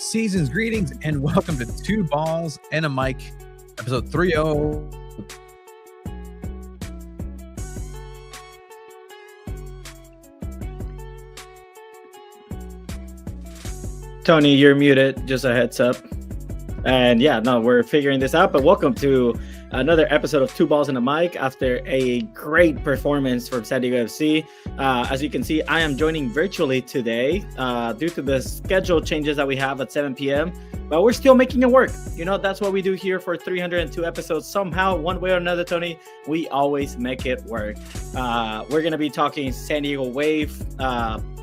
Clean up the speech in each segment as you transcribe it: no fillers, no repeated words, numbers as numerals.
Season's greetings and welcome to Two Balls and a Mic, episode 30. Tony, you're muted, just a heads up. And yeah, no, we're figuring this out, but welcome to another episode of Two Balls and a Mic after a great performance from SanDiego.FC. As you can see, I am joining virtually today due to the schedule changes that we have at 7 p.m., but we're still making it work. You know, that's what we do here for 302 episodes. Somehow, one way or another, Tony, we always make it work. We're going to be talking San Diego Wave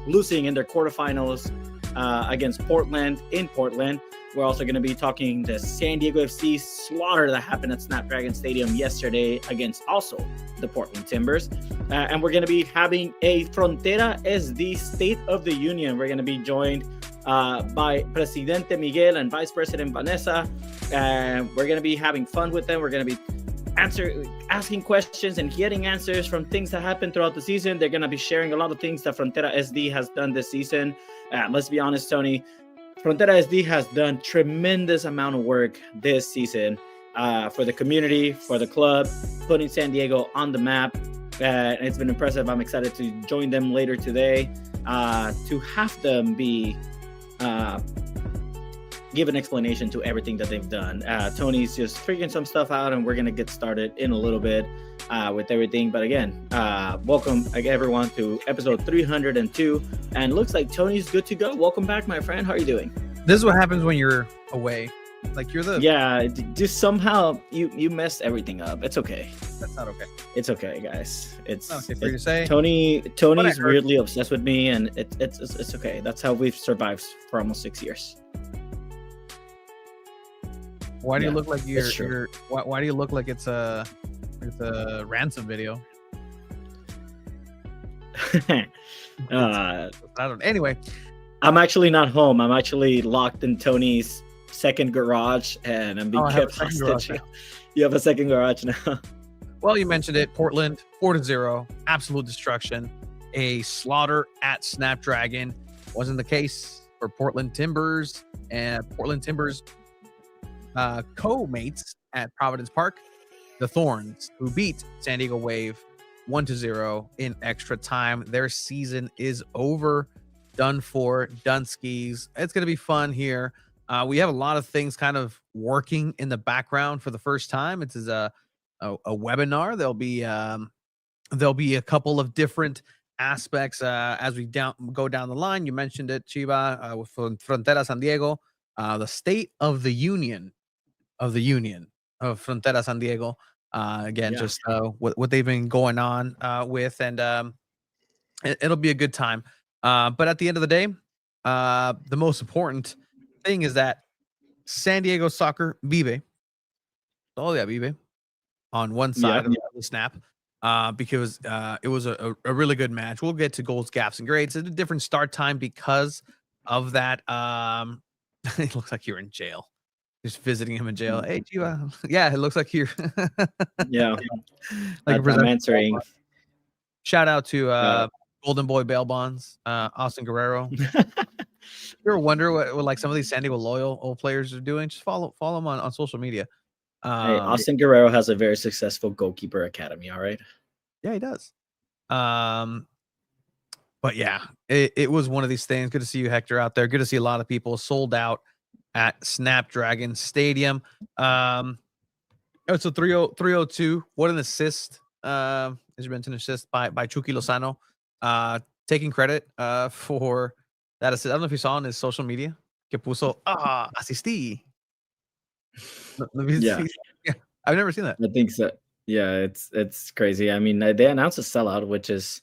losing in their quarterfinals against Portland in Portland. We're also going to be talking the SanDiego.FC slaughter that happened at Snapdragon Stadium yesterday against also the Portland Timbers. And we're going to be having a Frontera SD State of the Union. We're going to be joined by Presidente Miguel and Vice President Vanessa. And we're going to be having fun with them. We're going to be asking questions and getting answers from things that happened throughout the season. They're going to be sharing a lot of things that Frontera SD has done this season. Let's be honest, Tony. Frontera SD has done tremendous amount of work this season for the community, for the club, putting San Diego on the map. And it's been impressive. I'm excited to join them later today to have them be give an explanation to everything that they've done. Tony's just figuring some stuff out, and we're going to get started in a little bit with everything. But again, welcome everyone to episode 302. And looks like Tony's good to go. Welcome back, my friend. How are you doing? This is what happens when you're away. Like you're the... Yeah, just somehow you messed everything up. It's okay. That's not okay. It's okay, guys. It's not okay for you to say. Tony's weirdly obsessed with me, and it's okay. That's how we've survived for almost 6 years. Why do you look like you're why do you look like it's a ransom video? I don't. Anyway, I'm actually not home. I'm actually locked in Tony's second garage, and I'm being kept hostage. You have a second garage now. Well, you mentioned it. Portland 4-0, absolute destruction. A slaughter at Snapdragon. Wasn't the case for Portland Timbers, and Portland Timbers co-mates at Providence Park, the Thorns, who beat San Diego Wave 1-0 in extra time. Their season is over, done for, done skis. It's going to be fun here. We have a lot of things kind of working in the background for the first time. It is a webinar. There'll be a couple of different aspects as we go down the line. You mentioned it, Chiba, with Frontera San Diego, the State of the Union of Frontera San Diego. Just what they've been going on with, and it'll be a good time. But at the end of the day, the most important thing is that San Diego soccer vive. Vive on one side of the snap, because it was a really good match. We'll get to goals, gaps, and grades. It's a different start time because of that. It looks like you're in jail. Just visiting him in jail. Hey, Chiva. Yeah, it looks like you're. Yeah, like I'm answering. Shout out to Golden Boy Bail Bonds, Austin Guerrero. You ever wonder what like some of these San Diego loyal old players are doing? Just follow them on social media. Hey, Austin Guerrero has a very successful goalkeeper academy. All right. Yeah, he does. But yeah, it was one of these things. Good to see you, Hector, out there. Good to see a lot of people sold out at Snapdragon Stadium. It's a 302. What an assist. As you mentioned, assist by Chucky Lozano. Taking credit for that assist. I don't know if you saw on his social media. Que puso, asistí. Yeah. I've never seen that. I think so. Yeah, it's crazy. I mean, they announced a sellout, which is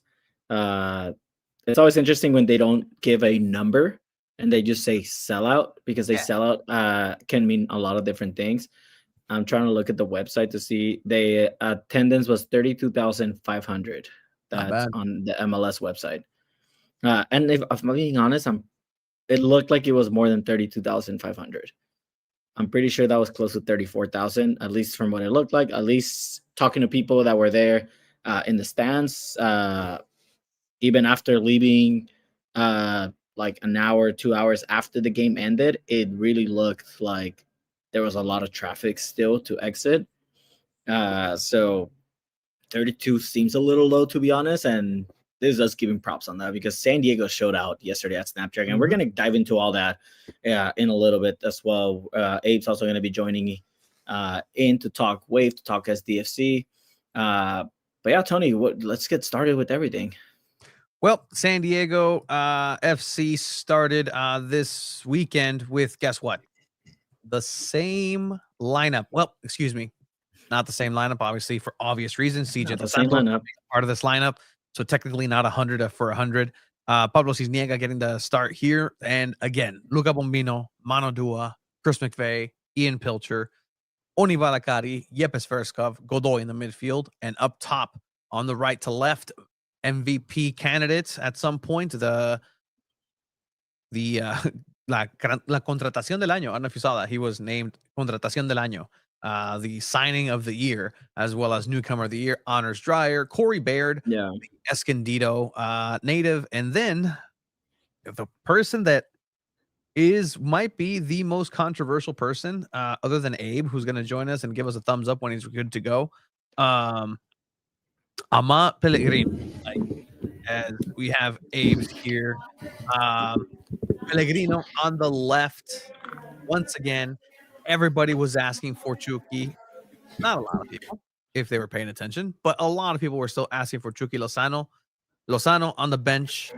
it's always interesting when they don't give a number and they just say sellout, because they sellout can mean a lot of different things. I'm trying to look at the website to see. The attendance was 32,500. That's on the MLS website. And if I'm being honest, it looked like it was more than 32,500. I'm pretty sure that was close to 34,000, at least from what it looked like. At least talking to people that were there in the stands, even after leaving like an hour, 2 hours after the game ended, it really looked like there was a lot of traffic still to exit. So 32 seems a little low, to be honest, and this is us giving props on that because San Diego showed out yesterday at Snapdragon. We're going to dive into all that in a little bit as well. Abe's also going to be joining in to talk Wave, to talk SDFC. But yeah, Tony, let's get started with everything. Well, San Diego FC started this weekend with, guess what? The same lineup. Well, excuse me, not the same lineup, obviously, for obvious reasons. CJ The same Lozano lineup. part of this lineup, so technically not 100 for 100. Pablo Cisniega getting the start here, and again, Luca Bombino, Manu Duah, Chris McVeigh, Ian Pilcher, Oni Valakari, Yepes Verskov, Godoy in the midfield, and up top on the right to left, MVP candidates at some point. La contratación del año. I don't know if you saw that. He was named contratación del año, the signing of the year, as well as newcomer of the year honors Dreyer, Corey Baird, Escondido native, and then the person that might be the most controversial person other than Abe, who's going to join us and give us a thumbs up when he's good to go. Ama Pellegrino, as we have Abe's here. Pellegrino on the left. Once again, everybody was asking for Chucky. Not a lot of people, if they were paying attention, but a lot of people were still asking for Chucky Lozano. Lozano on the bench.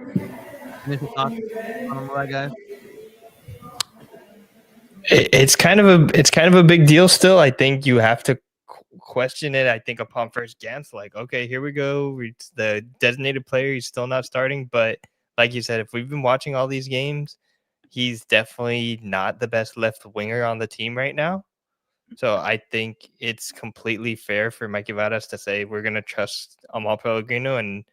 Initial thoughts on that guy? It's kind of a big deal still. I think you have to question it. I think upon first glance, like, okay, here we go. It's the designated player. He's still not starting, but like you said, if we've been watching all these games, he's definitely not the best left winger on the team right now. So I think it's completely fair for Mikey Varas to say we're going to trust Amal Pellegrino. And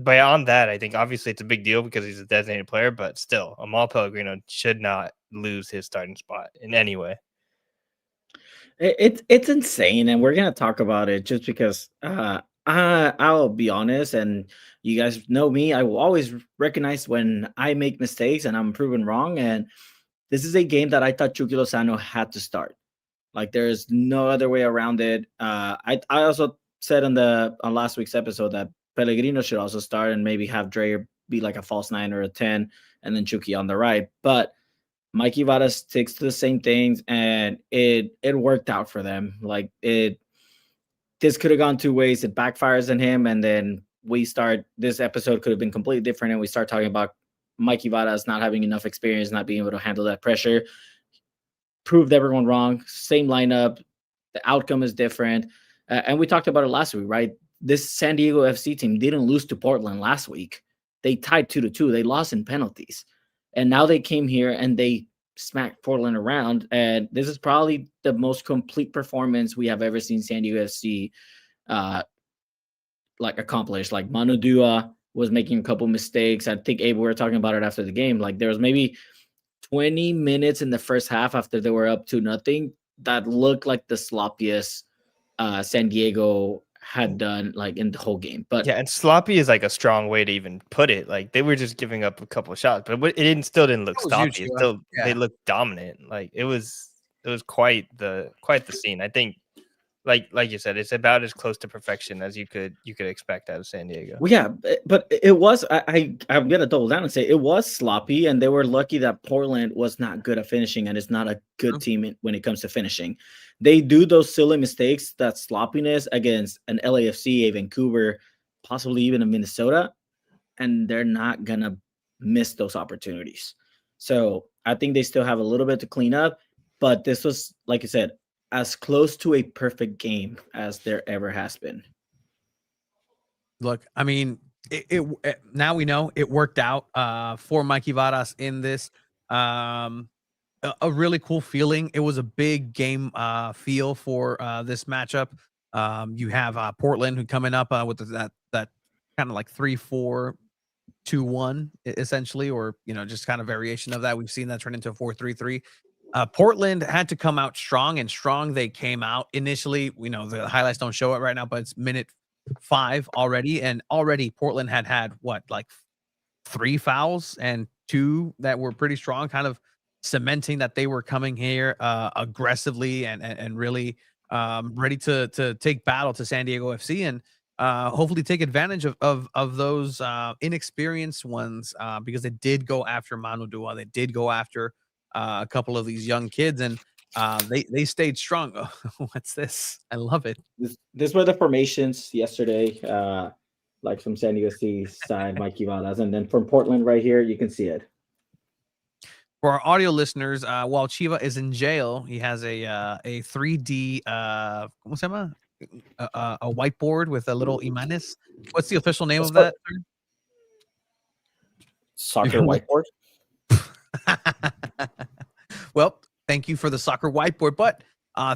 beyond that, I think obviously it's a big deal because he's a designated player, but still, Amal Pellegrino should not lose his starting spot in any way. It's insane, and we're gonna talk about it just because I'll be honest, and you guys know me. I will always recognize when I make mistakes and I'm proven wrong. And this is a game that I thought Chucky Lozano had to start. Like, there's no other way around it. I also said on last week's episode that Pellegrino should also start and maybe have Dreyer be like a false 9 or a 10, and then Chucky on the right. But Mikey Varas sticks to the same things, and it worked out for them. Like, this could have gone two ways. It backfires on him, and then this episode could have been completely different, and we start talking about Mikey Varas not having enough experience, not being able to handle that pressure. Proved everyone wrong. Same lineup. The outcome is different. And we talked about it last week, right? This San Diego FC team didn't lose to Portland last week. They tied 2-2. They lost in penalties. And now they came here and they smacked Portland around. And this is probably the most complete performance we have ever seen San Diego FC accomplish. Like, Manu Duah was making a couple mistakes. I think, Abe, we were talking about it after the game. Like, there was maybe 20 minutes in the first half after they were up 2-0 that looked like the sloppiest San Diego had done, like, in the whole game. But yeah, and sloppy is like a strong way to even put it. Like, they were just giving up a couple of shots, but it still didn't look sloppy. They looked dominant. Like, it was quite the scene. I think, like you said, it's about as close to perfection as you could expect out of San Diego. Well, yeah, but it was. I'm gonna double down and say it was sloppy, and they were lucky that Portland was not good at finishing, and it's not a good team when it comes to finishing. They do those silly mistakes, that sloppiness against an LAFC, a Vancouver, possibly even a Minnesota, and they're not gonna miss those opportunities. So I think they still have a little bit to clean up, but this was, like you said, as close to a perfect game as there ever has been. Look, I mean, it now we know it worked out for Mikey Varas in this. A really cool feeling. It was a big game feel for this matchup. You have Portland who coming up with that kind of like 3-4-2-1 essentially, or just kind of variation of that. We've seen that turn into a 4-3-3. Portland had to come out strong, and strong they came out initially. The highlights don't show it right now, but it's minute 5 already, and already Portland had what, like 3 fouls and 2 that were pretty strong, kind of cementing that they were coming here aggressively and really ready to take battle to San Diego FC and hopefully take advantage of those inexperienced ones because they did go after Manu Duah. They did go after a couple of these young kids and they stayed strong. What's this? I love it. This were the formations yesterday, like from San Diego City's side, Mikey Valas, and then from Portland right here, you can see it. For our audio listeners, while Chiva is in jail, he has a 3D ¿cómo se llama? A whiteboard with a little imanes. What's the official name of that? Soccer whiteboard. Well, thank you for the soccer whiteboard, but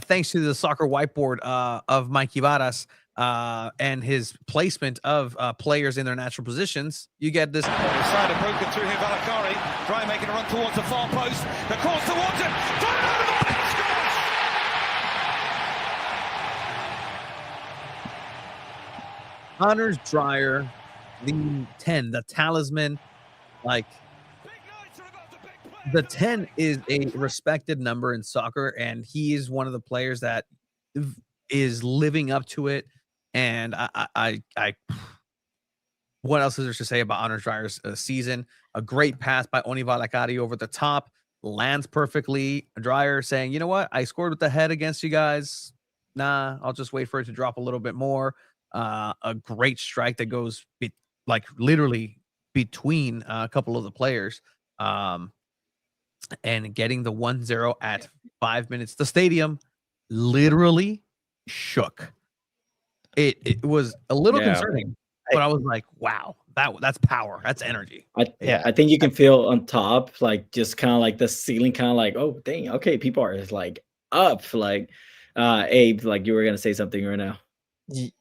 thanks to the soccer whiteboard of Mikey Varas and his placement of players in their natural positions, you get this. Side broken through here, Valakari. Dreyer making a run towards the far post. The cross towards it. Honors Dreyer, the 10, the talisman. Like, the 10 is a respected number in soccer, and he is one of the players that is living up to it. And I what else is there to say about Honors Dreyer's season? A great pass by Oni Valakari over the top, lands perfectly. Dreyer saying, you know what? I scored with the head against you guys. Nah, I'll just wait for it to drop a little bit more. A great strike that goes like literally between a couple of the players. And getting the 1-0 at 5 minutes. The stadium literally shook. It was a little concerning, but I was like, wow, that's power. That's energy. I think you can feel on top, like just kind of like the ceiling, kind of like, oh, dang, okay, people are like up. Like, Abe, like you were going to say something right now.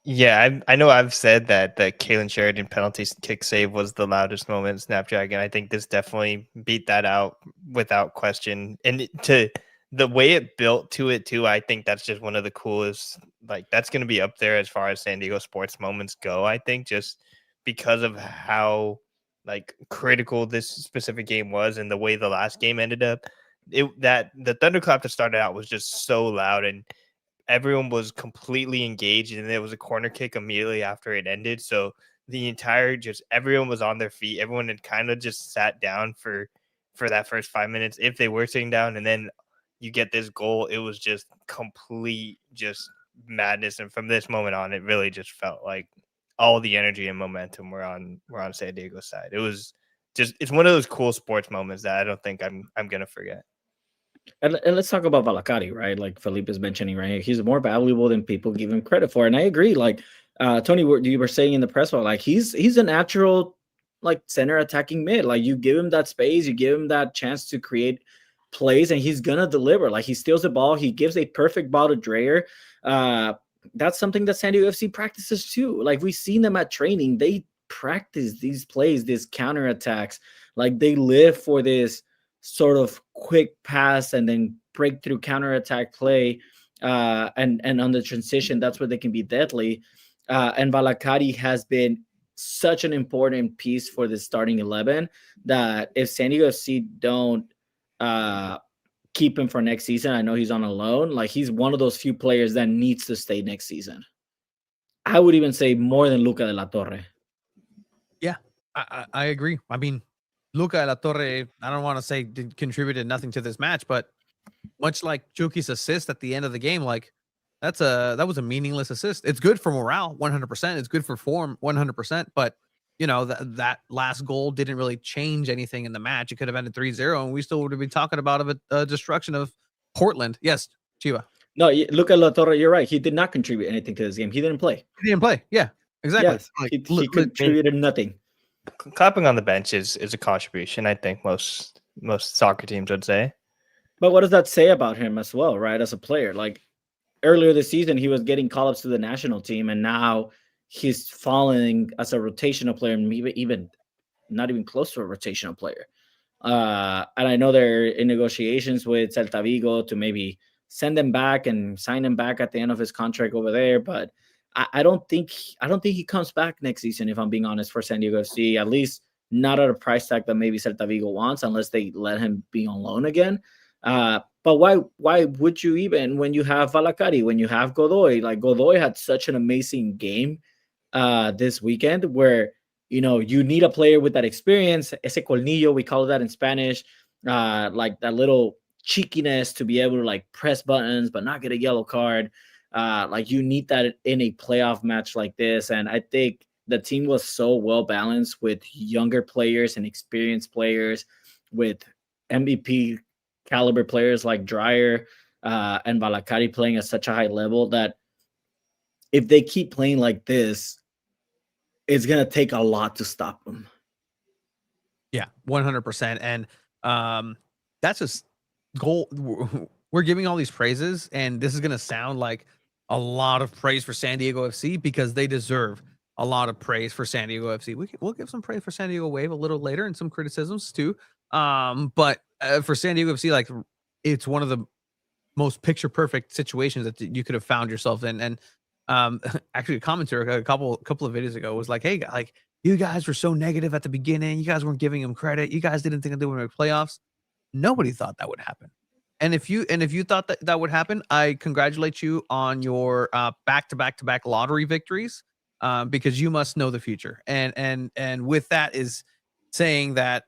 Yeah, I know I've said that the Kalen Sheridan penalty kick save was the loudest moment in Snapdragon. I think this definitely beat that out without question. And to the way it built to it too, I think that's just one of the coolest. Like that's going to be up there as far as San Diego sports moments go. I think just because of how like critical this specific game was and the way the last game ended up, that the thunderclap that started out was just so loud and everyone was completely engaged, and there was a corner kick immediately after it ended. So the entire everyone was on their feet. Everyone had kind of just sat down for that first 5 minutes if they were sitting down, and then you get this goal. It was just complete madness. And from this moment on, it really just felt like all the energy and momentum were on San Diego's side. It was it's one of those cool sports moments that I don't think I'm gonna forget. And let's talk about Valakari, right? Like Felipe is mentioning right here. He's more valuable than people give him credit for. And I agree. Like Tony, you were saying in the press box, like he's a natural like center attacking mid. Like you give him that space, you give him that chance to create plays, and he's gonna deliver. Like he steals the ball, he gives a perfect ball to Dreyer. That's something that San Diego FC practices too. Like we've seen them at training. They practice these plays, these counterattacks. Like they live for this sort of quick pass and then breakthrough counterattack play, and on the transition, that's where they can be deadly. And Valakari has been such an important piece for the starting 11 that if San Diego FC don't keep him for next season, I know he's on a loan, like he's one of those few players that needs to stay next season. I would even say more than Luca de la Torre. Yeah, I agree. I mean, Luca de la Torre, I don't want to say contributed nothing to this match, but much like Chucky's assist at the end of the game, like that was a meaningless assist. It's good for morale, 100%. It's good for form, 100%. But you know that last goal didn't really change anything in the match. It could have ended 3-0, and we still would be talking about a destruction of Portland. Yes, Chiva. No, Luca de la Torre, you're right. He did not contribute anything to this game. He didn't play. Yeah, exactly. Yes, like, he contributed nothing. Clapping on the bench is a contribution, I think most soccer teams would say. But what does that say about him as well, right? As a player, like earlier this season, he was getting call-ups to the national team, and now he's falling as a rotational player, and even not even close to a rotational player. And I know they're in negotiations with Celta Vigo to maybe send him back and sign him back at the end of his contract over there, but I don't think he comes back next season, if I'm being honest, for San Diego FC, at least not at a price tag that maybe Celta Vigo wants, unless they let him be on loan again. But why would you, even when you have Valakari, when you have Godoy? Like, Godoy had such an amazing game this weekend, where you need a player with that experience, ese colmillo, we call that in Spanish, like that little cheekiness to be able to like press buttons but not get a yellow card. Like, you need that in a playoff match like this. And I think the team was so well balanced with younger players and experienced players, with MVP caliber players like Dreyer and Valakari playing at such a high level, that if they keep playing like this, it's going to take a lot to stop them. Yeah, 100%. And that's just goal. We're giving all these praises, and this is going to sound like a lot of praise for San Diego FC, because they deserve a lot of praise for San Diego FC. We'll give some praise for San Diego Wave a little later, and some criticisms too. But for San Diego FC, like, it's one of the most picture perfect situations that you could have found yourself in. And actually, a commenter a couple of videos ago was like, "Hey, like, you guys were so negative at the beginning. You guys weren't giving him credit. You guys didn't think they would make playoffs." Nobody thought that would happen. And if you thought that would happen, I congratulate you on your back-to-back lottery victories, because you must know the future. And with that is saying that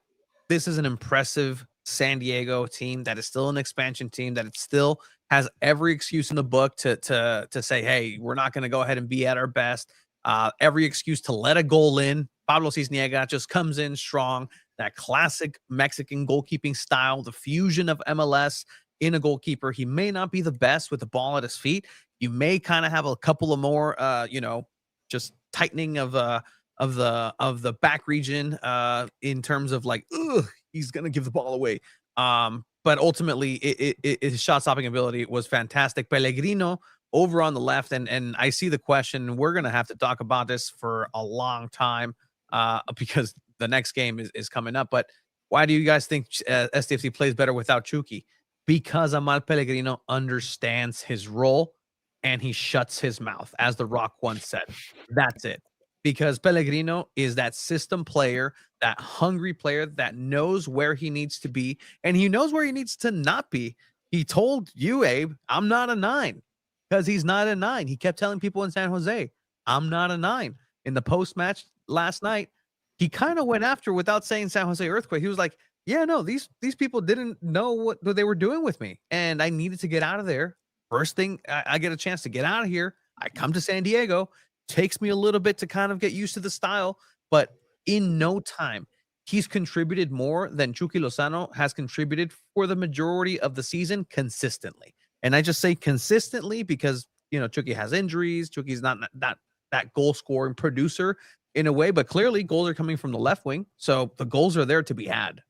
this is an impressive San Diego team that is still an expansion team, that it still has every excuse in the book to say, hey, we're not going to go ahead and be at our best. Every excuse to let a goal in. Pablo Cisniega just comes in strong. That classic Mexican goalkeeping style, the fusion of MLS in a goalkeeper. He may not be the best with the ball at his feet. You may kind of have a couple of more, just tightening of the back region in terms of like, he's gonna give the ball away. But ultimately, his shot stopping ability was fantastic. Pellegrino over on the left, and I see the question. We're gonna have to talk about this for a long time because the next game is coming up. But why do you guys think SDFC plays better without Chucky? Because Amal Pellegrino understands his role and he shuts his mouth, as The Rock once said. That's it. Because Pellegrino is that system player, that hungry player that knows where he needs to be, and he knows where he needs to not be. He told you, Abe, I'm not a 9, because he's not a 9. He kept telling people in San Jose, I'm not a 9. In the post-match last night, he kind of went after, without saying San Jose Earthquake. He was like, yeah, no, these people didn't know what they were doing with me, and I needed to get out of there. First thing I get a chance to get out of here, I come to San Diego. Takes me a little bit to kind of get used to the style, but in no time, he's contributed more than Chucky Lozano has contributed for the majority of the season consistently. And I just say consistently because, Chucky has injuries. Chucky's not that goal scoring producer in a way, but clearly goals are coming from the left wing. So the goals are there to be had.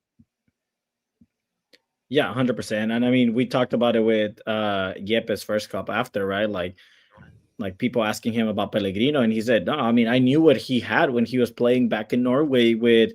Yeah, 100%. And I mean, we talked about it with Yepes first cup after, right? Like people asking him about Pellegrino, and he said, no, I mean, I knew what he had when he was playing back in Norway with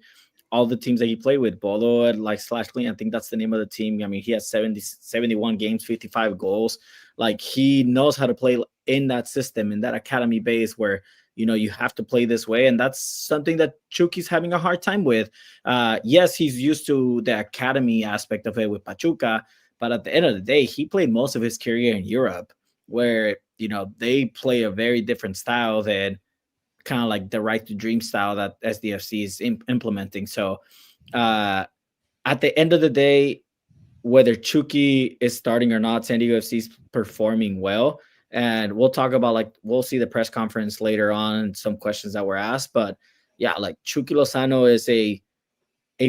all the teams that he played with. Bodo, like /Clean, I think that's the name of the team. I mean, he has 71 games, 55 goals. Like, he knows how to play in that system, in that academy base where, you have to play this way. And that's something that Chucky's having a hard time with. Yes, he's used to the academy aspect of it with Pachuca, but at the end of the day, he played most of his career in Europe, where they play a very different style than kind of like the right to dream style that SDFC is implementing. So at the end of the day, whether Chucky is starting or not, San Diego FC is performing well. And we'll talk about, we'll see the press conference later on and some questions that were asked. But yeah, Chucky Lozano is a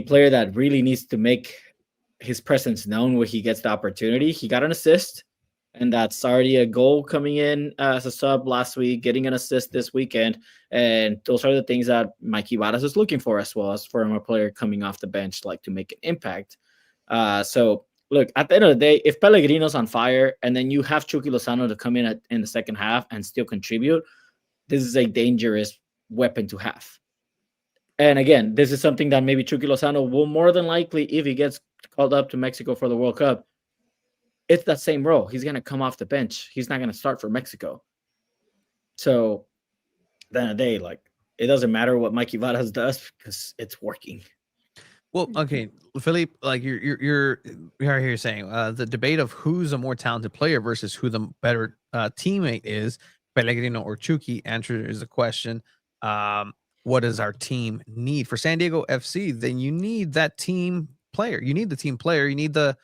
player that really needs to make his presence known where he gets the opportunity. He got an assist, and that's already a goal coming in as a sub last week, getting an assist this weekend. And those are the things that Mikey Varas is looking for, as well as for a player coming off the bench, to make an impact. So, look, at the end of the day, if Pellegrino's on fire and then you have Chucky Lozano to come in in the second half and still contribute, this is a dangerous weapon to have. And again, this is something that maybe Chucky Lozano will more than likely, if he gets called up to Mexico for the World Cup, it's that same role. He's going to come off the bench. He's not going to start for Mexico. So, at the end of the day, it doesn't matter what Mikey Varas does because it's working. Well, okay, Philippe, like you're here saying the debate of who's a more talented player versus who the better teammate is, Pellegrino or Chucky, answers the question. What does our team need for San Diego FC? Then you need that team player. You need the team player. You need the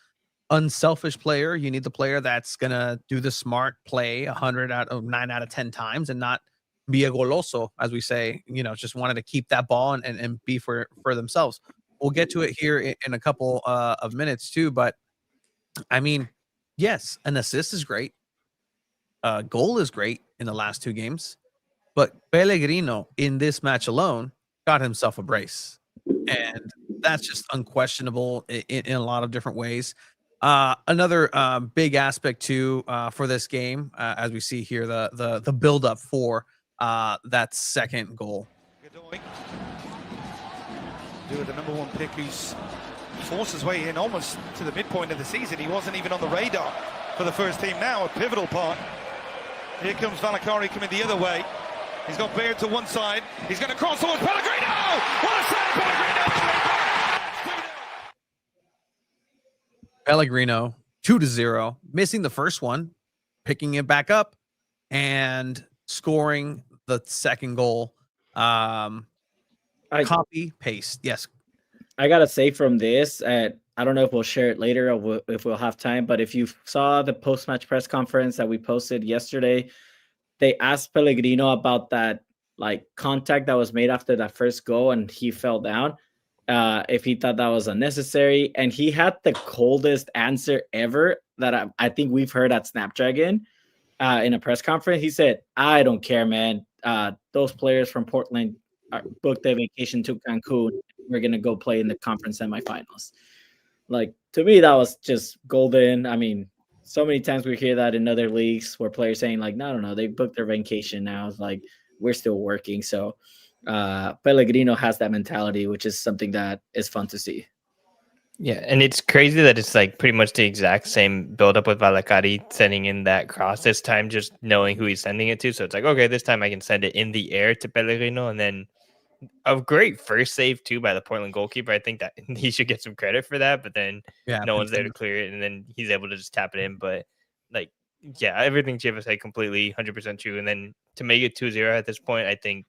unselfish player. You need the player that's gonna do the smart play 9 out of 10 times and not be a goloso, as we say. Just wanted to keep that ball and be for themselves. We'll get to it here in a couple of minutes too, but I mean, yes, an assist is great. Goal is great in the last 2 games, but Pellegrino in this match alone got himself a brace, and that's just unquestionable in a lot of different ways. Another big aspect too for this game, as we see here, the build up for that second goal. Duah, the number 1 pick, who's forced his way in almost to the midpoint of the season. He wasn't even on the radar for the first team. Now a pivotal part. Here comes Valakari coming the other way. He's got Baird to one side. He's going to cross towards Pellegrino. What a save, Pellegrino 2-0, missing the first one, picking it back up, and scoring the second goal. Copy paste. Yes, I gotta say from this, I don't know if we'll share it later or if we'll have time, but if you saw the post-match press conference that we posted yesterday, they asked Pellegrino about that like contact that was made after that first goal and he fell down, if he thought that was unnecessary, and he had the coldest answer ever that I think we've heard at Snapdragon in a press conference. He said, "I don't care, man. Those players from Portland booked their vacation to Cancun. We're gonna go play in the conference semifinals." Like, to me, that was just golden. I mean, so many times we hear that in other leagues where players saying like, no, they booked their vacation now. It's like, we're still working. So Pellegrino has that mentality, which is something that is fun to see. Yeah, and it's crazy that it's like pretty much the exact same build-up with Valakari sending in that cross this time, just knowing who he's sending it to. So it's like, okay, this time I can send it in the air to Pellegrino, and then a great first save too by the Portland goalkeeper. I think that he should get some credit for that, but then no one's there to clear it, and then he's able to just tap it in. But like, yeah, everything Chivas said completely 100% true. And then to make it 2-0 at this point, I think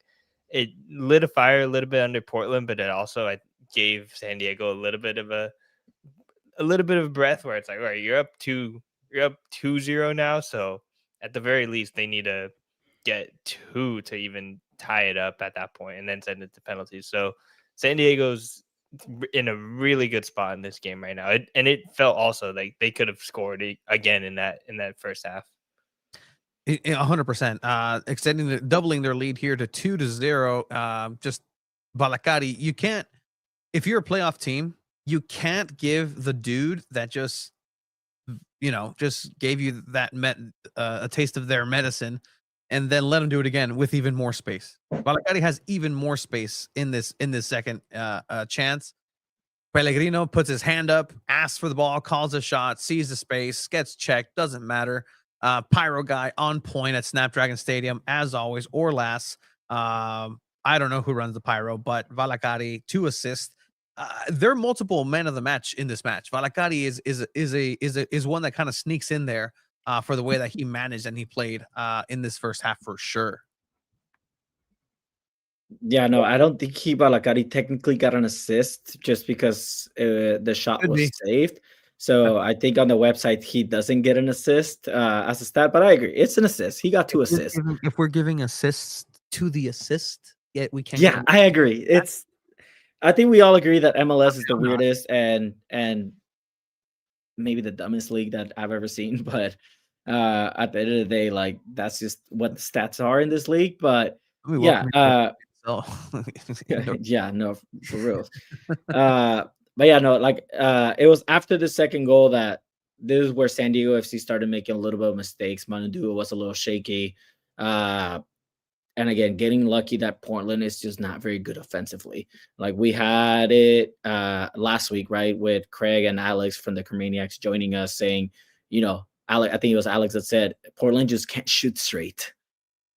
it lit a fire a little bit under Portland, but it also gave San Diego a little bit of breath where it's like, all right, you're up 2-0 now. So at the very least, they need to get 2 to even tie it up at that point and then send it to penalties. So San Diego's in a really good spot in this game right now. And it felt also like they could have scored again in that first half. 100%. Doubling their lead here to 2-0. Just Valakari, you can't, if you're a playoff team, you can't give the dude that just gave you that a taste of their medicine and then let him do it again with even more space. Valakari has even more space in this second chance. Pellegrino puts his hand up, asks for the ball, calls a shot, sees the space, gets checked, doesn't matter. Pyro guy on point at Snapdragon Stadium, as always, or last. I don't know who runs the Pyro, but Valakari, 2 assists. There are multiple men of the match in this match. Valakari is one that kind of sneaks in there for the way that he managed and he played in this first half for sure. Yeah, no, I don't think Valakari technically got an assist just because the shot was saved. So I think on the website he doesn't get an assist as a stat, but I agree, it's an assist. He got 2 assists. If we're giving assists to the assist, yet we can't. Yeah, I agree. I think we all agree that MLS is the weirdest and maybe the dumbest league that I've ever seen. But at the end of the day, like, that's just what the stats are in this league. But yeah, yeah, no, for real. But yeah, no, like it was after the second goal that this is where San Diego FC started making a little bit of mistakes. Manu was a little shaky. And again, getting lucky that Portland is just not very good offensively. Like we had it last week, right, with Craig and Alex from the Cremaniacs joining us saying, Alex, I think it was Alex that said Portland just can't shoot straight.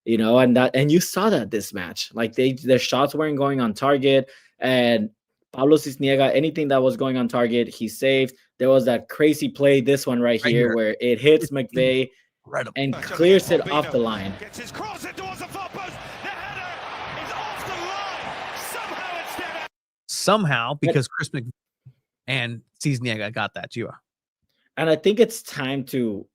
you know, and you saw that this match, like their shots weren't going on target, and Pablo Cisniega, anything that was going on target, he saved. There was that crazy play, this one right here, where it hits McVeigh Incredible. and clears it off the line. Gets his cross in towards the far post. The header is off the line. Somehow it's dead. Somehow, because Chris McVeigh and Cisniega got that, Duah. And I think it's time to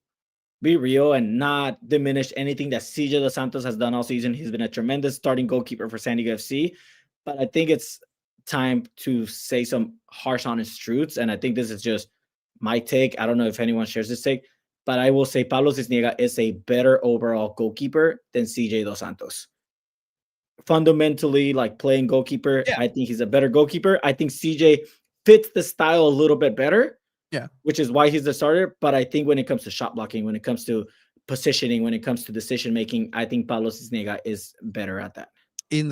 be real and not diminish anything that CJ Dos Santos has done all season. He's been a tremendous starting goalkeeper for San Diego FC, but I think it's time to say some harsh, honest truths. And I think this is just my take. I don't know if anyone shares this take, but I will say Pablo Cisniega is a better overall goalkeeper than CJ Dos Santos. Fundamentally, like playing goalkeeper, I think he's a better goalkeeper. I think CJ fits the style a little bit better. Yeah, which is why he's the starter. But I think when it comes to shot blocking, when it comes to positioning, when it comes to decision making, I think Pablo Cisniega is better at that. In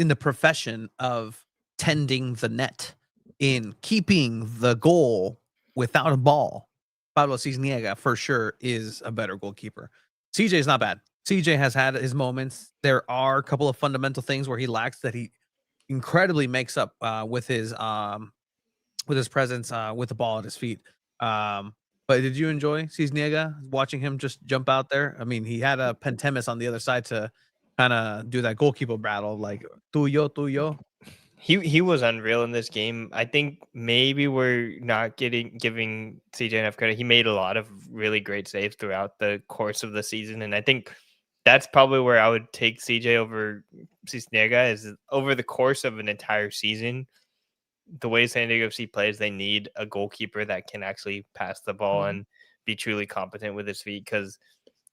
the profession of tending the net, in keeping the goal without a ball, Pablo Cisniega for sure is a better goalkeeper. CJ is not bad. CJ has had his moments. There are a couple of fundamental things where he lacks that he incredibly makes up with his presence with the ball at his feet. But did you enjoy Cisniega, watching him just jump out there? I mean, he had a Pentemis on the other side to kind of do that goalkeeper battle, like tuyo. He was unreal in this game. I think maybe we're not giving CJ enough credit. He made a lot of really great saves throughout the course of the season, and I think that's probably where I would take CJ over Cisniega, is over the course of an entire season. The way San Diego FC plays, they need a goalkeeper that can actually pass the ball and be truly competent with his feet. Because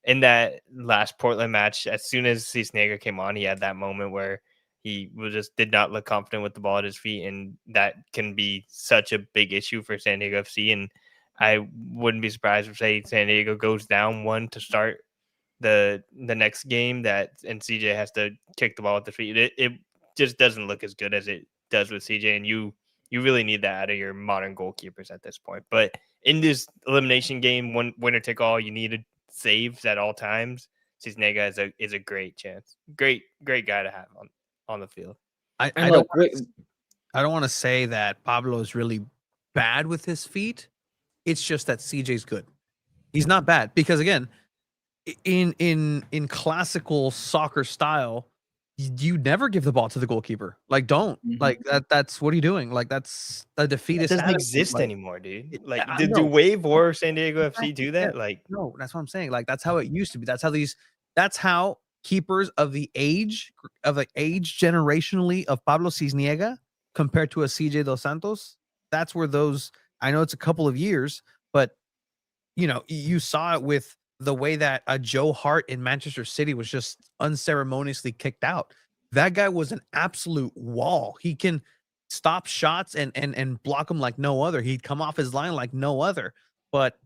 in that last Portland match, as soon as Cisniega came on, he had that moment where he did not look confident with the ball at his feet, and that can be such a big issue for San Diego FC. And I wouldn't be surprised if, say, San Diego goes down 1 to start the next game, and CJ has to kick the ball at the feet. It just doesn't look as good as it does with CJ, and you really need that out of your modern goalkeepers at this point. But in this elimination game, winner take all, you needed saves at all times. Cisniega is a great chance. Great guy to have on the field. I don't want to say that Pablo is really bad with his feet. It's just that CJ's good. He's not bad because, again, in classical soccer style, you never give the ball to the goalkeeper. Like, don't like that. That's what are you doing? Like, that's the defeatist. It doesn't exist anymore, dude. Like, did Wave or San Diego FC do that? Like, no, that's what I'm saying. Like, that's how it used to be. That's how keepers of the age generationally of Pablo Cisniega compared to a CJ Dos Santos. That's where those. I know it's a couple of years, but you saw it with the way that a Joe Hart in Manchester City was just unceremoniously kicked out. That guy was an absolute wall. He can stop shots and block them like no other. He'd come off his line like no other. But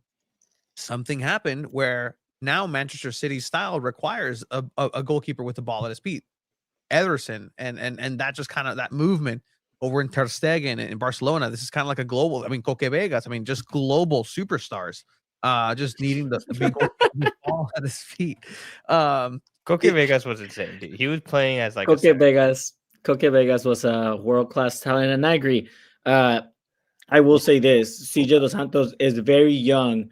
something happened where now Manchester City's style requires a goalkeeper with the ball at his feet. Ederson and that just kind of that movement over in Ter Stegen in Barcelona. This is kind of like a global. I mean, Coque Vegas. I mean, just global superstars. Just needing the big ball at his feet. Coque Vegas was insane, dude. He was playing as like Coque Vegas was a world-class talent, and I agree. I will say this: CJ Dos Santos is very young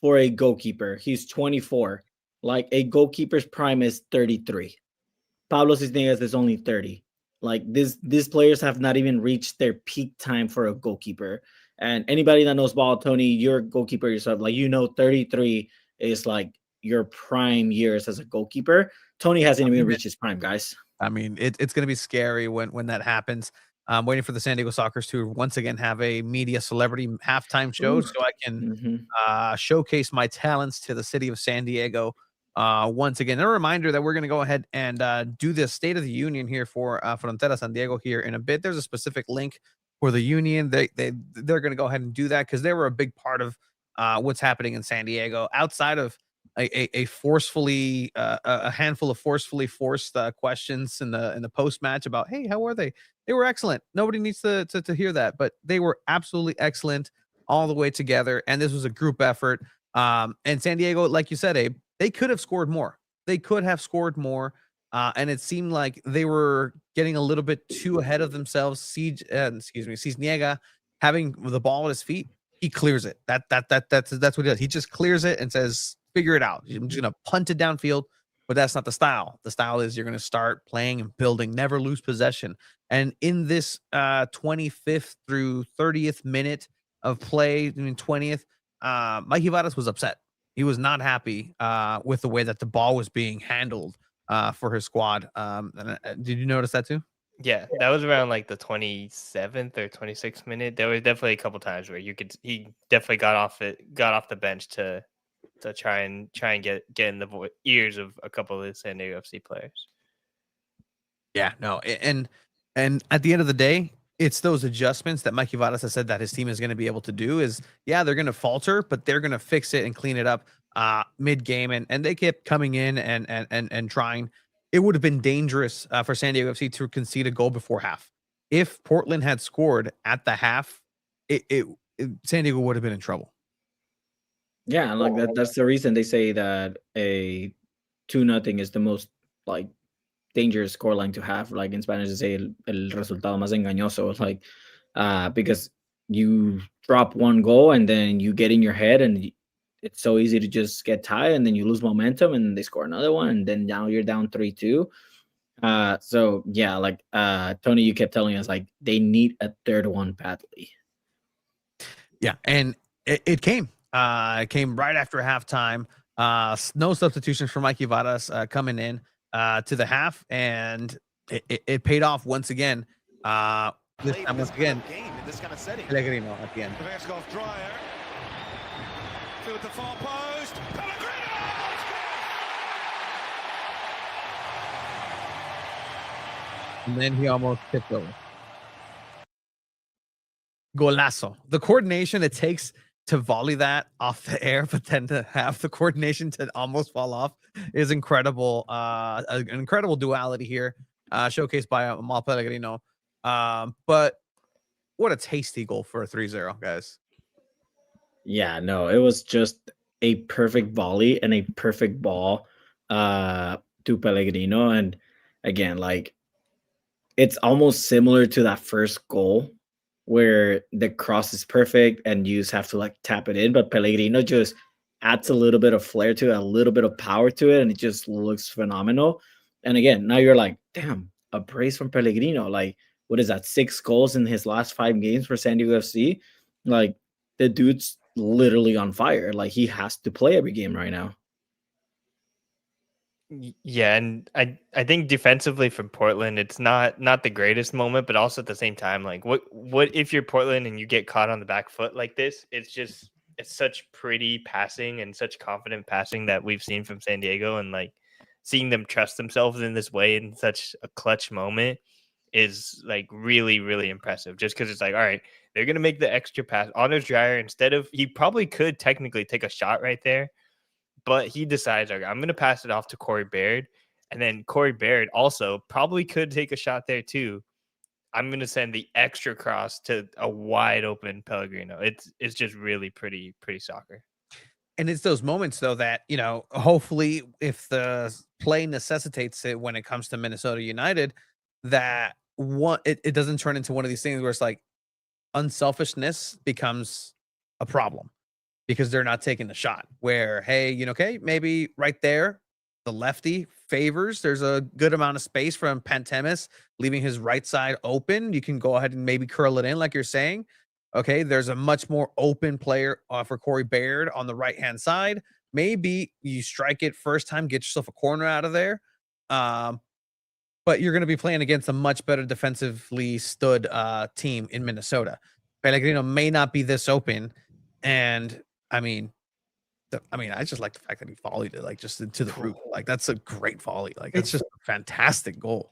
for a goalkeeper. He's 24. Like, a goalkeeper's prime is 33. Pablo Cisniega is only 30. Like, these players have not even reached their peak time for a goalkeeper. And anybody that knows ball, Tony, you're a goalkeeper yourself. Like, 33 is like your prime years as a goalkeeper. Tony hasn't even reached his prime, guys. I mean, it's going to be scary when that happens. I'm waiting for the San Diego Sockers to once again have a media celebrity halftime show so I can showcase my talents to the city of San Diego. Once again, a reminder that we're going to go ahead and do the State of the Union here for Frontera San Diego here in a bit. There's a specific link for the union. They're going to go ahead and do that because they were a big part of what's happening in San Diego outside of a forcefully a handful of forcefully forced questions in the post match about, hey, how were they? They were excellent. Nobody needs to hear that, but they were absolutely excellent all the way together. And this was a group effort. And San Diego, like you said, Abe, they could have scored more. They could have scored more. And it seemed like they were getting a little bit too ahead of themselves. Cisniega having the ball at his feet, he clears it. That's what he does. He just clears it and says, "Figure it out. I'm just gonna punt it downfield." But that's not the style. The style is you're gonna start playing and building, never lose possession. And in this 25th through 30th minute of play, 20th, Mikey Vadas was upset. He was not happy with the way that the ball was being handled for his squad. Did you notice that too? Yeah, that was around like the 27th or 26th minute. There was definitely a couple times where he definitely got off the bench to try and get in the ears of a couple of the San Diego FC players. Yeah, no, and at the end of the day, it's those adjustments that Mikey Vadas has said that his team is going to be able to do. Is they're going to falter, but they're going to fix it and clean it up mid game, and they kept coming in and trying. It would have been dangerous for San Diego FC to concede a goal before half. If Portland had scored at the half, San Diego would have been in trouble. Yeah, like that's the reason they say that a 2-0 is the most like dangerous scoreline to have. Like in Spanish, they say el resultado más engañoso. Like because you drop one goal and then you get in your head and it's so easy to just get tired and then you lose momentum and they score another one and then now you're down 3-2. So yeah, like Tony, you kept telling us like they need a third one badly. Yeah, and it came. It came right after halftime. No substitutions for Mikey Vadas coming in to the half, and it paid off once again. This time, once again, game in this kind of setting. Pellegrino at the end. Dreyer to the far post. Pellegrino! And then he almost tipped over. Golazo. The coordination it takes to volley that off the air, but then to have the coordination to almost fall off is incredible. An incredible duality here, showcased by Amal Pellegrino. But what a tasty goal for a 3-0, guys. Yeah, no, it was just a perfect volley and a perfect ball to Pellegrino. And again, like it's almost similar to that first goal where the cross is perfect and you just have to like tap it in, but Pellegrino just adds a little bit of flair to it, a little bit of power to it, and it just looks phenomenal. And again, now you're like, damn, a brace from Pellegrino. Like, what is that? 6 goals in his last 5 games for San Diego FC. Like, the dude's literally on fire. Like, he has to play every game right now. Yeah, and I think defensively from Portland, it's not the greatest moment, but also at the same time, like what if you're Portland and you get caught on the back foot like this? It's such pretty passing and such confident passing that we've seen from San Diego, and like seeing them trust themselves in this way in such a clutch moment is like really, really impressive. Just because it's like, all right, they're gonna make the extra pass. Dreyer, instead of, he probably could technically take a shot right there, but he decides, okay, I'm going to pass it off to Corey Baird. And then Corey Baird also probably could take a shot there too. I'm going to send the extra cross to a wide open Pellegrino. It's just really pretty soccer. And it's those moments, though, that, you know, hopefully if the play necessitates it when it comes to Minnesota United, that it doesn't turn into one of these things where it's like unselfishness becomes a problem. Because they're not taking the shot where, hey, you know, okay, maybe right there, the lefty favors. There's a good amount of space from Pantemis, leaving his right side open. You can go ahead and maybe curl it in like you're saying. Okay, there's a much more open player for Corey Baird on the right-hand side. Maybe you strike it first time, get yourself a corner out of there. But you're going to be playing against a much better defensively stood team in Minnesota. Pellegrino may not be this open, and I mean, I just like the fact that he volleyed it like just into the root. Like that's a great volley. Like it's just a fantastic goal.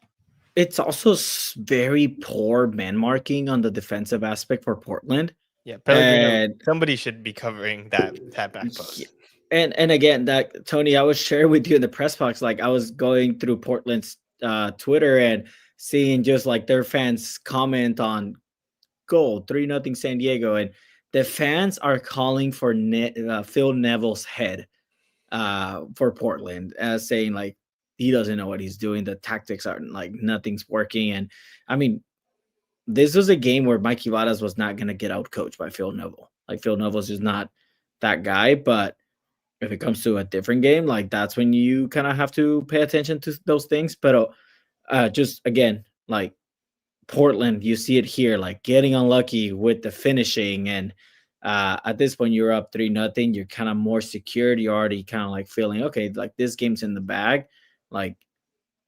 It's also very poor man marking on the defensive aspect for Portland. Yeah, Pellegrino, somebody should be covering that back post. Yeah. And again, that Tony, I was sharing with you in the press box. Like I was going through Portland's Twitter and seeing just like their fans comment on goal 3-0 San Diego, and the fans are calling for Phil Neville's head. for Portland, saying like he doesn't know what he's doing. The tactics are like nothing's working. And I mean, this was a game where Mikey Vadas was not going to get out coached by Phil Neville. Like Phil Neville's just not that guy. But if it comes to a different game, like that's when you kind of have to pay attention to those things. But just again, like Portland, you see it here, like getting unlucky with the finishing. And at this point, you're up 3-0. You're kind of more secured. You're already kind of like feeling, okay, like this game's in the bag. Like,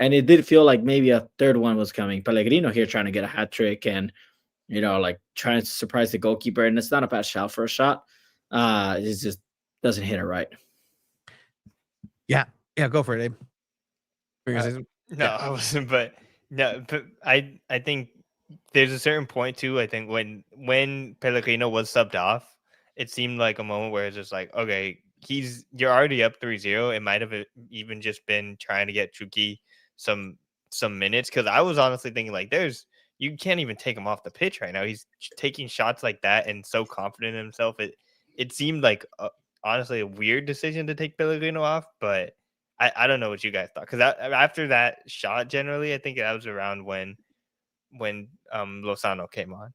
and it did feel like maybe a third one was coming. Pellegrino here trying to get a hat trick and, you know, like trying to surprise the goalkeeper. And it's not a bad shot for a shot. It just doesn't hit it right. Yeah, go for it, Abe. No, I wasn't, but I think there's a certain point too. I think when Pellegrino was subbed off, it seemed like a moment where it's just like, okay, you're already up 3-0. It might have even just been trying to get Chucky some minutes, because I was honestly thinking like you can't even take him off the pitch right now. He's taking shots like that and so confident in himself. It seemed like honestly a weird decision to take Pellegrino off, but I don't know what you guys thought, because after that shot, generally I think that was around when Lozano came on.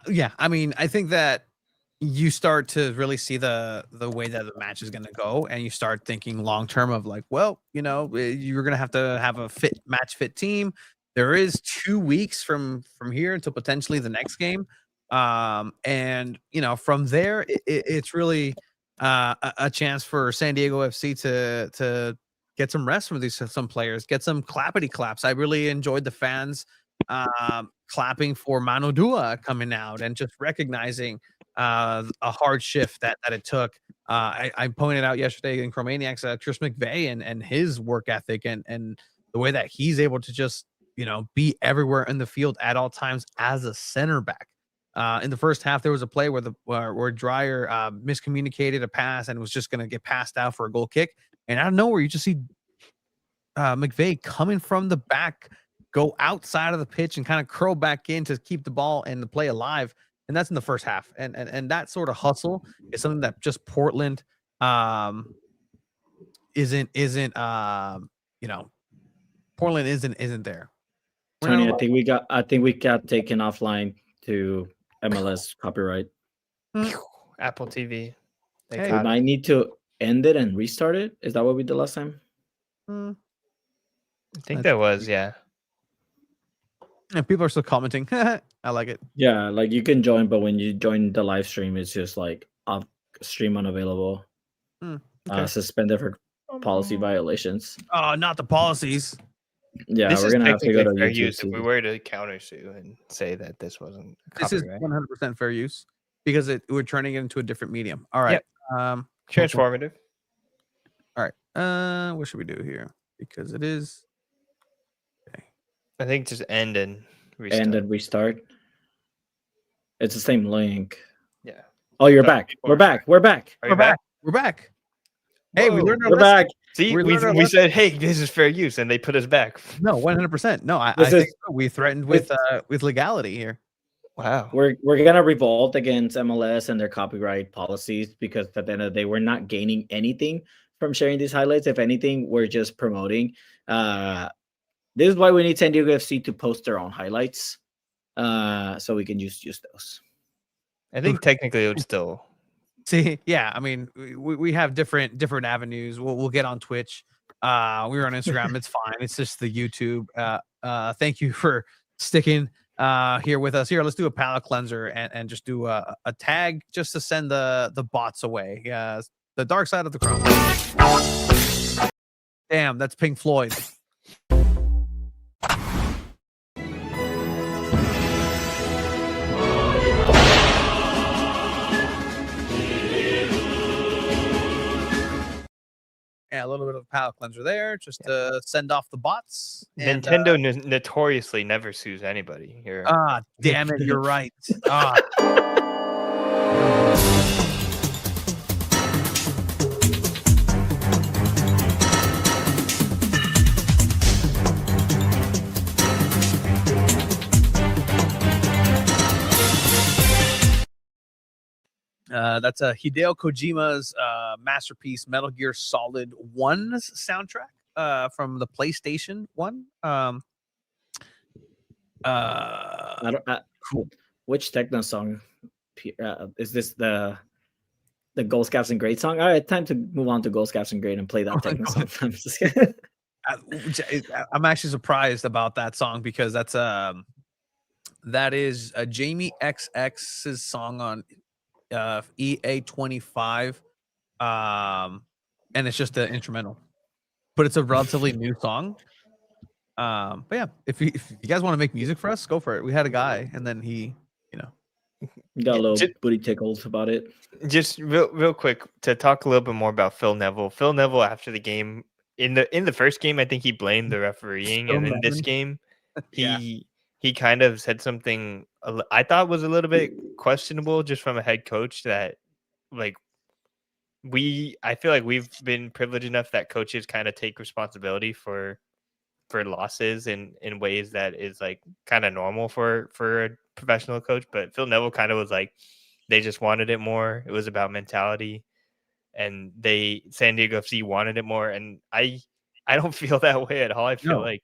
Yeah, I mean, I think that you start to really see the way that the match is going to go, and you start thinking long term of like, well, you know, you're going to have a match fit team. There is 2 weeks from here until potentially the next game, and you know, from there it's really a chance for SanDiego FC to get some rest from some players, get some clappity claps. I really enjoyed the fans clapping for Manu Duah coming out and just recognizing a hard shift that it took. I pointed out yesterday in Chromaniacs Chris McVeigh and his work ethic and the way that he's able to just, you know, be everywhere in the field at all times as a center back. In the first half, there was a play where Dreyer miscommunicated a pass and was just going to get passed out for a goal kick. And out of nowhere, you just see McVeigh coming from the back, go outside of the pitch and kind of curl back in to keep the ball and the play alive. And that's in the first half. And that sort of hustle is something that just Portland isn't you know, Portland isn't there. Tony, I think we got taken offline to MLS copyright. Apple TV. We might need to end it and restart it. Is that what we did last time? I think that was, yeah. And people are still commenting. I like it. Yeah, like you can join, but when you join the live stream, it's just like stream unavailable. Okay. Suspended for policy violations. Oh, not the policies. Yeah, This we're is gonna have to go to fair YouTube. use if we were to countersue and say that this wasn't This is copyright. 100% fair use because we're turning it into a different medium. All right. Yep. Transformative. All right. What should we do here? Because it is. Okay. I think just end and restart. And then restart. It's the same link. Yeah. Oh, you're back. We're back. We're back. Are you back? We're back. Hey, we Whoa, learned our We're lesson. back. See, We we learned our said, hey, this is fair use, and they put us back. No, 100%. No, I This think is- so. We threatened with legality here. Wow. We're gonna revolt against MLS and their copyright policies, because at the end of the day, we're not gaining anything from sharing these highlights. If anything, we're just promoting. This is why we need SanDiego FC to post their own highlights, so we can just use those. I think technically it would still. See, yeah, I mean, we have different avenues. We'll get on Twitch. We're on Instagram. It's fine. It's just the YouTube. Thank you for sticking here with us. Here, let's do a palate cleanser and just do a tag just to send the bots away. The dark side of the chrome. Damn, that's Pink Floyd. Yeah, a little bit of a palate cleanser there, just to send off the bots. And, Nintendo notoriously never sues anybody here. Damn it, you're right. Ah. That's Hideo Kojima's masterpiece, Metal Gear Solid 1's soundtrack from the PlayStation 1. Cool. Which techno song is this? The Gold Scouts and Great song? All right, time to move on to Gold Scouts and Great and play that techno song. I'm just kidding. I'm actually surprised about that song because that is Jamie XX's song on EA25, and it's just an instrumental, but it's a relatively new song. But yeah, if you guys want to make music for us, go for it. We had a guy, and then he, got a little booty tickled about it. Just real quick to talk a little bit more about Phil Neville. Phil Neville after the game in the first game, I think he blamed the refereeing, and in this game, he kind of said something I thought was a little bit questionable, just from a head coach. That like I feel like we've been privileged enough that coaches kind of take responsibility for losses in ways that is like kind of normal for a professional coach. But Phil Neville kind of was like, they just wanted it more. It was about mentality, and San Diego FC wanted it more. And I don't feel that way at all. I feel like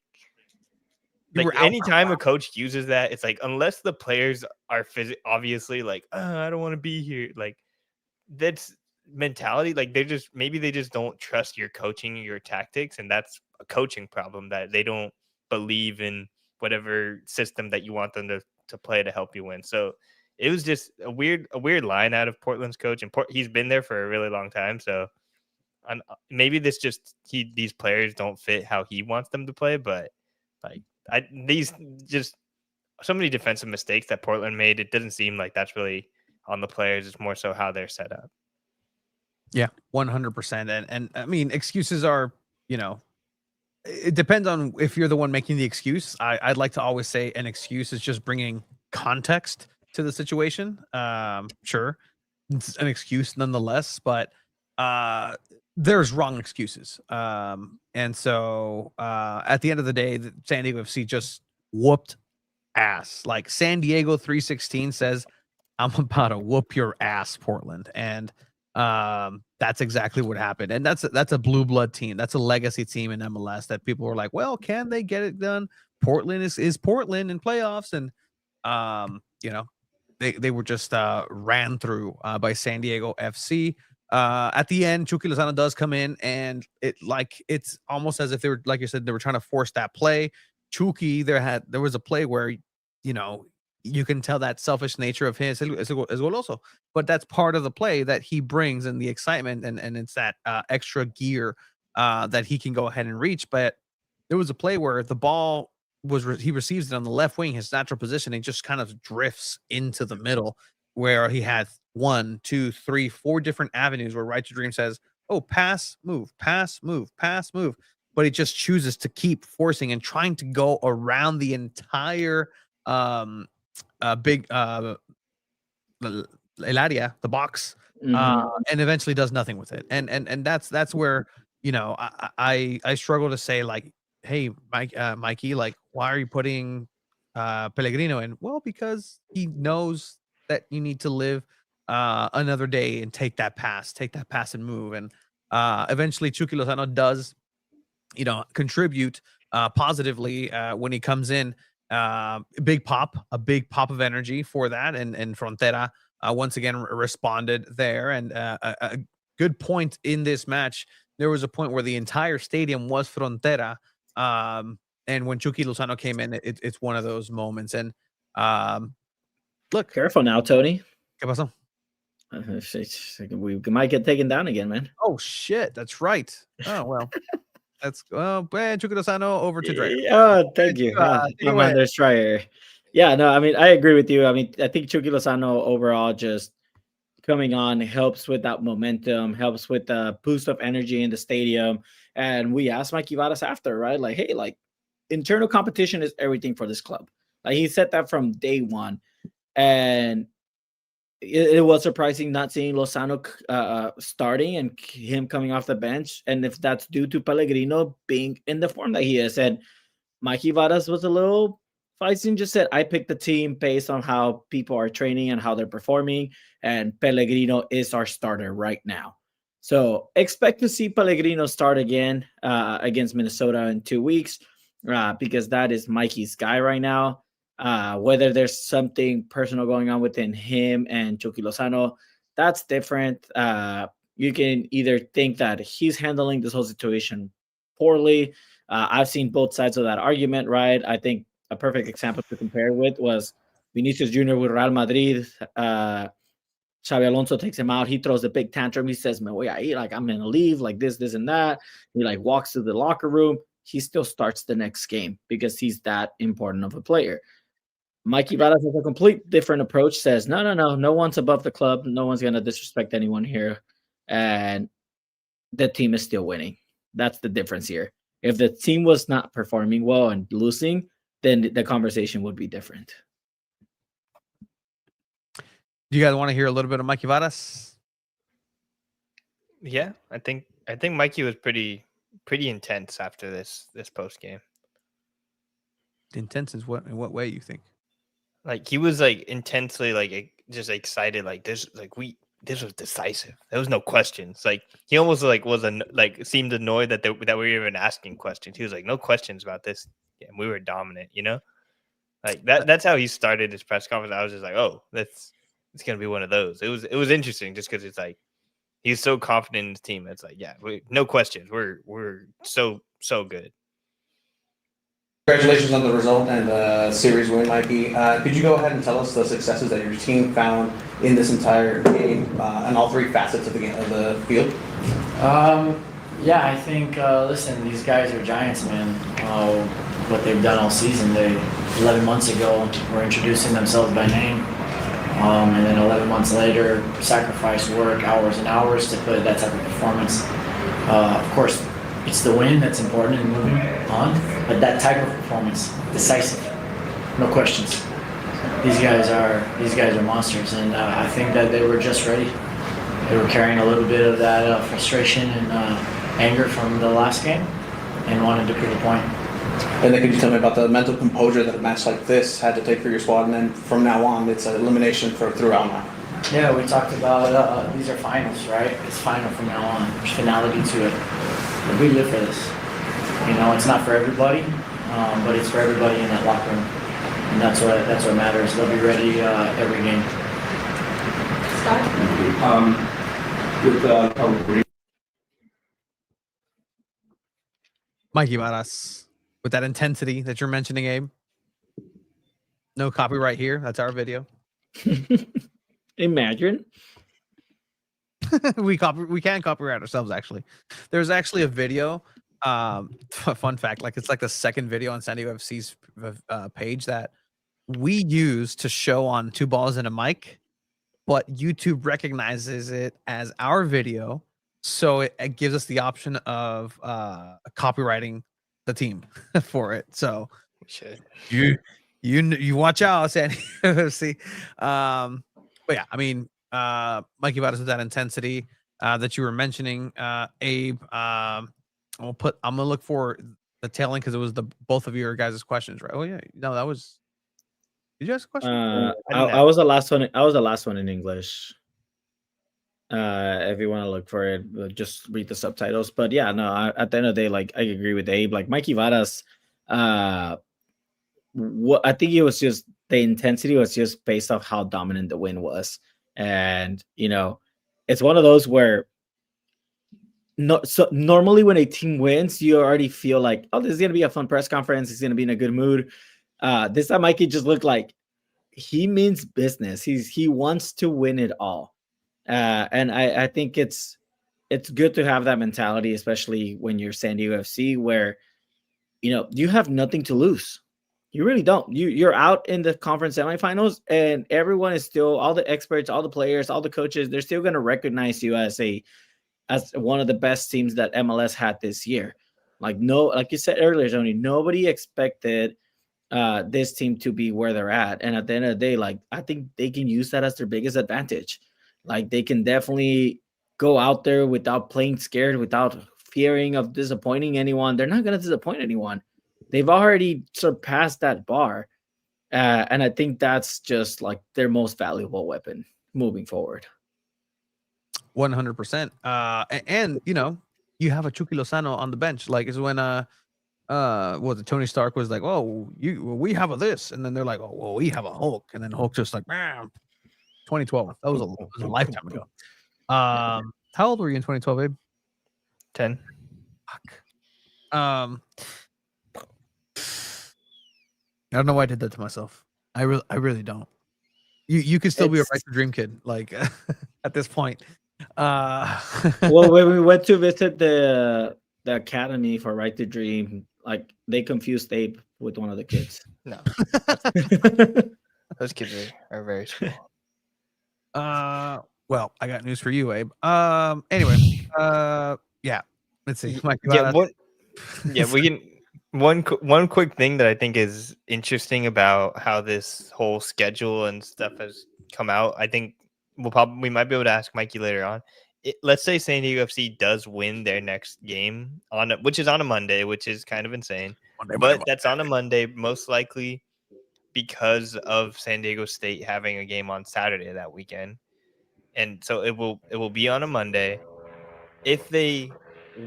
anytime a coach uses that, it's like, unless the players are obviously like, I don't want to be here. Like, that's mentality. Like, they just don't trust your coaching, your tactics. And that's a coaching problem, that they don't believe in whatever system that you want them to play to help you win. So it was just a weird line out of Portland's coach, and he's been there for a really long time. So maybe these players don't fit how he wants them to play. But like these just so many defensive mistakes that Portland made. It doesn't seem like that's really on the players. It's more so how they're set up. Yeah, 100%. And I mean, excuses are, it depends on if you're the one making the excuse. I'd like to always say an excuse is just bringing context to the situation. Sure, it's an excuse nonetheless, but there's wrong excuses. And so at the end of the day, the San Diego FC just whooped ass. Like San Diego 316 says, I'm about to whoop your ass, Portland. And that's exactly what happened. And that's a blue blood team. That's a legacy team in MLS that people were like, well, can they get it done? Portland is Portland in playoffs. And they were just ran through by San Diego FC. At the end, Chucky Lozano does come in, and it's almost as if they were, like you said, they were trying to force that play. Chucky, there was a play where you can tell that selfish nature of his is goloso, but that's part of the play that he brings, and the excitement, and it's that extra gear that he can go ahead and reach. But there was a play where the ball he receives it on the left wing, his natural position, and just kind of drifts into the middle, where he had 1, 2, 3, 4 different avenues where Right to Dream says, oh, pass, move, pass, move, pass, move. But he just chooses to keep forcing and trying to go around the entire big el área, the box, and eventually does nothing with it. And that's where I struggle to say, like, hey, Mikey, like, why are you putting Pellegrino in? Well, because he knows that you need to live another day and take that pass and move. And eventually Chucky Lozano does contribute positively when he comes in. A big pop of energy for that, and Frontera once again responded there. And a good point in this match, there was a point where the entire stadium was Frontera, and when Chucky Lozano came in, it's one of those moments. And look, careful now, Tony. ¿Qué pasó? We might get taken down again, man. Oh shit, that's right. Oh well. That's Chucky Lozano over to Dreyer. Oh, thank you. I'm under Dreyer. Yeah, no, I mean, I agree with you. I mean, I think Chucky Lozano overall just coming on helps with that momentum, helps with the boost of energy in the stadium. And we asked Mikey Varas after, right? Like, hey, like, internal competition is everything for this club. Like, he said that from day one. And it was surprising not seeing Lozano starting and him coming off the bench. And if that's due to Pellegrino being in the form that he is, and Mikey Varas was a little Faisal just said, I picked the team based on how people are training and how they're performing, and Pellegrino is our starter right now. So expect to see Pellegrino start again against Minnesota in 2 weeks because that is Mikey's guy right now. Whether there's something personal going on within him and Chucky Lozano, that's different. You can either think that he's handling this whole situation poorly. I've seen both sides of that argument, right? I think a perfect example to compare with was Vinicius Jr. with Real Madrid. Xabi Alonso takes him out. He throws a big tantrum. He says, "Man, like I'm gonna leave, like this, and that." He like walks to the locker room. He still starts the next game because he's that important of a player. Mikey Vadas has a complete different approach. Says, no one's above the club. No one's gonna disrespect anyone here, and the team is still winning. That's the difference here. If the team was not performing well and losing, then the conversation would be different. Do you guys want to hear a little bit of Mikey Vadas? Yeah, I think Mikey was pretty intense after this post game. Intense in what way you think? Like he was like intensely like just excited, like this was decisive. There was no questions. Like he almost like seemed annoyed that we were even asking questions. He was like, no questions about this. Yeah, we were dominant, you know? Like that's how he started his press conference. I was just like, oh, it's gonna be one of those. It was interesting just because it's like he's so confident in his team. It's like, yeah, no questions. We're so good. Congratulations on the result and the series win, Mikey. Could you go ahead and tell us the successes that your team found in this entire game and all three facets of the field? Yeah, I think, listen, these guys are giants, man. What they've done all season, 11 months ago, were introducing themselves by name. And then 11 months later, sacrifice work, hours and hours to put that type of performance. Of course, it's the win that's important in moving on, but that type of performance, decisive, no questions. These guys are monsters, and I think that they were just ready. They were carrying a little bit of that frustration and anger from the last game, and wanted to prove a point. And then could you tell me about the mental composure that a match like this had to take for your squad, and then from now on, it's an elimination throughout now? Yeah, we talked about these are finals, right? It's final from now on. There's finality to it. But we live for this. You know, it's not for everybody, but it's for everybody in that locker room, and that's what matters. They'll be ready every game. Mikey Vadas, with that intensity that you're mentioning, Abe. No copyright here. That's our video. Imagine. we can copyright ourselves. Actually, there's actually a video. Fun fact, like it's like the second video on SanDiego.Futbol's page that we use to show on Two Balls and a Mic, but YouTube recognizes it as our video, so it gives us the option of copywriting the team for it. So We should. you watch out, SanDiego.FC. But yeah, I mean, Mikey Vadas with that intensity that you were mentioning, Abe. I'm gonna look for the tailing because it was the both of your guys' questions, right? Oh yeah, no, that was. Did you ask a question? I was the last one. I was the last one in English. If you want to look for it, just read the subtitles. But yeah, no. At the end of the day, like I agree with Abe. Like Mikey Vadas, what I think it was just the intensity was just based off how dominant the win was, and you know, it's one of those where. So normally when a team wins, you already feel like, oh, this is gonna be a fun press conference. He's gonna be in a good mood. This time, Mikey just looked like he means business. He wants to win it all, and I think it's good to have that mentality, especially when you're SanDiego.FC, where you know you have nothing to lose. You really don't. You're out in the conference semifinals, and everyone is still, all the experts, all the players, all the coaches, they're still gonna recognize you as one of the best teams that MLS had this year. Like you said earlier, Tony, nobody expected this team to be where they're at. And at the end of the day, like I think they can use that as their biggest advantage. Like they can definitely go out there without playing scared, without fearing of disappointing anyone. They're not going to disappoint anyone. They've already surpassed that bar. And I think that's just like their most valuable weapon moving forward. 100%. And you have a Chucky Lozano on the bench. Like it's when Tony Stark was like, "Oh, we have a this," and then they're like, "Oh, well, we have a Hulk," and then Hulk just like, "Man, 2012. That was a lifetime ago." How old were you in 2012, Abe? 10. Fuck. I don't know why I did that to myself. I really don't. You could still be a right to dream kid, like at this point. Well, when we went to visit the academy for Right to Dream, like they confused Abe with one of the kids. No, those kids are very small. Well, I got news for you, Abe. Anyway, yeah. Let's see. Mike, we can. One quick thing that I think is interesting about how this whole schedule and stuff has come out. I think we might be able to ask Mikey later on. Let's say San Diego FC does win their next game which is on a Monday, which is kind of insane. Monday. That's on a Monday, most likely because of San Diego State having a game on Saturday that weekend, and so it will be on a Monday. If they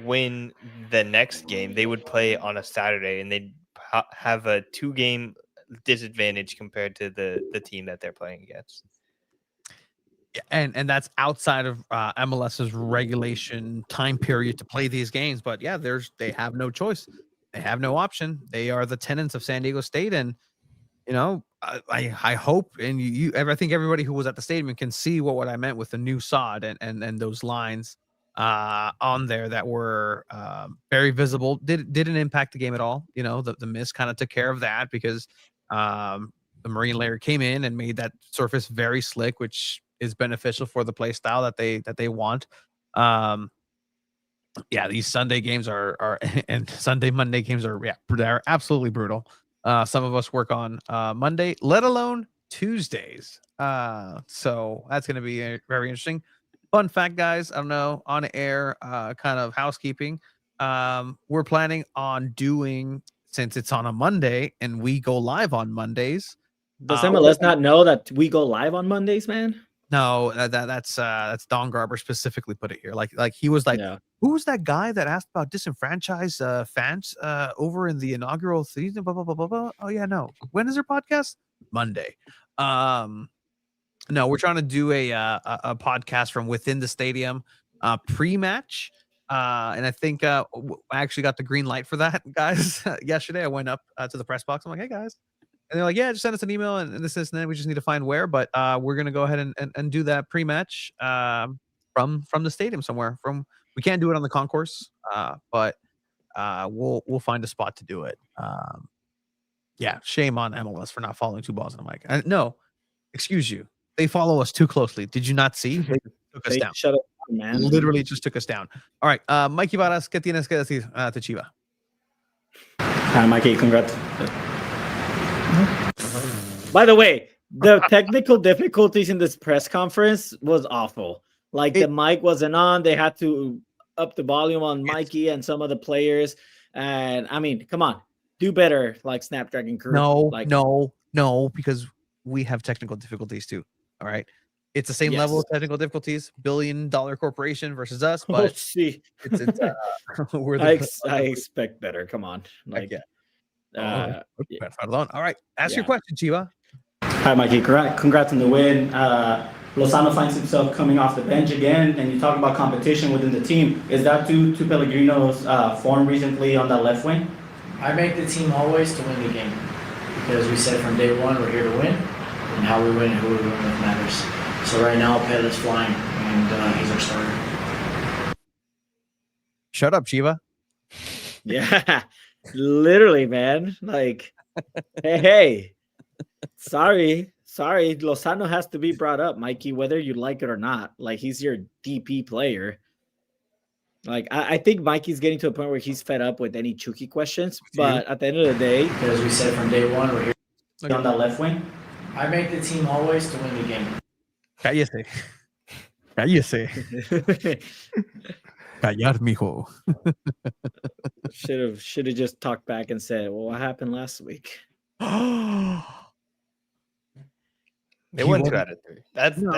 win the next game, they would play on a Saturday, and they'd have a 2-game disadvantage compared to the team that they're playing against. And that's outside of MLS's regulation time period to play these games. But yeah, they have no choice. They have no option. They are the tenants of San Diego State, and I hope, and I think everybody who was at the stadium can see what I meant with the new sod and those lines on there that were very visible. Didn't impact the game at all. The mist kind of took care of that because the marine layer came in and made that surface very slick, which is beneficial for the play style that they want. These Sunday games are and Monday games they're absolutely brutal. Some of us work on Monday, let alone Tuesdays. So that's going to be very interesting. Fun fact, guys, I don't know, on air kind of housekeeping. We're planning on doing, since it's on a Monday and we go live on Mondays. Does MLS not know that we go live on Mondays, man? No, that's Don Garber specifically put it here. Like he was like, Who was that guy that asked about disenfranchised fans over in the inaugural season? Blah, blah, blah, blah, blah. Oh yeah, no. When is their podcast? Monday. No, we're trying to do a podcast from within the stadium pre-match. And I think I actually got the green light for that, guys. Yesterday I went up to the press box. I'm like, hey guys. And they're like, yeah, just send us an email and this, and then we just need to find where. But we're gonna go ahead and do that pre-match from the stadium somewhere. We can't do it on the concourse, but we'll find a spot to do it. Shame on MLS for not following Two Balls in a Mic. No, excuse you. They follow us too closely. Did you not see? They took us down. Shut up, man. Literally just took us down. All right, Mikey Varas, ¿qué tienes que decir to Chiva? Hi, Mikey. Congrats. By the way, the technical difficulties in this press conference was awful. Like the mic wasn't on. They had to up the volume on Mikey and some of the players. And I mean, come on, do better, like Snapdragon crew. No, because we have technical difficulties too. All right. It's the same level of technical difficulties, $1 billion corporation versus us, but we're I expect better. Come on. All right. Ask your question, Chiva. Hi, Mikey. Congrats on the win. Lozano finds himself coming off the bench again, and you talk about competition within the team. Is that due to Pellegrino's form recently on that left wing? I make the team always to win the game because we said from day one we're here to win, and how we win and who we win with matters. So right now, Pel is flying, and he's our starter. Shut up, Chiva. Yeah, literally, man. Like, hey. Sorry. Lozano has to be brought up, Mikey, whether you like it or not. Like, he's your DP player. Like, I think Mikey's getting to a point where he's fed up with any Chucky questions. But at the end of the day, because we said from day one we're here on that left wing. I make the team always to win the game. Cállese. Callar, mijo. Should have just talked back and said, well, what happened last week? They He won 2 wasn't- out of 3. That's No.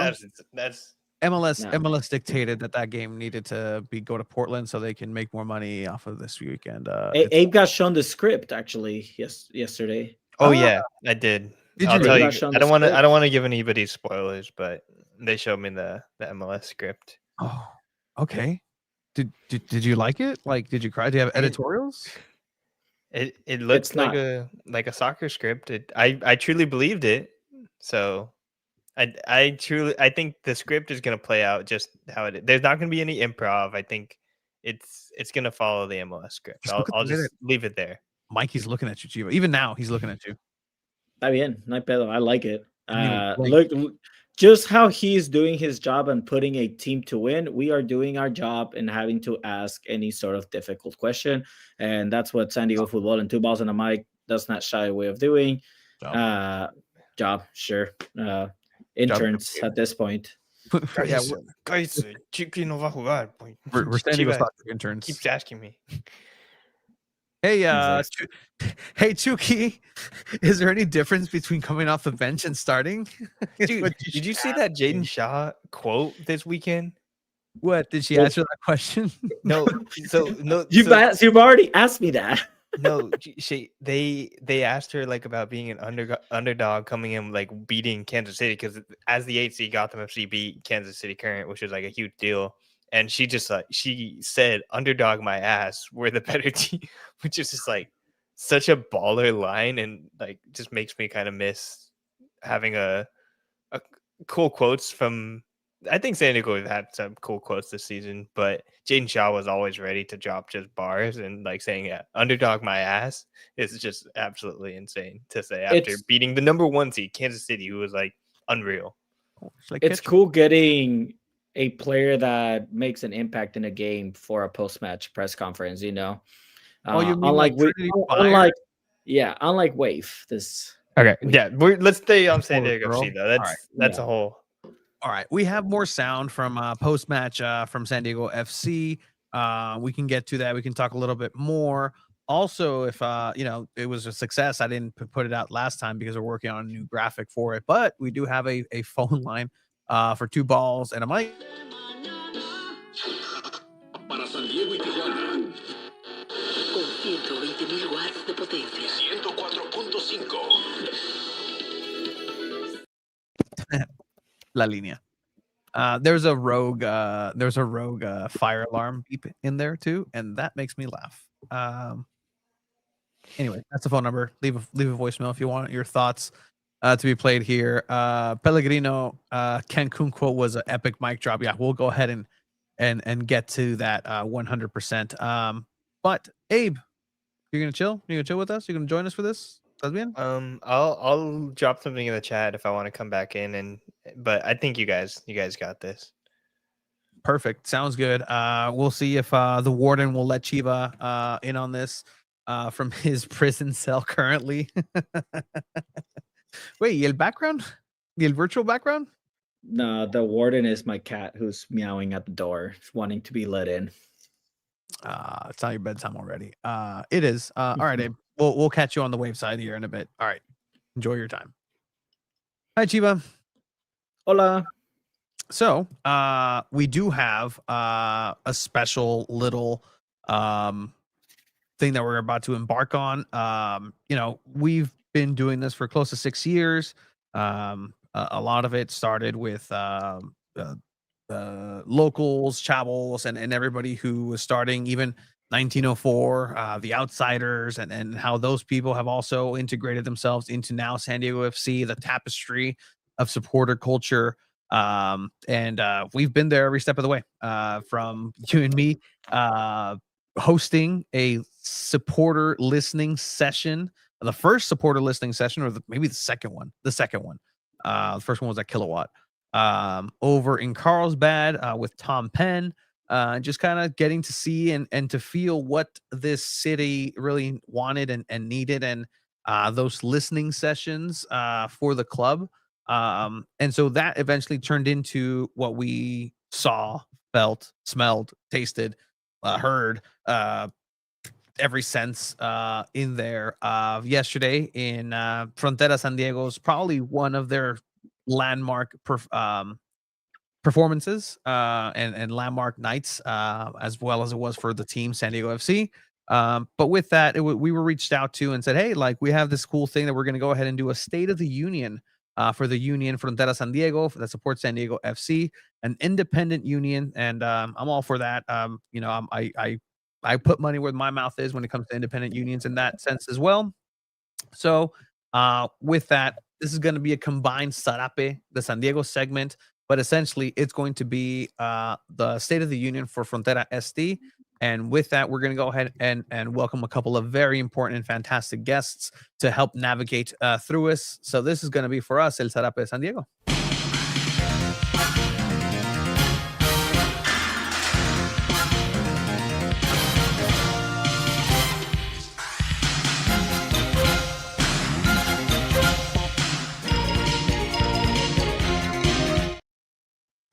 that's MLS No. MLS dictated that game needed to go to Portland so they can make more money off of this weekend. It's- Abe got shown the script actually yesterday. Oh Ah, yeah, I did. Did I'll you tell really? you. Got shown I the don't script. want to give anybody spoilers, but they showed me the MLS script. Oh, okay. Did you like it? Like, did you cry? Do you have editorials? It looks It's like not. a soccer script. I truly believed it. So I think the script is gonna play out just how it is. There's not gonna be any improv. I think it's gonna follow the MLS script. Just look at I'll the way just leave it there. Mikey's looking at you, Chivo. Even now, he's looking at you. Está bien, no hay pedo. I like it. I mean, like- Look, just how he's doing his job and putting a team to win. We are doing our job and having to ask any sort of difficult question, and that's what SanDiego.Futbol and Two Balls and a Mic does not shy away of doing. Job, sure. Interns at this point. Yeah, Chucky no va a jugar. we're standing with Chivas soccer interns. keeps asking me. Hey, Exact- hey, Chucky, is there any difference between coming off the bench and starting? Is Dude, what did you should see ask that me. Jaden Shaw quote this weekend? What did she Well- answer that question? No, no. You've already asked me that. No, they asked her like about being an underdog coming in like beating Kansas City because as the 8 seed Gotham FC beat Kansas City Current, which was like a huge deal. And she just she said, "Underdog my ass, we're the better team," which is just like such a baller line, and like just makes me kind of miss having a cool quotes from. I think San Diego had some cool quotes this season, but Jaden Shaw was always ready to drop just bars and like saying "underdog my ass" is just absolutely insane to say after It's- beating the number 1 seed Kansas City, who was like unreal. It's cool getting a player that makes an impact in a game for a post-match press conference. You know, Oh, you mean like Trinity Fire? unlike Wave. This Okay, yeah, let's stay on San Poor Diego girl. FC though. That's Yeah. a whole. All right, we have more sound from post match from San Diego FC. We can get to that. We can talk a little bit more. Also, if it was a success, I didn't put it out last time because we're working on a new graphic for it. But we do have a phone line for Two Balls and a Mic. Para San Diego y Tijuana, con 120.000 watts de potencia. 104.5. La línea. There's a rogue fire alarm beep in there too, and that makes me laugh. Anyway, that's the phone number. Leave a voicemail if you want your thoughts to be played here. Pellegrino Cancun quote was an epic mic drop. Yeah, we'll go ahead and get to that 100%. But Abe, you're gonna chill? You're gonna chill with us? You're gonna join us for this? ¿Estás bien? I'll drop something in the chat if I want to come back in, but I think you guys got this. Perfect. Sounds good. We'll see if the warden will let Chiva in on this from his prison cell currently. Wait, y el background? Y el virtual background? No, the warden is my cat who's meowing at the door, wanting to be let in. It's not your bedtime already. It is. All right, Abe. We'll catch you on the wave side here in a bit. All right. Enjoy your time. Hi, Chiva. Hola. So we do have a special little thing that we're about to embark on. We've been doing this for close to 6 years. A lot of it started with locals, chavos, and everybody who was starting even 1904, the outsiders, and how those people have also integrated themselves into now San Diego FC, the tapestry of supporter culture. And we've been there every step of the way, from you and me hosting a supporter listening session, the first supporter listening session, or maybe the second one. The first one was at Kilowatt over in Carlsbad with Tom Penn. Just kind of getting to see and to feel what this city really wanted and needed, and those listening sessions for the club. And so that eventually turned into what we saw, felt, smelled, tasted, heard, every sense in there. Yesterday in Frontera San Diego's probably one of their landmark performances and landmark nights, as well as it was for the team San Diego FC. But with that, we were reached out to and said, hey, like we have this cool thing that we're going to go ahead and do a State of the Union for the union Frontera San Diego that supports San Diego FC, an independent union, and I'm all for that. You know, I put money where my mouth is when it comes to independent unions in that sense as well. So with that, this is going to be a combined Sarape, the San Diego segment, but essentially it's going to be the State of the Union for Frontera SD. And with that, we're going to go ahead and welcome a couple of very important and fantastic guests to help navigate through us. So this is going to be for us, El Sarape de San Diego.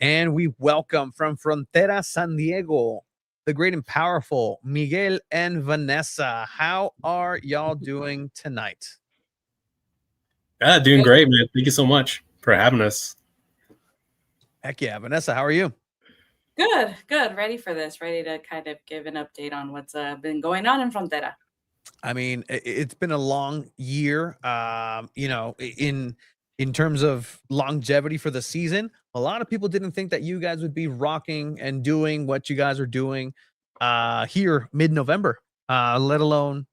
And we welcome from Frontera San Diego, the great and powerful Miguel and Vanessa. How are y'all doing tonight? Yeah, doing great, man. Thank you so much for having us. Heck yeah. Vanessa, how are you? Good. Ready for this. Ready to kind of give an update on what's been going on in Frontera. I mean, it's been a long year, you know, in terms of longevity for the season. A lot of people didn't think that you guys would be rocking and doing what you guys are doing here mid-November, let alone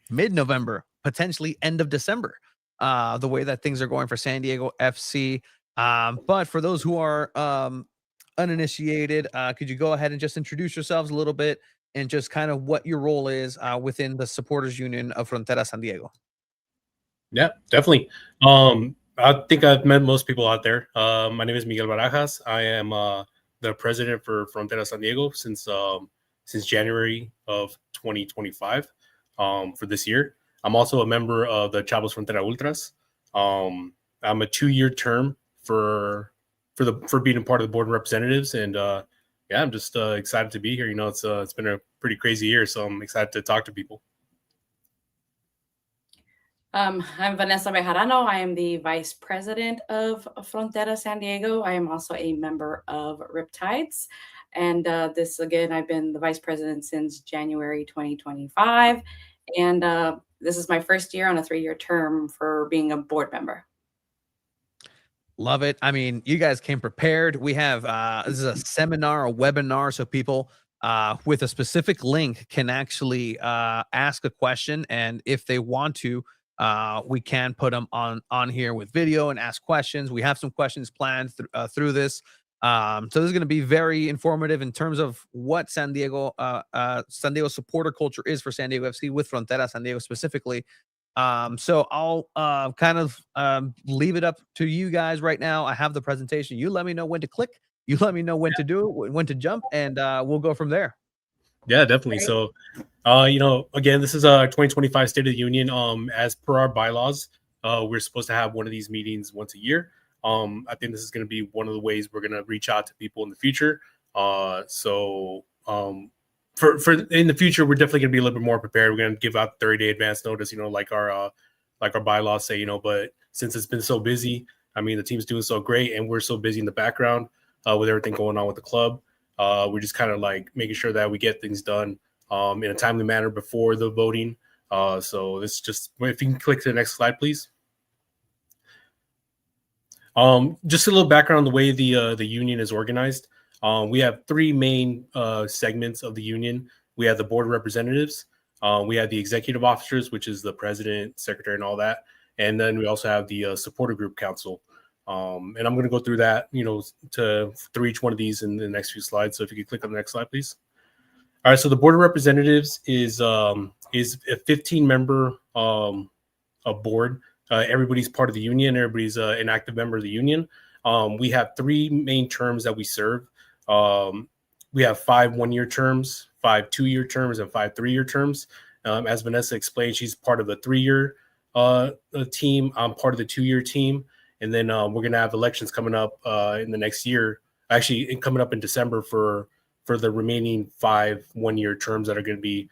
mid-November, potentially end of December, the way that things are going for San Diego FC. But for those who are uninitiated, could you go ahead and just introduce yourselves a little bit and just kind of what your role is within the supporters union of Frontera San Diego? Yeah, definitely. I think I've met most people out there. My name is Miguel Barajas. I am the president for Frontera San Diego since January of 2025 for this year. I'm also a member of the Chavos Frontera Ultras. I'm a 2-year term for being a part of the board of representatives, and yeah, I'm just excited to be here. You know, it's been a pretty crazy year, so I'm excited to talk to people. I'm Vanessa Bejarano. I am the vice president of Frontera San Diego. I am also a member of Riptides. And this, again, I've been the vice president since January 2025. And this is my first year on a 3-year term for being a board member. Love it. I mean, you guys came prepared. We have this is a seminar, a webinar, so people with a specific link can actually ask a question, and if they want to, we can put them on here with video and ask questions. We have some questions planned through this. So this is going to be very informative in terms of what San Diego supporter culture is for San Diego FC with Frontera San Diego specifically. So I'll kind of leave it up to you guys right now. I have the presentation. You let me know when to click. You let me know when to do it, when to jump, and we'll go from there. Yeah, definitely. So, you know, again, this is a 2025 State of the Union. As per our bylaws, we're supposed to have one of these meetings once a year. I think this is going to be one of the ways we're going to reach out to people in the future. So for in the future, we're definitely going to be a little bit more prepared. We're going to give out 30-day advance notice, you know, like our bylaws say, you know. But since it's been so busy, I mean, the team's doing so great, and we're so busy in the background with everything going on with the club. We're just kind of like making sure that we get things done in a timely manner before the voting. So this just, if you can click to the next slide, please. Just a little background on the way the union is organized. We have 3 main segments of the union. We have the board of representatives. We have the executive officers, which is the president, secretary, and all that. And then we also have the supporter group council. And I'm going to go through that, you know, through each one of these in the next few slides. So if you could click on the next slide, please. All right. So the board of representatives is a 15-member board. Everybody's part of the union. Everybody's an active member of the union. We have 3 main terms that we serve. We have 5 1-year terms, 5 2-year terms, and 5 3-year terms. As Vanessa explained, she's part of the 3-year team. I'm part of the 2-year team. And then we're going to have elections coming up in the next year, actually coming up in December for the remaining 5 1-year terms that are going to be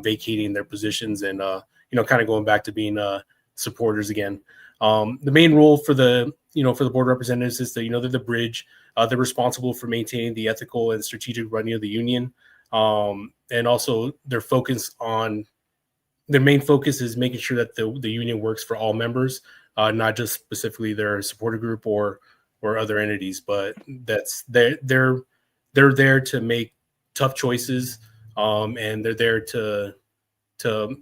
vacating their positions and, you know, kind of going back to being supporters again. The main role for the board representatives is that they're the bridge. They're responsible for maintaining the ethical and strategic running of the union, and also their main focus is making sure that the union works for all members, not just specifically their supporter group or other entities, but they're there to make tough choices, and they're there to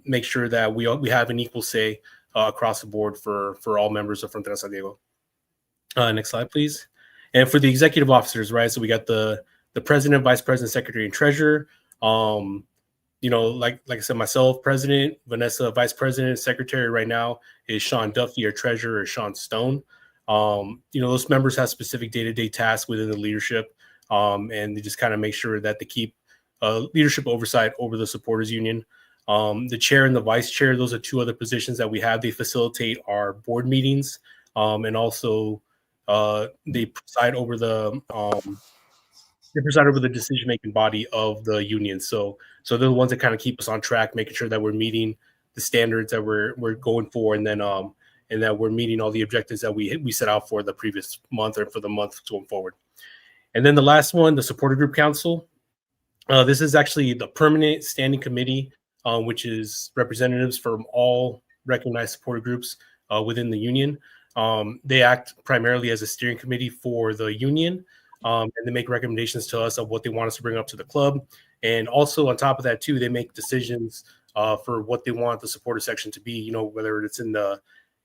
make sure that we have an equal say across the board for all members of Frontera San Diego. Next slide, please. And for the executive officers, right? So we got the president, vice president, secretary, and treasurer. Like I said, myself, president, Vanessa, vice president, secretary right now is Sean Duffy, our treasurer is Sean Stone. Those members have specific day-to-day tasks within the leadership, and they just kind of make sure that they keep leadership oversight over the supporters union. The chair and the vice chair, those are two other positions that we have. They facilitate our board meetings, and also they preside over the decision-making body of the union. So they're the ones that kind of keep us on track, making sure that we're meeting the standards that we're going for, and that we're meeting all the objectives that we set out for the previous month or for the month going forward. And then the last one, the supporter group council. This is actually the permanent standing committee, which is representatives from all recognized supporter groups within the union. They act primarily as a steering committee for the union, and they make recommendations to us of what they want us to bring up to the club. And also on top of that too, they make decisions for what they want the supporter section to be, whether it's in the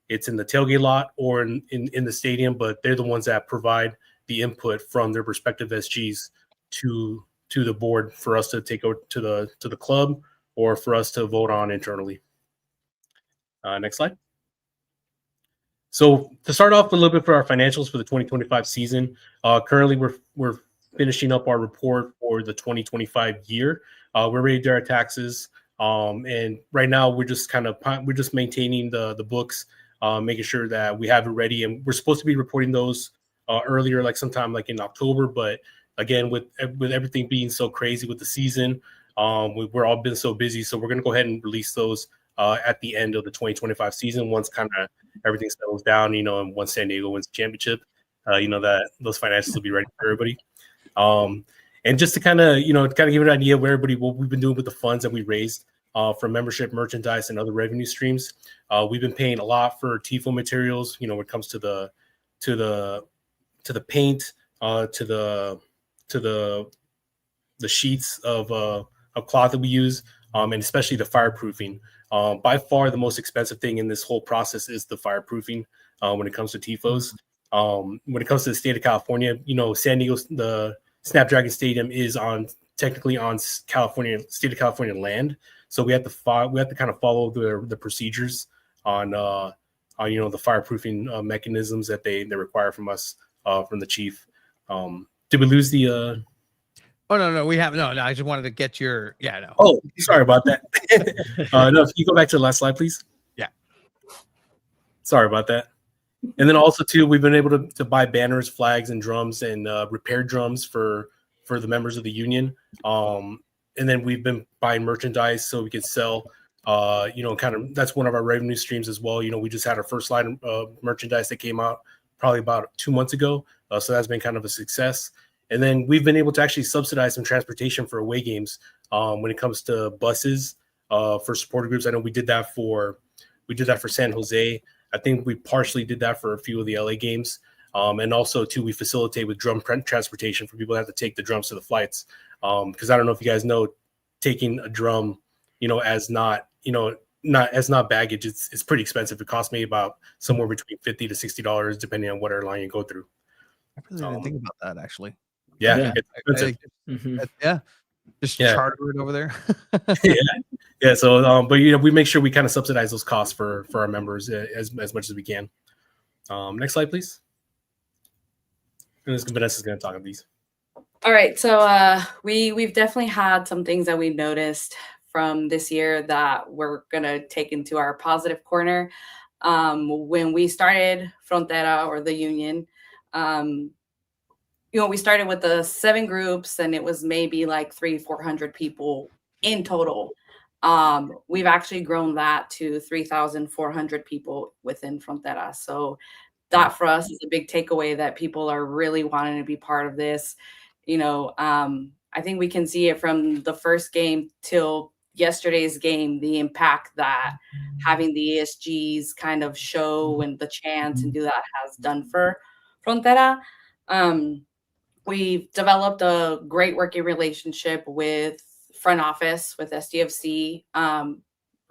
tailgate lot or in the stadium, but they're the ones that provide the input from their respective SGs to the board for us to take out to the club or for us to vote on internally. Next slide. So to start off a little bit for our financials for the 2025 season, currently we're finishing up our report for the 2025 year. We're ready to do our taxes, and right now we're just maintaining the books, making sure that we have it ready, and we're supposed to be reporting those earlier, like sometime like in October. But again, with everything being so crazy with the season, we're all been so busy, so we're going to go ahead and release those at the end of the 2025 season once kind of everything settles down, and once San Diego wins the championship, that those financials will be ready for everybody. And just to kind of give an idea of what we've been doing with the funds that we raised from membership, merchandise, and other revenue streams. We've been paying a lot for TIFO materials, when it comes to the paint, to the sheets of cloth that we use, and especially the fireproofing. By far the most expensive thing in this whole process is the fireproofing when it comes to TIFOs. When it comes to the state of California, San Diego, the Snapdragon Stadium is technically on state of California land. So we have to kind of follow the procedures on the fireproofing mechanisms that they require from us, from the chief. Did we lose the Oh no, we have no. I just wanted to get your no. Oh, sorry about that. No, if you go back to the last slide, please. Yeah. Sorry about that. And then also too, we've been able to buy banners, flags, and drums, and repair drums for the members of the union. And then we've been buying merchandise so we can sell. That's one of our revenue streams as well. We just had our first line of merchandise that came out probably about 2 months ago. So that's been kind of a success. And then we've been able to actually subsidize some transportation for away games when it comes to buses for supporter groups. I know we did that for San Jose. I think we partially did that for a few of the LA games. And also too, we facilitate with drum transportation for people that have to take the drums to the flights. Because I don't know if you guys know, taking a drum, as not baggage, it's pretty expensive. It costs me about somewhere between $50 to $60 depending on what airline you go through. I really didn't think about that actually. Yeah. Just charter it over there. Yeah. So, but we make sure we kind of subsidize those costs for our members as much as we can. Next slide, please. And Vanessa's going to talk about these. All right, so we've definitely had some things that we noticed from this year that we're gonna take into our positive corner. When we started Frontera or the union, we started with the 7 groups, and it was maybe like 300-400 people in total. We've actually grown that to 3,400 people within Frontera. So that for us is a big takeaway that people are really wanting to be part of this. I think we can see it from the first game till yesterday's game, the impact that having the ESGs kind of show and the chants and do that has done for Frontera. We've developed a great working relationship with front office, with SDFC.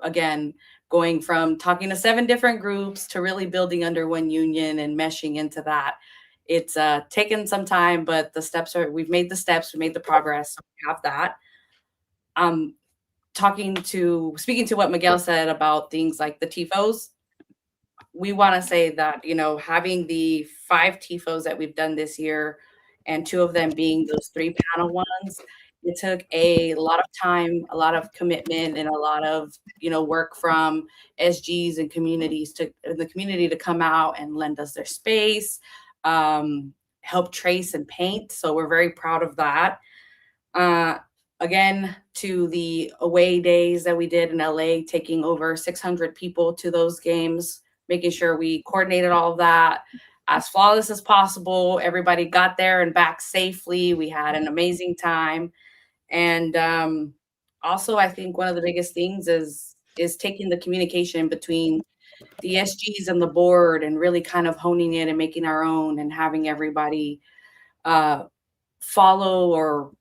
Again, going from talking to 7 different groups to really building under one union and meshing into that. It's taken some time, but we've made the progress. So we have that. Speaking to what Miguel said about things like the TIFOs, we want to say that, having the 5 TIFOs that we've done this year and 2 of them being those 3 panel ones, it took a lot of time, a lot of commitment, and a lot of, work from SGs and the community to come out and lend us their space, help trace and paint. So we're very proud of that. Again, to the away days that we did in LA, taking over 600 people to those games, making sure we coordinated all of that as flawless as possible. Everybody got there and back safely. We had an amazing time. And also, I think one of the biggest things is taking the communication between the SGs and the board and really kind of honing it and making our own and having everybody follow or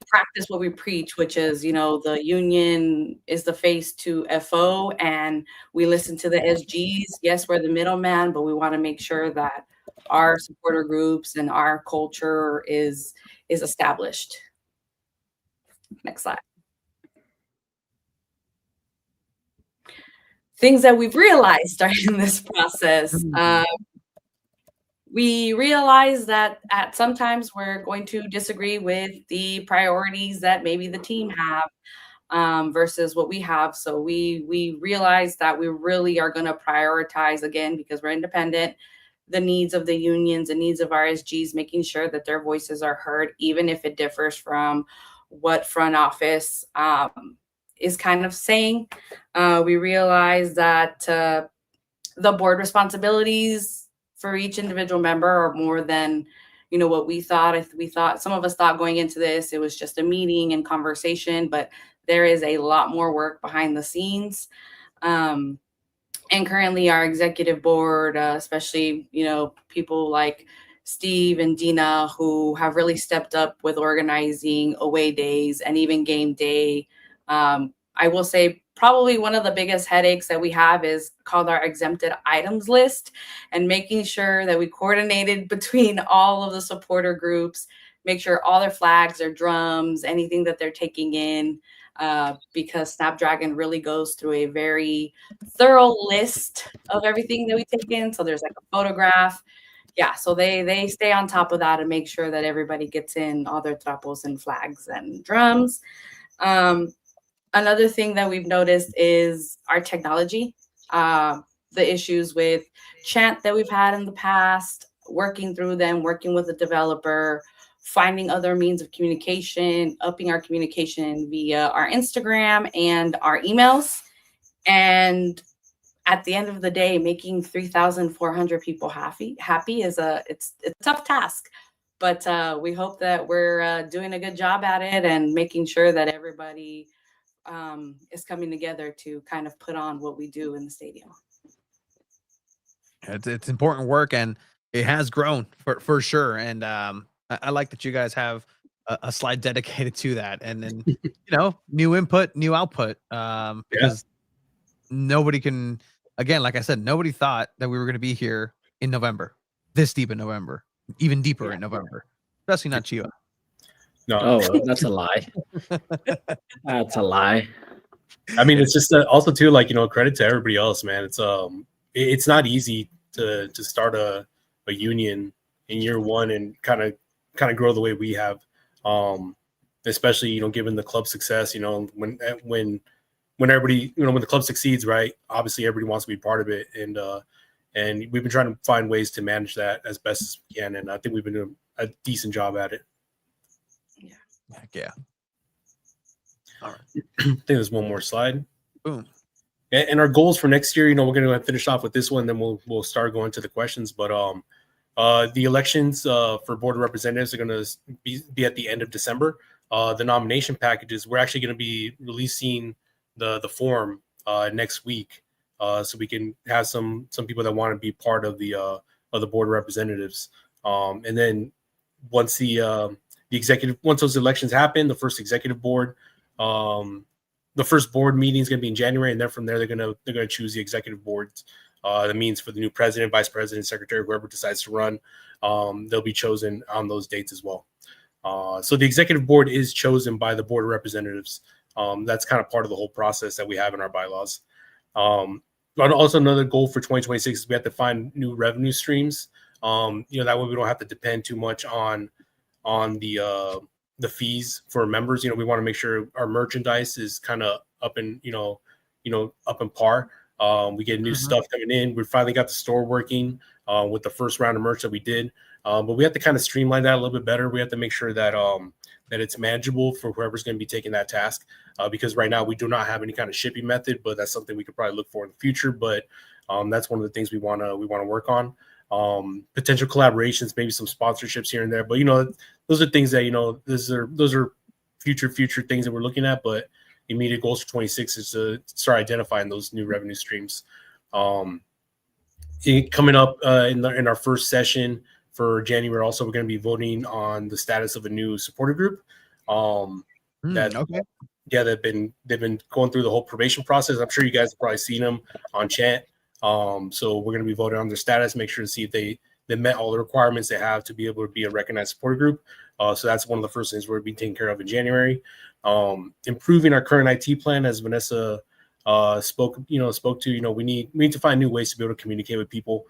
practice what we preach, which is, the union is the face to FO and we listen to the SGs. Yes, we're the middleman, but we want to make sure that our supporter groups and our culture is established. Next slide. Things that we've realized during this process. We realize that sometimes we're going to disagree with the priorities that maybe the team have versus what we have. So we realize that we really are going to prioritize, again, because we're independent, the needs of the unions and needs of our SGs, making sure that their voices are heard, even if it differs from what front office is kind of saying. We realize that the board responsibilities for each individual member are more than, what we thought. Some of us thought going into this, it was just a meeting and conversation, but there is a lot more work behind the scenes. And currently our executive board, especially, people like Steve and Dina, who have really stepped up with organizing away days and even game day. I will say probably one of the biggest headaches that we have is called our exempted items list, and making sure that we coordinated between all of the supporter groups, make sure all their flags, their drums, anything that they're taking in, because Snapdragon really goes through a very thorough list of everything that we take in. So there's like a photograph. Yeah, so they stay on top of that and make sure that everybody gets in all their trapos and flags and drums. Another thing that we've noticed is our technology, the issues with chant that we've had in the past, working through them, working with the developer, finding other means of communication, upping our communication via our Instagram and our emails. And at the end of the day, making 3,400 people happy is it's a tough task, but we hope that we're doing a good job at it and making sure that everybody is coming together to kind of put on what we do in the stadium. It's important work, and it has grown for sure. And I like that you guys have a slide dedicated to that, and then new input, new output, because nobody can, again, like I said, nobody thought that we were going to be here in November, this deep in November, even deeper in November, especially not Chio. No. Oh, that's a lie. That's a lie. I mean, it's just also too, like, credit to everybody else, man. It's not easy to start a union in year one and kind of grow the way we have, especially given the club success. When everybody, when the club succeeds, right? Obviously, everybody wants to be part of it, and we've been trying to find ways to manage that as best as we can, and I think we've been doing a decent job at it. Heck yeah. All right. I think there's one more slide. Boom. And our goals for next year, we're going to finish off with this one, then we'll start going to the questions. But the elections for board of representatives are going to be at the end of December. The nomination packages, we're actually going to be releasing the form next week, so we can have some people that want to be part of the board of representatives. And then once the executive, once those elections happen, the first executive board, the first board meeting is going to be in January, and then from there they're going to choose the executive boards. That means for the new president, vice president, secretary, whoever decides to run, they'll be chosen on those dates as well. So the executive board is chosen by the board of representatives. That's kind of part of the whole process that we have in our bylaws. But also another goal for 2026 is we have to find new revenue streams. That way we don't have to depend too much on the fees for members. We want to make sure our merchandise is kind of up in up in par. We get new stuff coming in. We finally got the store working with the first round of merch that we did. But we have to kind of streamline that a little bit better. We have to make sure that that it's manageable for whoever's going to be taking that task. Because right now we do not have any kind of shipping method, but that's something we could probably look for in the future. But that's one of the things we want to work on. Potential collaborations, maybe some sponsorships here and there. But those are things that those are future things that we're looking at. But immediate goals for 26 is to start identifying those new revenue streams. Coming up in our first session for January, also we're going to be voting on the status of a new supporter group. They've been going through the whole probation process. I'm sure you guys have probably seen them on chat. So we're going to be voting on their status, make sure to see if they met all the requirements they have to be able to be a recognized supporter group. So that's one of the first things we're being taken care of in January. Improving our current IT plan, as Vanessa spoke to. We need to find new ways to be able to communicate with people.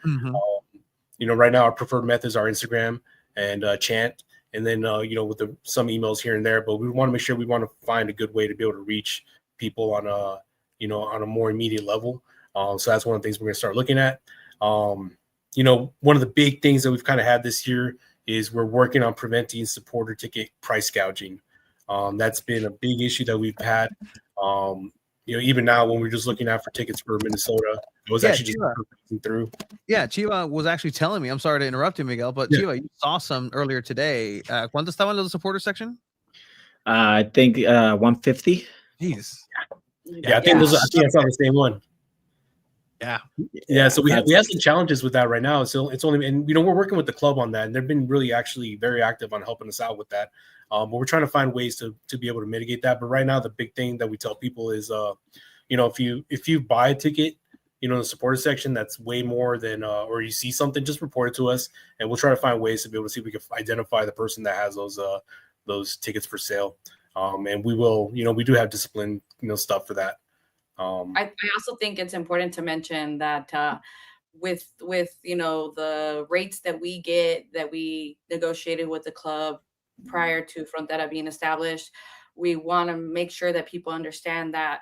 Right now our preferred methods are Instagram and chant, and then with some emails here and there. But we want to make sure we want to find a good way to be able to reach people on a more immediate level. So that's one of the things we're going to start looking at. One of the big things that we've kind of had this year is we're working on preventing supporter ticket price gouging. That's been a big issue that we've had. Even now when we're just looking out for tickets for Minnesota, it was actually Chiva. just through. Yeah, Chiva was actually telling me, I'm sorry to interrupt you, Miguel, but Chiva, you saw some earlier today. ¿Cuánto estaban los supporter section? I think 150. Jeez. Yeah, I think I saw the same one. Yeah. So we have some challenges with that right now. So it's only, and we're working with the club on that, and they've been really actually very active on helping us out with that. But we're trying to find ways to be able to mitigate that. But right now, the big thing that we tell people is, if you buy a ticket, in the supporter section, that's way more than, or you see something, just report it to us, and we'll try to find ways to be able to see if we can identify the person that has those tickets for sale. And we will, we do have discipline, stuff for that. I also think it's important to mention that with the rates that we negotiated with the club prior to Frontera being established, we want to make sure that people understand that,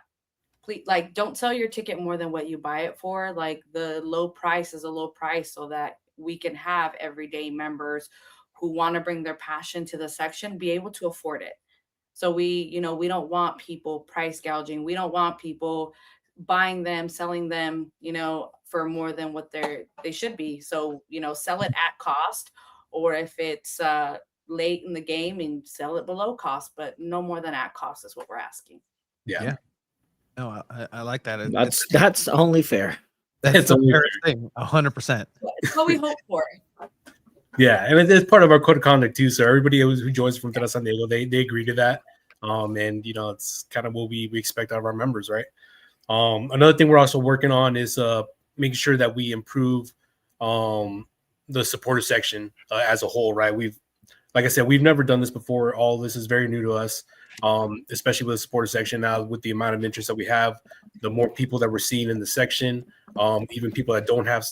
please, don't sell your ticket more than what you buy it for. The low price is a low price, so that we can have everyday members who want to bring their passion to the section be able to afford it. So we don't want people price gouging. We don't want people buying them, selling them, for more than what they should be. So, sell it at cost, or if it's late in the game, and sell it below cost, but no more than at cost is what we're asking. Yeah. No, I like that. That's only fair. That's a fair thing. 100%. That's what we hope for. Yeah, and it's part of our code of conduct too. So everybody who joins from SanDiego, they agree to that. And it's kind of what we expect out of our members, right? Another thing we're also working on is making sure that we improve the supporter section as a whole, right? Like I said, we've never done this before. All this is very new to us, especially with the supporter section now. With the amount of interest that we have, the more people that we're seeing in the section, even people that don't have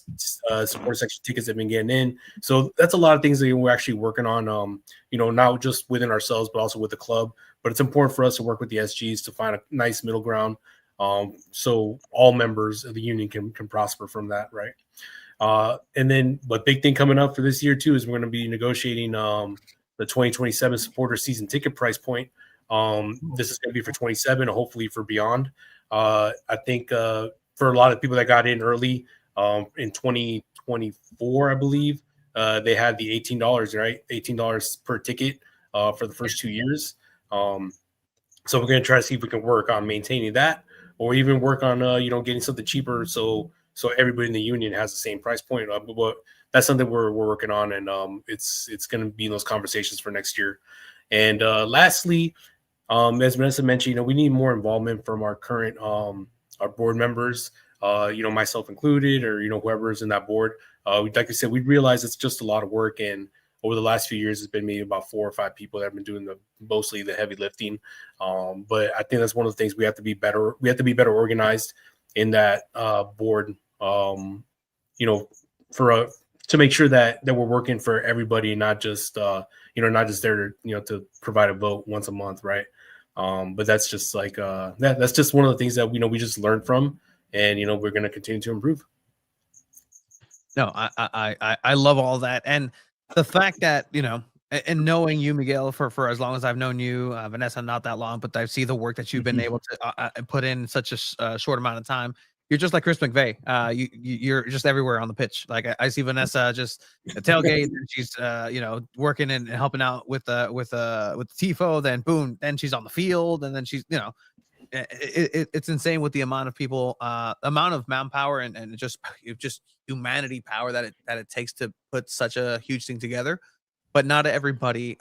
supporter section tickets have been getting in. So that's a lot of things that we're actually working on, not just within ourselves, but also with the club. But it's important for us to work with the SGs to find a nice middle ground, so all members of the union can prosper from that, right? And then what big thing coming up for this year too is we're going to be negotiating the 2027 supporter season ticket price point. This is going to be for 27, hopefully for beyond. I think for a lot of people that got in early in 2024, I believe, they had the $18, right? $18 per ticket for the first 2 years. So we're going to try to see if we can work on maintaining that, or even work on getting something cheaper so everybody in the union has the same price point. But that's something we're working on, and it's going to be in those conversations for next year. And lastly, as Vanessa mentioned, we need more involvement from our current our board members, myself included, or whoever's in that board. Like I said, we realize it's just a lot of work, and over the last few years, it's been maybe about 4 or 5 people that have been doing mostly the heavy lifting. But I think that's one of the things we have to be better. We have to be better organized in that board. To make sure that we're working for everybody, not just there to provide a vote once a month, right? But that's just like that's just one of the things that we just learned from, and we're going to continue to improve. No, I love all that, and the fact that and knowing you, Miguel, for as long as I've known you, Vanessa, not that long, but I see the work that you've been able to put in such a short amount of time. You're just like Chris McVeigh. You're just everywhere on the pitch. Like I see Vanessa just at tailgate, and she's working and helping out with the tifo. Then boom, then she's on the field, and then she's it's insane with the amount of people, amount of manpower, and just humanity power that it takes to put such a huge thing together. But not everybody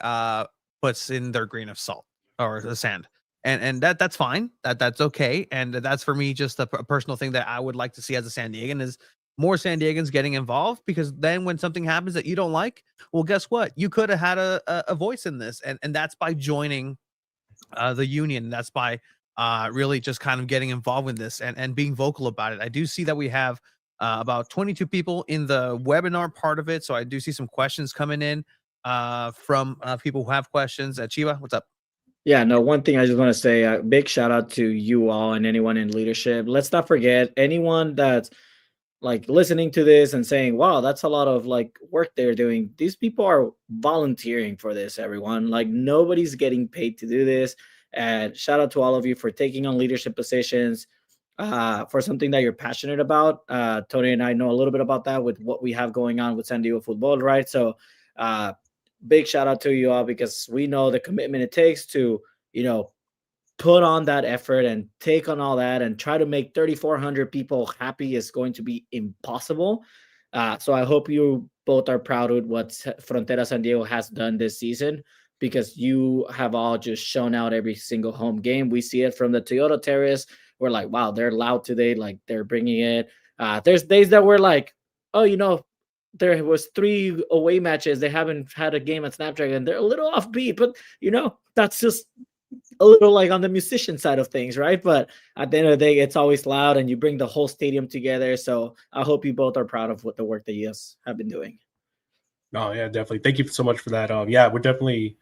puts in their grain of salt or the sand. And that's fine. That's okay. And that's for me just a personal thing that I would like to see as a San Diegan is more San Diegans getting involved, because then when something happens that you don't like, well, guess what? You could have had a voice in this. And that's by joining the union. That's by really just kind of getting involved with this and being vocal about it. I do see that we have about 22 people in the webinar part of it. So I do see some questions coming in from people who have questions. Chiva, what's up? Yeah, no, one thing I just want to say, a big shout out to you all and anyone in leadership. Let's not forget anyone that's like listening to this and saying, wow, that's a lot of like work they're doing. These people are volunteering for this, everyone. Like nobody's getting paid to do this. And shout out to all of you for taking on leadership positions for something that you're passionate about. Tony and I know a little bit about that with what we have going on with SanDiego.Futbol, right? So big shout out to you all, because we know the commitment it takes to, put on that effort and take on all that and try to make 3,400 people happy is going to be impossible. So I hope you both are proud of what Frontera San Diego has done this season, because you have all just shown out every single home game. We see it from the Toyota Terrace. We're like, wow, they're loud today. Like they're bringing it. There's days that we're like, oh, there was 3 away matches. They haven't had a game at Snapdragon. They're a little offbeat, but that's just a little like on the musician side of things, right? But at the end of the day, it's always loud and you bring the whole stadium together. So I hope you both are proud of what the work that you guys have been doing. Oh yeah, definitely. Thank you so much for that. Yeah, we're definitely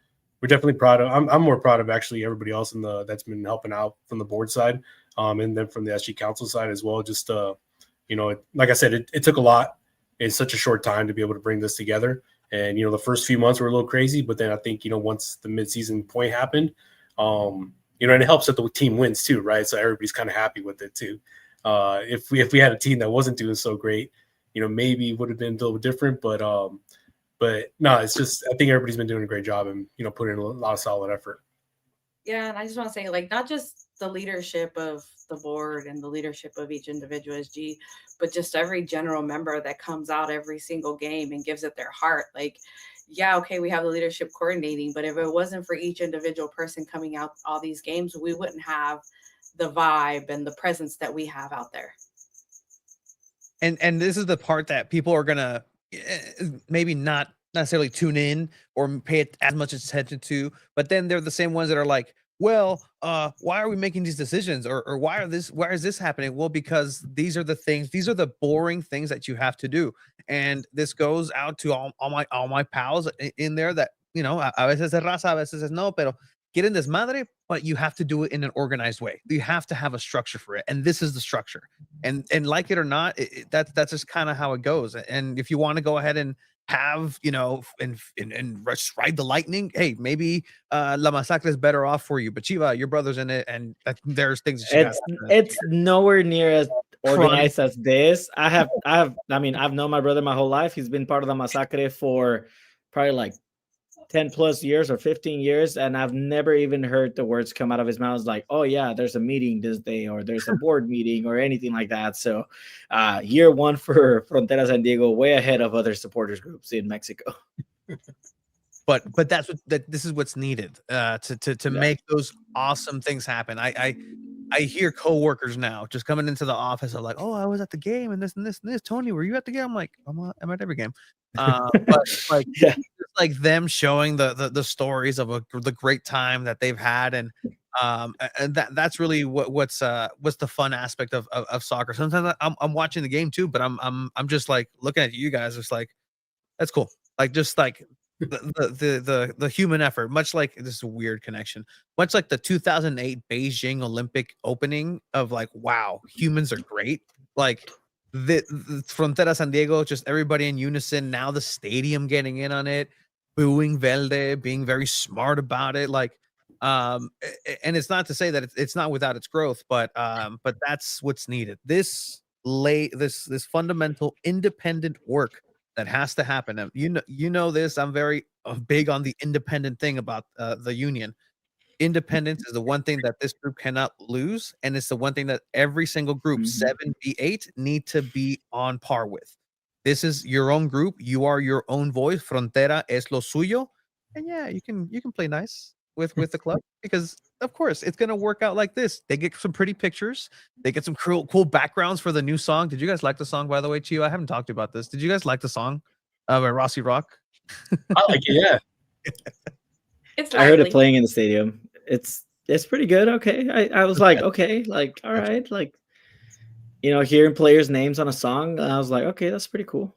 proud of. I'm more proud of actually everybody else that's been helping out from the board side, and then from the SG Council side as well. Just like I said, it took a lot in such a short time to be able to bring this together. And, the first few months were a little crazy, but then I think, once the midseason point happened, and it helps that the team wins too, right? So everybody's kind of happy with it too. If we had a team that wasn't doing so great, maybe it would have been a little different, but no, it's just, I think everybody's been doing a great job and, putting in a lot of solid effort. Yeah, and I just want to say, like, not just the leadership of the board and the leadership of each individual SG, but just every general member that comes out every single game and gives it their heart. Like, yeah, okay, we have the leadership coordinating, but if it wasn't for each individual person coming out all these games, we wouldn't have the vibe and the presence that we have out there. And this is the part that people are gonna maybe not necessarily tune in or pay it as much attention to, but then they're the same ones that are like, well, why are we making these decisions, or why is this happening? Well, because these are the boring things that you have to do. And this goes out to all my pals in there that, a veces es raza, a veces es no, pero quieren desmadre, but you have to do it in an organized way. You have to have a structure for it. And this is the structure. And like it or not, that's just kind of how it goes. And if you want to go ahead and have, and ride the lightning. Hey, maybe La Masacre is better off for you, but Chiva, your brother's in it, and there's things that you guys it's nowhere near as organized as this. I mean, I've known my brother my whole life. He's been part of the Masacre for probably like 10 plus years or 15 years, and I've never even heard the words come out of his mouth like, oh yeah, there's a meeting this day, or there's a board meeting, or anything like that. So year one for Frontera SanDiego, way ahead of other supporters groups in Mexico. But this is what's needed to make those awesome things happen. I hear coworkers now just coming into the office are like, oh, I was at the game and this and this and this. Tony, were you at the game? I'm like, I'm at every game. But like, like them showing the stories of the great time that they've had, and that's really what's the fun aspect of soccer. Sometimes I'm watching the game too, but I'm just like looking at you guys, just like, that's cool. Like, just like the human effort, much like, this is a weird connection, much like the 2008 Beijing Olympic opening of like, wow, humans are great. Like the Frontera SanDiego, just everybody in unison. Now the stadium getting in on it, booing Velde, being very smart about it. Like, and it's not to say that it's not without its growth, but that's what's needed. This fundamental independent work that has to happen. And you know this. I'm very big on the independent thing about the union. Independence is the one thing that this group cannot lose, and it's the one thing that every single group, 7v8, need to be on par with. This is your own group. You are your own voice. Frontera es lo suyo, and yeah, you can play nice with the club, because of course it's gonna work out like this. They get some pretty pictures. They get some cool backgrounds for the new song. Did you guys like the song, by the way, Chio? I haven't talked to you about this. Did you guys like the song by Rossi Rock? I like it, yeah. I heard it playing in the stadium. It's pretty good. Okay. I was like, okay, like, all right, like, hearing players' names on a song, I was like, okay, that's pretty cool.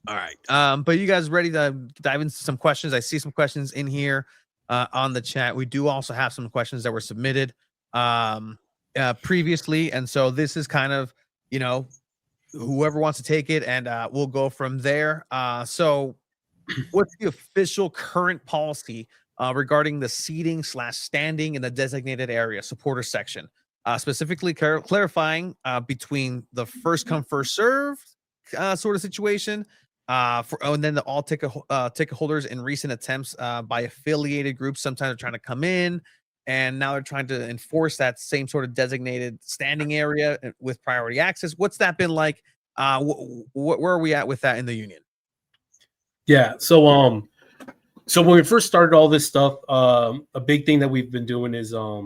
All right. But you guys ready to dive into some questions? I see some questions in here on the chat. We do also have some questions that were submitted previously, and so this is kind of, whoever wants to take it, and we'll go from there. So what's the official current policy regarding the seating / standing in the designated area supporter section, specifically clarifying between the first come first serve sort of situation, and then the all ticket holders in recent attempts by affiliated groups. Sometimes they're trying to come in, and now they're trying to enforce that same sort of designated standing area with priority access. What's that been like? Where are we at with that in the union? Yeah, so when we first started all this stuff, a big thing that we've been doing is a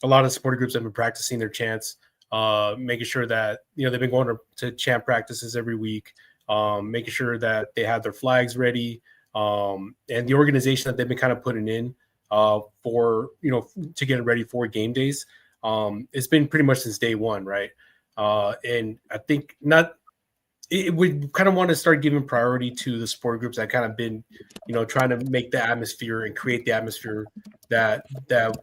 lot of supporter groups have been practicing their chants, making sure that they've been going to chant practices every week, making sure that they have their flags ready, and the organization that they've been kind of putting in for to get ready for game days. It's been pretty much since day one, right? And I think we kind of want to start giving priority to the support groups that kind of been, trying to make the atmosphere and create the atmosphere that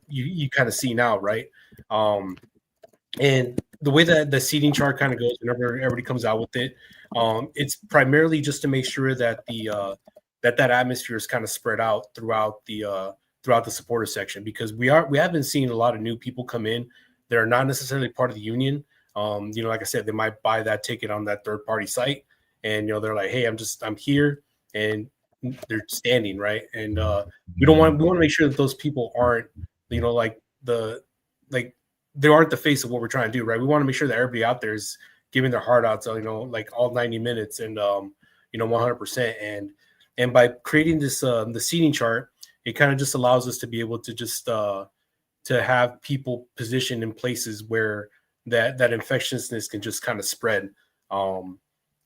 you kind of see now, right? And the way that the seating chart kind of goes, whenever everybody comes out with it, it's primarily just to make sure that that atmosphere is kind of spread out throughout the supporter section, because we haven't seen a lot of new people come in that are not necessarily part of the union. Like I said, they might buy that ticket on that third party site, and they're like, hey, I'm here, and they're standing, right? And we want to make sure that those people aren't, they aren't the face of what we're trying to do, right? We want to make sure that everybody out there is giving their heart out, so like all 90 minutes and 100%. And by creating this the seating chart, it kind of just allows us to be able to just to have people positioned in places where that infectiousness can just kind of spread, and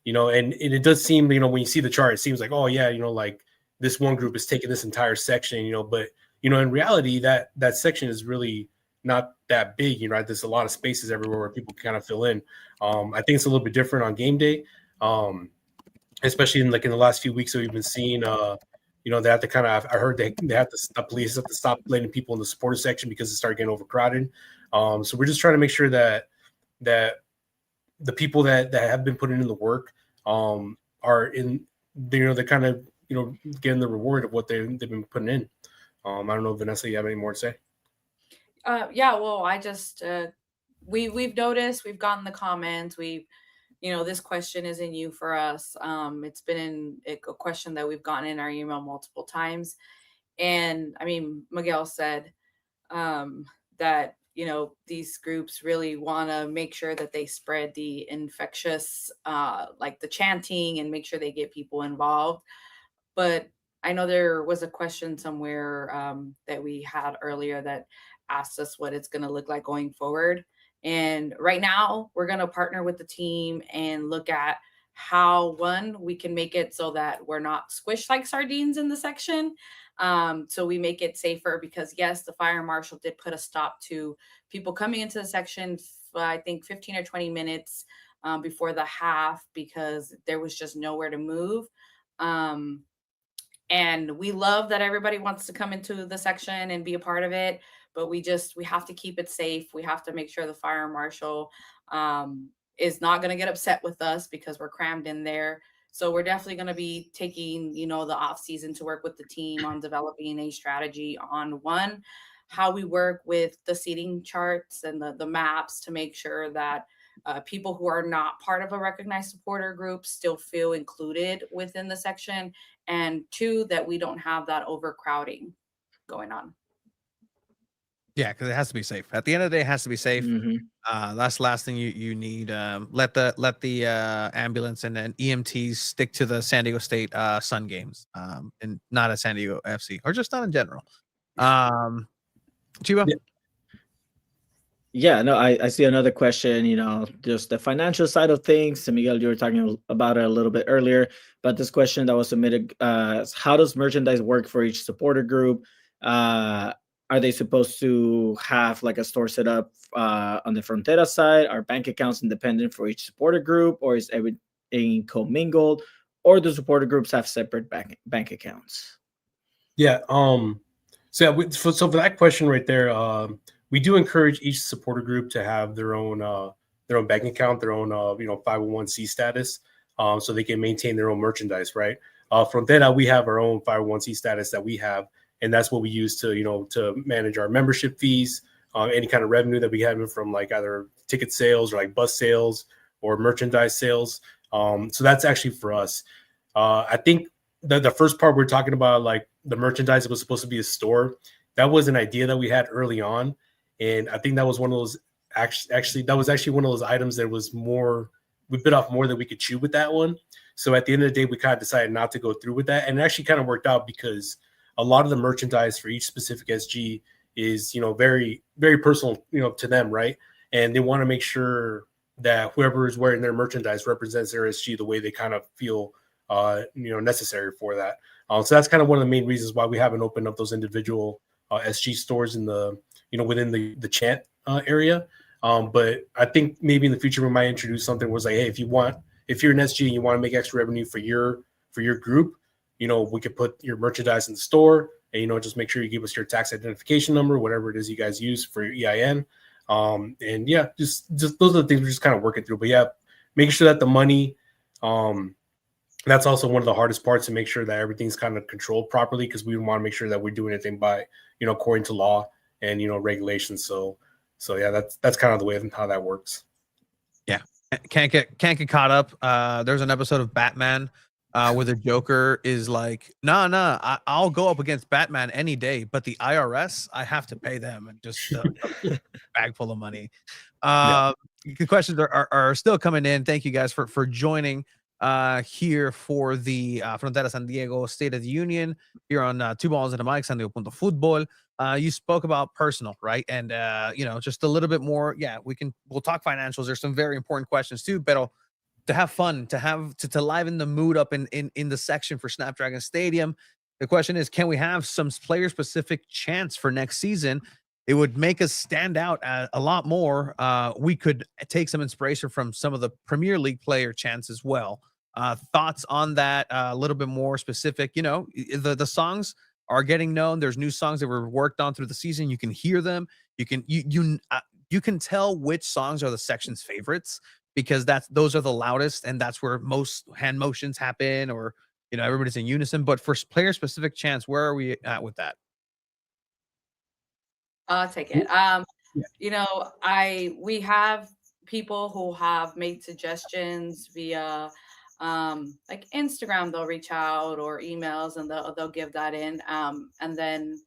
it does seem, when you see the chart, it seems like, oh yeah, like this one group is taking this entire section, but in reality, that section is really not that big, right? There's a lot of spaces everywhere where people can kind of fill in. I think it's a little bit different on game day, especially in the last few weeks that we've been seeing. They have to kind of, I heard they have to stop, police have to stop letting people in the supporter section because it started getting overcrowded. So we're just trying to make sure that the people that have been putting in the work are in they're kind of getting the reward of what they've been putting in. I don't know, Vanessa, you have any more to say? Yeah, well, I just we've noticed, we've gotten the comments, this question isn't new for us. It's been a question that we've gotten in our email multiple times. And I mean, Miguel said that, these groups really want to make sure that they spread the infectious, like the chanting, and make sure they get people involved. But I know there was a question somewhere that we had earlier that asked us what it's going to look like going forward. And right now, we're going to partner with the team and look at how, one, we can make it so that we're not squished like sardines in the section. So we make it safer, because yes, the fire marshal did put a stop to people coming into the section, I think 15 or 20 minutes before the half, because there was just nowhere to move. And we love that everybody wants to come into the section and be a part of it, but we have to keep it safe. We have to make sure the fire marshal is not going to get upset with us because we're crammed in there. So we're definitely going to be taking, the off season to work with the team on developing a strategy on, one, how we work with the seating charts and the maps to make sure that people who are not part of a recognized supporter group still feel included within the section, and two, that we don't have that overcrowding going on. Yeah, because it has to be safe. At the end of the day, it has to be safe. That's the last thing you need. Let the ambulance and then EMTs stick to the San Diego State Sun games, and not at San Diego FC, or just not in general. Chiba? Yeah, no, I see another question, just the financial side of things. And Miguel, you were talking about it a little bit earlier, but this question that was submitted, how does merchandise work for each supporter group? Are they supposed to have like a store set up on the Frontera side? Are bank accounts independent for each supporter group, or is everything commingled, or do supporter groups have separate bank accounts? Yeah. So for that question right there, we do encourage each supporter group to have their own bank account, their own 501c status, so they can maintain their own merchandise. Right. Frontera, we have our own 501c status that we have, and that's what we use to manage our membership fees, any kind of revenue that we have from like either ticket sales or like bus sales or merchandise sales. So that's actually for us. I think the first part we're talking about, like the merchandise that was supposed to be a store, that was an idea that we had early on. And I think that was one of those that was actually one of those items that was we bit off more than we could chew with that one. So at the end of the day, we kind of decided not to go through with that. And it actually kind of worked out, because a lot of the merchandise for each specific SG is, very, very personal, to them. Right. And they want to make sure that whoever is wearing their merchandise represents their SG the way they kind of feel, necessary for that. So that's kind of one of the main reasons why we haven't opened up those individual SG stores in the, within the chant area. But I think maybe in the future we might introduce something where it's like, hey, if you're an SG and you want to make extra revenue for your group, we could put your merchandise in the store, and just make sure you give us your tax identification number, whatever it is you guys use for your EIN. And yeah, just those are the things we're just kind of working through. But yeah, making sure that the money, that's also one of the hardest parts, to make sure that everything's kind of controlled properly, because we want to make sure that we're doing anything by, according to law and, regulations. So yeah, that's kind of the way of how that works. Yeah. Can't get caught up. There's an episode of Batman where the Joker is like, I'll go up against Batman any day, but the IRS, I have to pay them, and just a bag full of money. The questions are still coming in. Thank you guys for joining here for the Frontera San Diego State of the Union here on Two Balls and a Mic, SanDiego.Futbol. You spoke about personal, right? And just a little bit more. Yeah, we'll talk financials. There's some very important questions too, but to have fun, to liven the mood up in the section for Snapdragon Stadium. The question is, can we have some player specific chants for next season? It would make us stand out a lot more. We could take some inspiration from some of the Premier League player chants as well. Thoughts on that? A little bit more specific. The songs are getting known. There's new songs that were worked on through the season. You can hear them. You can tell which songs are the section's favorites, because those are the loudest, and that's where most hand motions happen, or everybody's in unison. But for player specific chants, where are we at with that? I'll take it. We have people who have made suggestions via like Instagram. They'll reach out, or emails, and they'll give that in. And then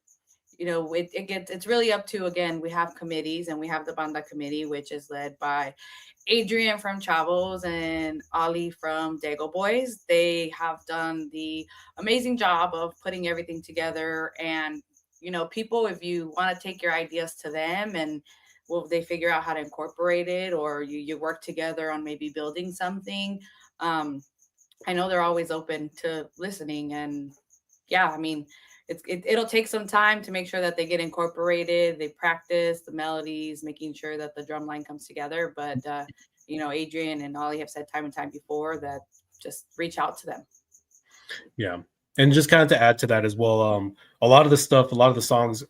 it's really up to, again, we have committees, and we have the Banda committee, which is led by Adrian from Chavos and Ali from Dago Boys. They have done the amazing job of putting everything together. And people, if you want to take your ideas to them, and they figure out how to incorporate it, or you work together on maybe building something, I know they're always open to listening. And yeah, I mean, it'll take some time to make sure that they get incorporated. They practice the melodies, making sure that the drum line comes together. But Adrian and Ollie have said time and time before that just reach out to them. Yeah. And just kind of to add to that as well, a lot of the songs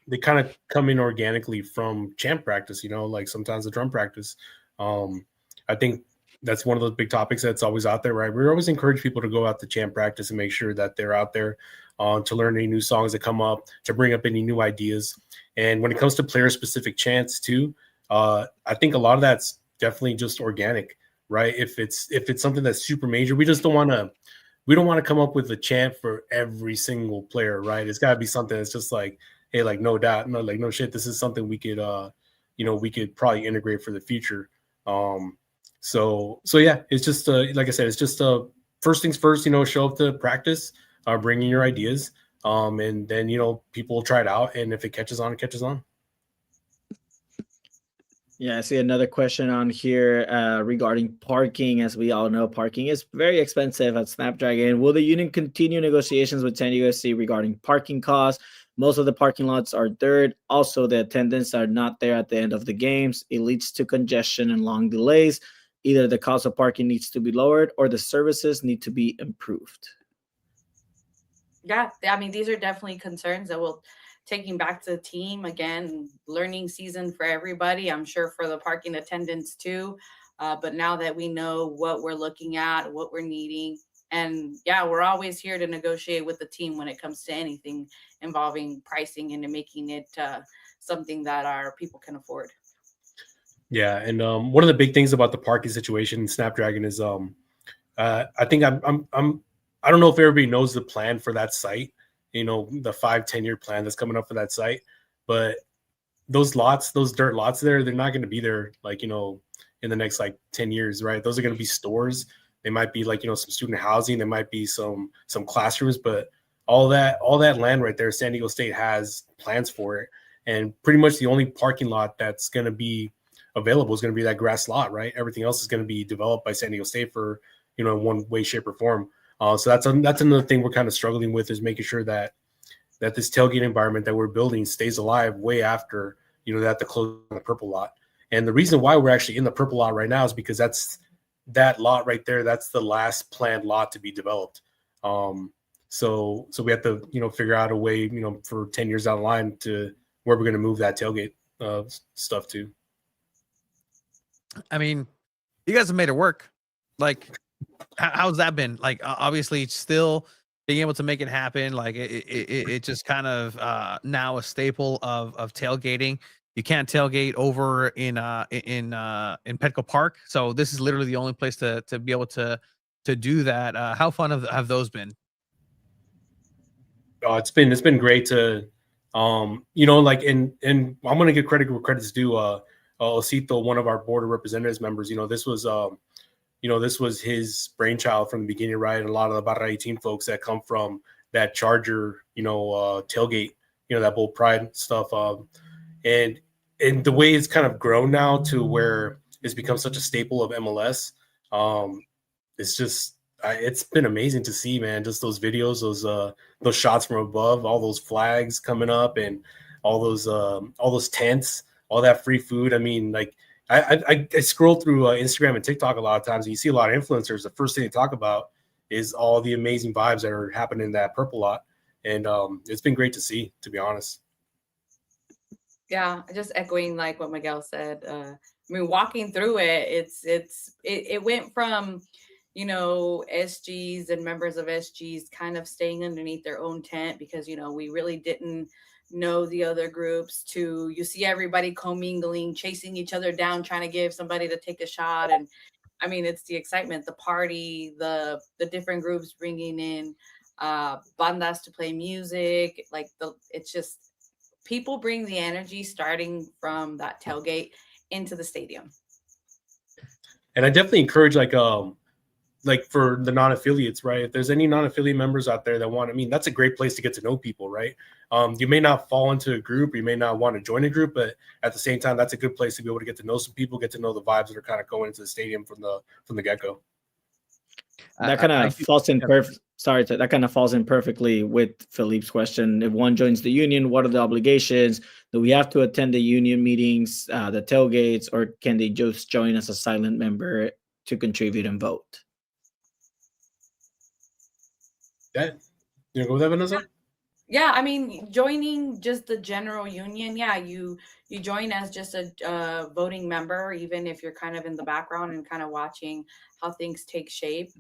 they kind of come in organically from chant practice, like sometimes the drum practice. I think that's one of those big topics that's always out there, right? We always encourage people to go out to chant practice and make sure that they're out there to learn any new songs that come up, to bring up any new ideas. And when it comes to player-specific chants too, I think a lot of that's definitely just organic, right? If it's something that's super major, we don't want to come up with a chant for every single player, right? It's got to be something that's just like, hey, like no doubt, no shit, this is something we could, we could probably integrate for the future. So yeah, it's just like I said, it's just first things first. Show up to practice, bring in your ideas, and then people will try it out, and if it catches on, it catches on. Yeah, I see another question on here regarding parking. As we all know, parking is very expensive at Snapdragon. Will the union continue negotiations with SanDiego.FC regarding parking costs? Most of the parking lots are dirt. Also, the attendants are not there at the end of the games. It leads to congestion and long delays. Either the cost of parking needs to be lowered, or the services need to be improved. Yeah, I mean, these are definitely concerns that we'll taking back to the team. Again, learning season for everybody, I'm sure for the parking attendants too. But now that we know what we're looking at, what we're needing, and yeah, we're always here to negotiate with the team when it comes to anything involving pricing and making it something that our people can afford. Yeah, and one of the big things about the parking situation in Snapdragon is I think I don't know if everybody knows the plan for that site. The 5-10 year plan that's coming up for that site, but those dirt lots there, they're not going to be there like in the next like 10 years, right? Those are going to be stores. They might be like some student housing. There might be some classrooms, but all that land right there, San Diego State has plans for it, and pretty much the only parking lot that's going to be available is going to be that grass lot, right? Everything else is going to be developed by San Diego State for in one way, shape, or form. So that's another thing we're kind of struggling with, is making sure that this tailgate environment that we're building stays alive way after they have to close the purple lot. And the reason why we're actually in the purple lot right now is because that lot right there. That's the last planned lot to be developed. So we have to figure out a way for 10 years down the line to where we're going to move that tailgate stuff to. I mean, you guys have made it work. Like, how's that been? Like, obviously, still being able to make it happen. Like, it just kind of now a staple of tailgating. You can't tailgate over in Petco Park, so this is literally the only place to be able to do that. How fun have those been? It's been great to like, and I'm gonna give credit where credit's due. Osito, one of our board of representatives members, this was his brainchild from the beginning, right? And a lot of the Barra 18 folks that come from that Charger, tailgate, that Bull Pride stuff. And the way it's kind of grown now to where it's become such a staple of MLS, it's just, it's been amazing to see, man. Just those videos, those shots from above, all those flags coming up, and all those tents, all that free food. I mean, like, I scroll through Instagram and TikTok a lot of times, and you see a lot of influencers. The first thing they talk about is all the amazing vibes that are happening in that purple lot, and it's been great to see, to be honest. Yeah, just echoing like what Miguel said. I mean, walking through it, it went from, SGs and members of SGs kind of staying underneath their own tent because, we really didn't know the other groups to, you see everybody commingling, chasing each other down, trying to give somebody to take a shot. And I mean, it's the excitement, the party, the different groups bringing in bandas to play music. It's just people bring the energy starting from that tailgate into the stadium. And I definitely encourage like for the non-affiliates, right? If there's any non-affiliate members out there that want, I mean, that's a great place to get to know people, right? You may not fall into a group, you may not want to join a group, but at the same time, that's a good place to be able to get to know some people, get to know the vibes that are kind of going into the stadium from the get-go. That kind of falls in that kind of falls in perfectly with Philippe's question. If one joins the union, what are the obligations? Do we have to attend the union meetings, the tailgates, or can they just join as a silent member to contribute and vote? That you go with that, Vanessa? Yeah, I mean, joining just the general union, yeah, you join as just a voting member, even if you're kind of in the background and kind of watching how things take shape.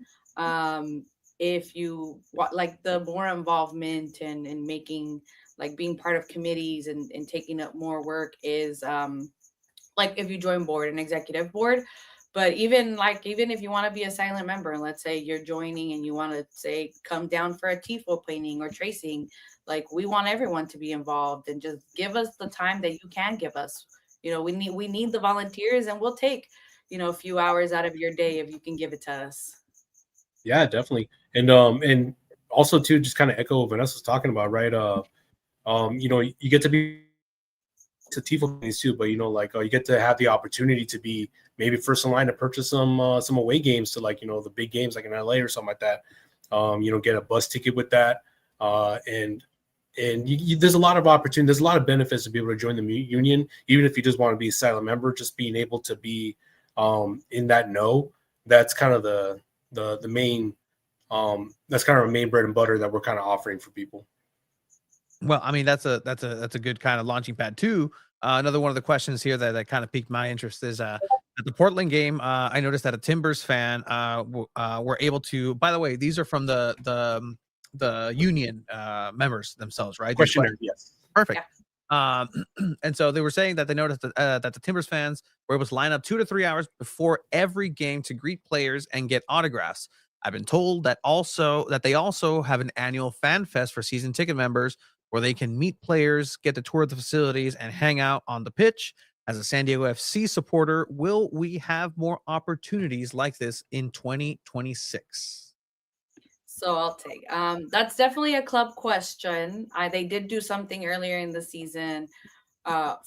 If you want, like, the more involvement and making, like, being part of committees and taking up more work is like if you join board and executive board. But even if you want to be a silent member, and let's say you're joining and you want to say come down for a TIFO painting or tracing, like, we want everyone to be involved and just give us the time that you can give us. We need the volunteers, and we'll take, a few hours out of your day if you can give it to us. Yeah, definitely. And also too, just kind of echo what Vanessa's talking about, right? You get to be to TIFO things too, but you get to have the opportunity to be maybe first in line to purchase some away games to the big games like in LA or something like that. Get a bus ticket with that, and there's a lot of opportunity. There's a lot of benefits to be able to join the union, even if you just want to be a silent member. Just being able to be in that know, that's kind of the main that's kind of our main bread and butter that we're kind of offering for people. Well, I mean, that's a good kind of launching pad too. Another one of the questions here that kind of piqued my interest is at the Portland game. I noticed that a Timbers fan were able to. By the way, these are from the union members themselves, right? Questionnaire, yes. Perfect. Yeah. And so they were saying that they noticed that the Timbers fans were able to line up 2 to 3 hours before every game to greet players and get autographs. I've been told that they also have an annual fan fest for season ticket members where they can meet players, get to tour the facilities, and hang out on the pitch. As a San Diego FC supporter, will we have more opportunities like this in 2026? So I'll take that's definitely a club question. They did do something earlier in the season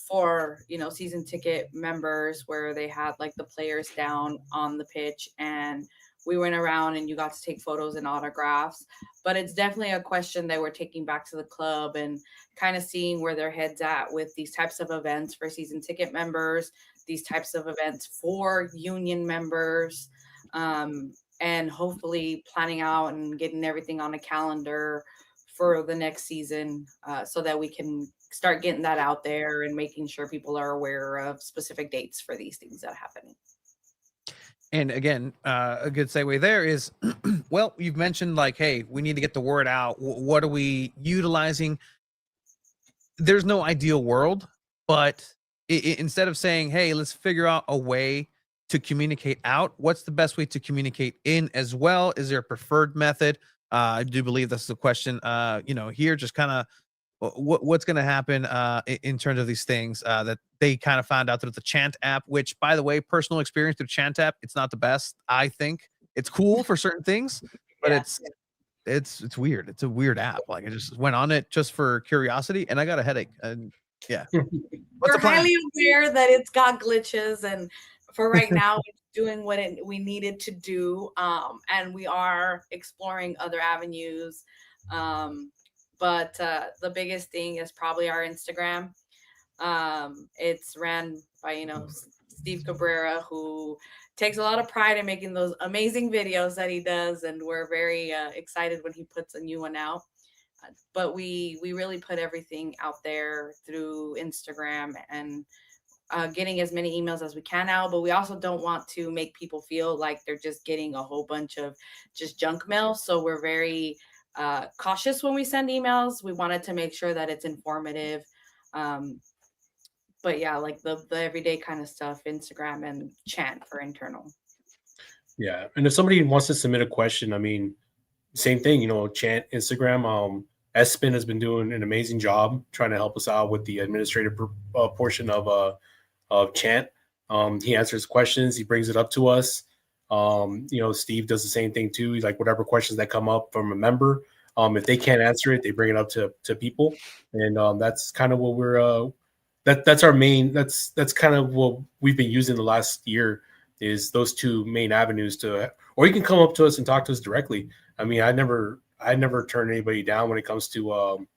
for season ticket members where they had like the players down on the pitch and we went around and you got to take photos and autographs. But it's definitely a question that we're taking back to the club and kind of seeing where their head's at with these types of events for season ticket members, these types of events for union members, and hopefully planning out and getting everything on a calendar for the next season so that we can start getting that out there and making sure people are aware of specific dates for these things that are happening. And again, a good segue there is, well, you've mentioned like, hey, we need to get the word out. What are we utilizing? There's no ideal world, but instead of saying, hey, let's figure out a way to communicate out, what's the best way to communicate in as well? Is there a preferred method? I do believe this is a question, here, just kind of what's going to happen in terms of these things that they kind of found out through the Chant app, which, by the way, personal experience through Chant app, it's not the best. I think it's cool for certain things, but it's weird. It's a weird app. Like, I just went on it just for curiosity and I got a headache. And yeah, we're highly aware that it's got glitches, and for right now it's doing what we needed to do, and we are exploring other avenues. But the biggest thing is probably our Instagram. It's ran by, Steve Cabrera, who takes a lot of pride in making those amazing videos that he does. And we're very excited when he puts a new one out. But we really put everything out there through Instagram, and getting as many emails as we can now, but we also don't want to make people feel like they're just getting a whole bunch of just junk mail. So we're very cautious when we send emails. We wanted to make sure that it's informative. But yeah, like the everyday kind of stuff, Instagram and chant for internal. Yeah, and if somebody wants to submit a question, I mean, same thing, chant Instagram. S-Spin has been doing an amazing job trying to help us out with the administrative portion of chant. He answers questions, he brings it up to us. Steve does the same thing too. Like whatever questions that come up from a member, if they can't answer it, they bring it up to people, and that's kind of what we're that's our main. That's kind of what we've been using the last year. Is those two main avenues or you can come up to us and talk to us directly. I mean, I never turn anybody down when it comes to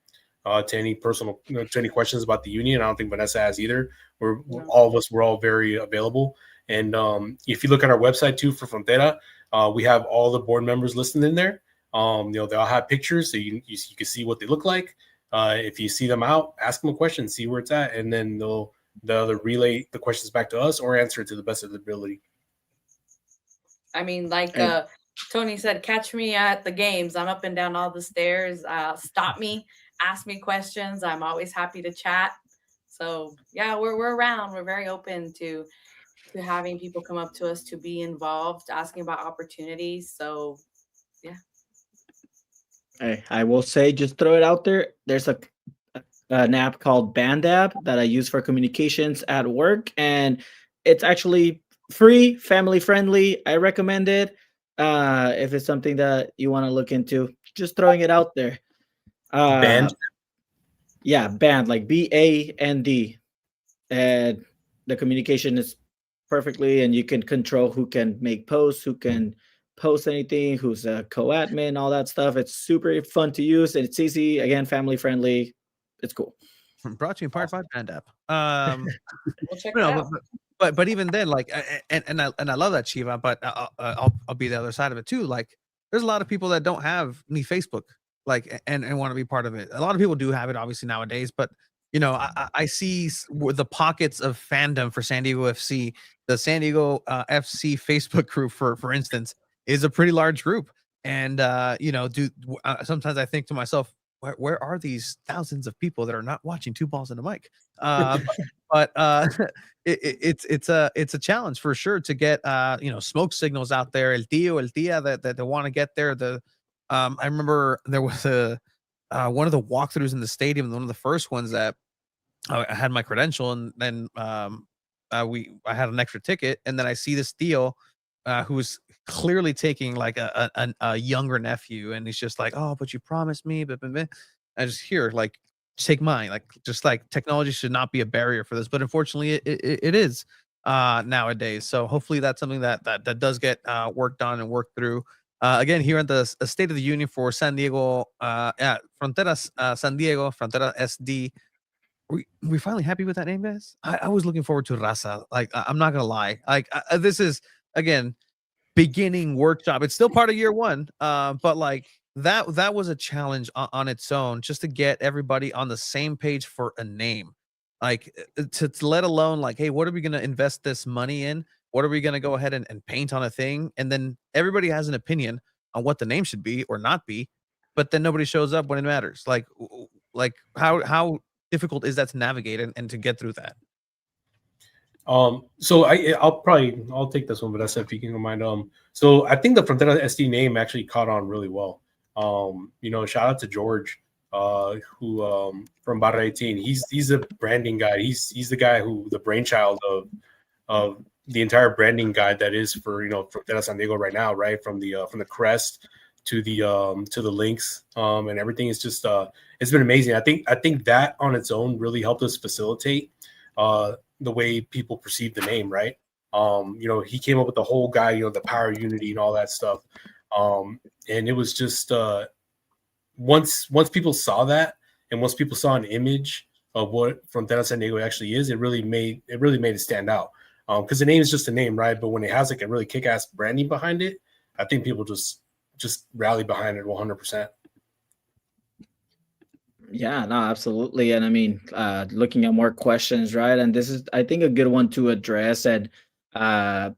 any personal, to any questions about the union. I don't think Vanessa has either. We're all very available. And if you look at our website too for Frontera, we have all the board members listed in there. They all have pictures, so you can see what they look like. If you see them out, ask them a question, see where it's at, and then they'll either relay the questions back to us or answer it to the best of their ability. I mean, like Tony said, catch me at the games. I'm up and down all the stairs. Stop me, ask me questions. I'm always happy to chat. So yeah, we're around. We're very open to having people come up to us to be involved, asking about opportunities. So yeah. I will say, just throw it out there. There's an app called Band App that I use for communications at work, and it's actually free, family friendly. I recommend it. If it's something that you want to look into, just throwing it out there. Band? Yeah, Band, like BAND. And the communication is perfectly, and you can control who can make posts, who can post anything, who's a co-admin, all that stuff. It's super fun to use, and it's easy. Again, family friendly. It's cool. Brought to you in part by Band App. We'll check it out. But even then, like, and I love that, Shiva. But I'll be the other side of it too. Like, there's a lot of people that don't have any Facebook, like, and want to be part of it. A lot of people do have it, obviously nowadays. But I see the pockets of fandom for San Diego FC. The San Diego FC Facebook group, for instance, is a pretty large group. And sometimes I think to myself, where are these thousands of people that are not watching Two Balls and a Mic? But it's a challenge for sure to get smoke signals out there. El Tia that they want to get there. I remember there was one of the walkthroughs in the stadium, one of the first ones that I had my credential, and then I had an extra ticket, and then I see this Theo who was clearly taking like a younger nephew, and he's just like, oh, but you promised me, but I just hear like, take mine, like, just like technology should not be a barrier for this, but unfortunately it is nowadays. So hopefully that's something that does get worked on and worked through. Again, here at the State of the Union for San Diego, Fronteras San Diego, Frontera SD. We finally happy with that name, guys? I was looking forward to Raza. Like, I'm not gonna lie. Like, this is, again, beginning workshop. It's still part of year one, but like that was a challenge on its own, just to get everybody on the same page for a name. Like, to let alone like, hey, what are we gonna invest this money in? What are we gonna go ahead and paint on a thing? And then everybody has an opinion on what the name should be or not be, but then nobody shows up when it matters. Like how difficult is that to navigate and to get through that? So I'll take this one, but that's if you can mind. So I think the Frontera SD name actually caught on really well. Shout out to George, who from Barra 18. He's a branding guy. He's the guy the brainchild of the entire branding guide that is for Frontera San Diego right now, right? From the crest to the links, and everything is just it's been amazing. I think that on its own really helped us facilitate the way people perceive the name, right? He came up with the whole guide, the power unity and all that stuff. And it was just once people saw that, and once people saw an image of what Frontera San Diego actually is, it really made it stand out. Because the name is just a name, right? But when it has like a really kick-ass branding behind it, I think people just rally behind it 100%. Yeah, no, absolutely. And I mean, looking at more questions, right? And this is, I think, a good one to address. And uh,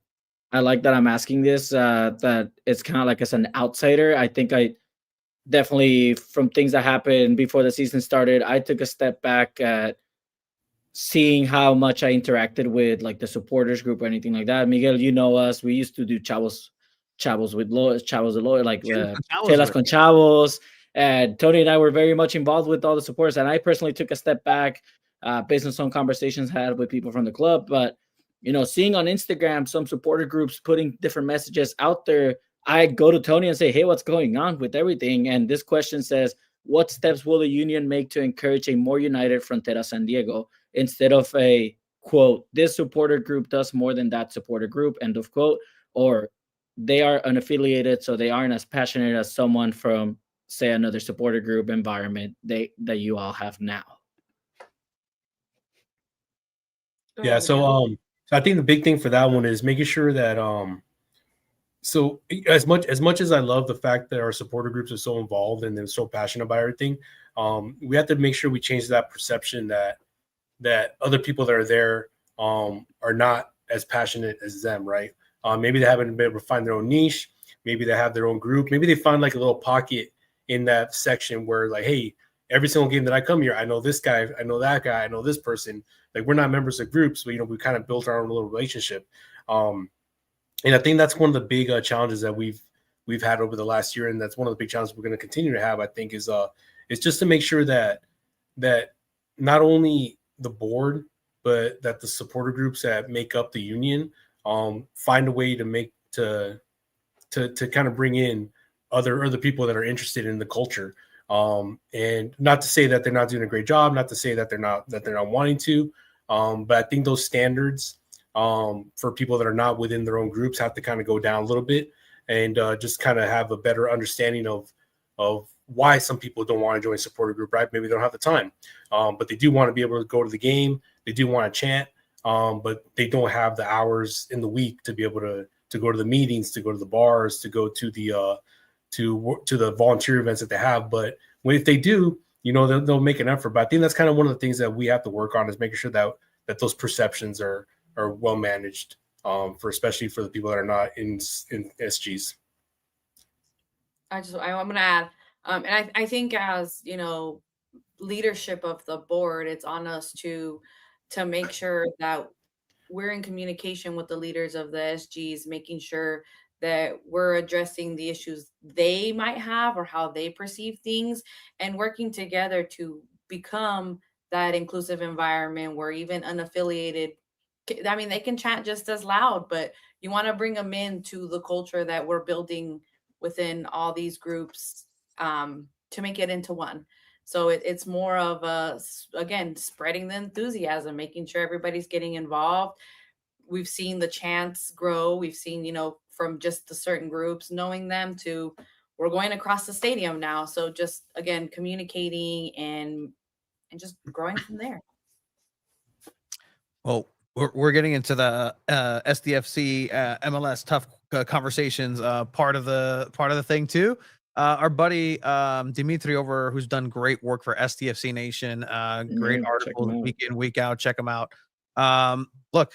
I like that I'm asking this, that it's kind of like as an outsider. I think I definitely, from things that happened before the season started, I took a step back at seeing how much I interacted with like the supporters group or anything like that. Miguel, you know us. We used to do chavos with lawyers, chavos with lawyers, like chelas con chavos. And Tony and I were very much involved with all the supporters. And I personally took a step back based on some conversations I had with people from the club. But seeing on Instagram some supporter groups putting different messages out there, I go to Tony and say, "Hey, what's going on with everything?" And this question says, "What steps will the union make to encourage a more united Frontera San Diego?" Instead of a quote, "This supporter group does more than that supporter group," end of quote, or "They are unaffiliated, so they aren't as passionate as someone from, say, another supporter group environment that you all have now." Yeah, so I think the big thing for that one is making sure that so as much as I love the fact that our supporter groups are so involved and they're so passionate about everything, we have to make sure we change that perception that other people that are there are not as passionate as them, right? Maybe they haven't been able to find their own niche. Maybe they have their own group. Maybe they find like a little pocket in that section where like, hey, every single game that I come here, I know this guy, I know that guy, I know this person. Like we're not members of groups, but we kind of built our own little relationship. And I think that's one of the big challenges that we've had over the last year, and that's one of the big challenges we're going to continue to have. I think is just to make sure that not only the board, but that the supporter groups that make up the union find a way to kind of bring in other people that are interested in the culture. And not to say that they're not doing a great job, not to say that they're not wanting to, but I think those standards for people that are not within their own groups have to kind of go down a little bit and just kind of have a better understanding of why some people don't want to join a supporter group, right? Maybe they don't have the time, but they do want to be able to go to the game. They do want to chant, but they don't have the hours in the week to be able to go to the meetings, to go to the bars, to go to the to the volunteer events that they have. But if they do, they'll make an effort. But I think that's kind of one of the things that we have to work on, is making sure that those perceptions are well managed, especially for the people that are not in SGs. I'm going to add, and I think as leadership of the board, it's on us to make sure that we're in communication with the leaders of the SGs, making sure that we're addressing the issues they might have or how they perceive things, and working together to become that inclusive environment where even unaffiliated, I mean, they can chant just as loud, but you want to bring them into the culture that we're building within all these groups, to make it into one. So it's more of again, spreading the enthusiasm, making sure everybody's getting involved. We've seen the chants grow. We've seen, from just the certain groups, knowing them, to we're going across the stadium now. So just, again, communicating and just growing from there. Well, we're getting into the SDFC MLS tough conversations part of the thing too. Our buddy Dimitri over, who's done great work for SDFC Nation, great articles week in, week out. Check them out. Look,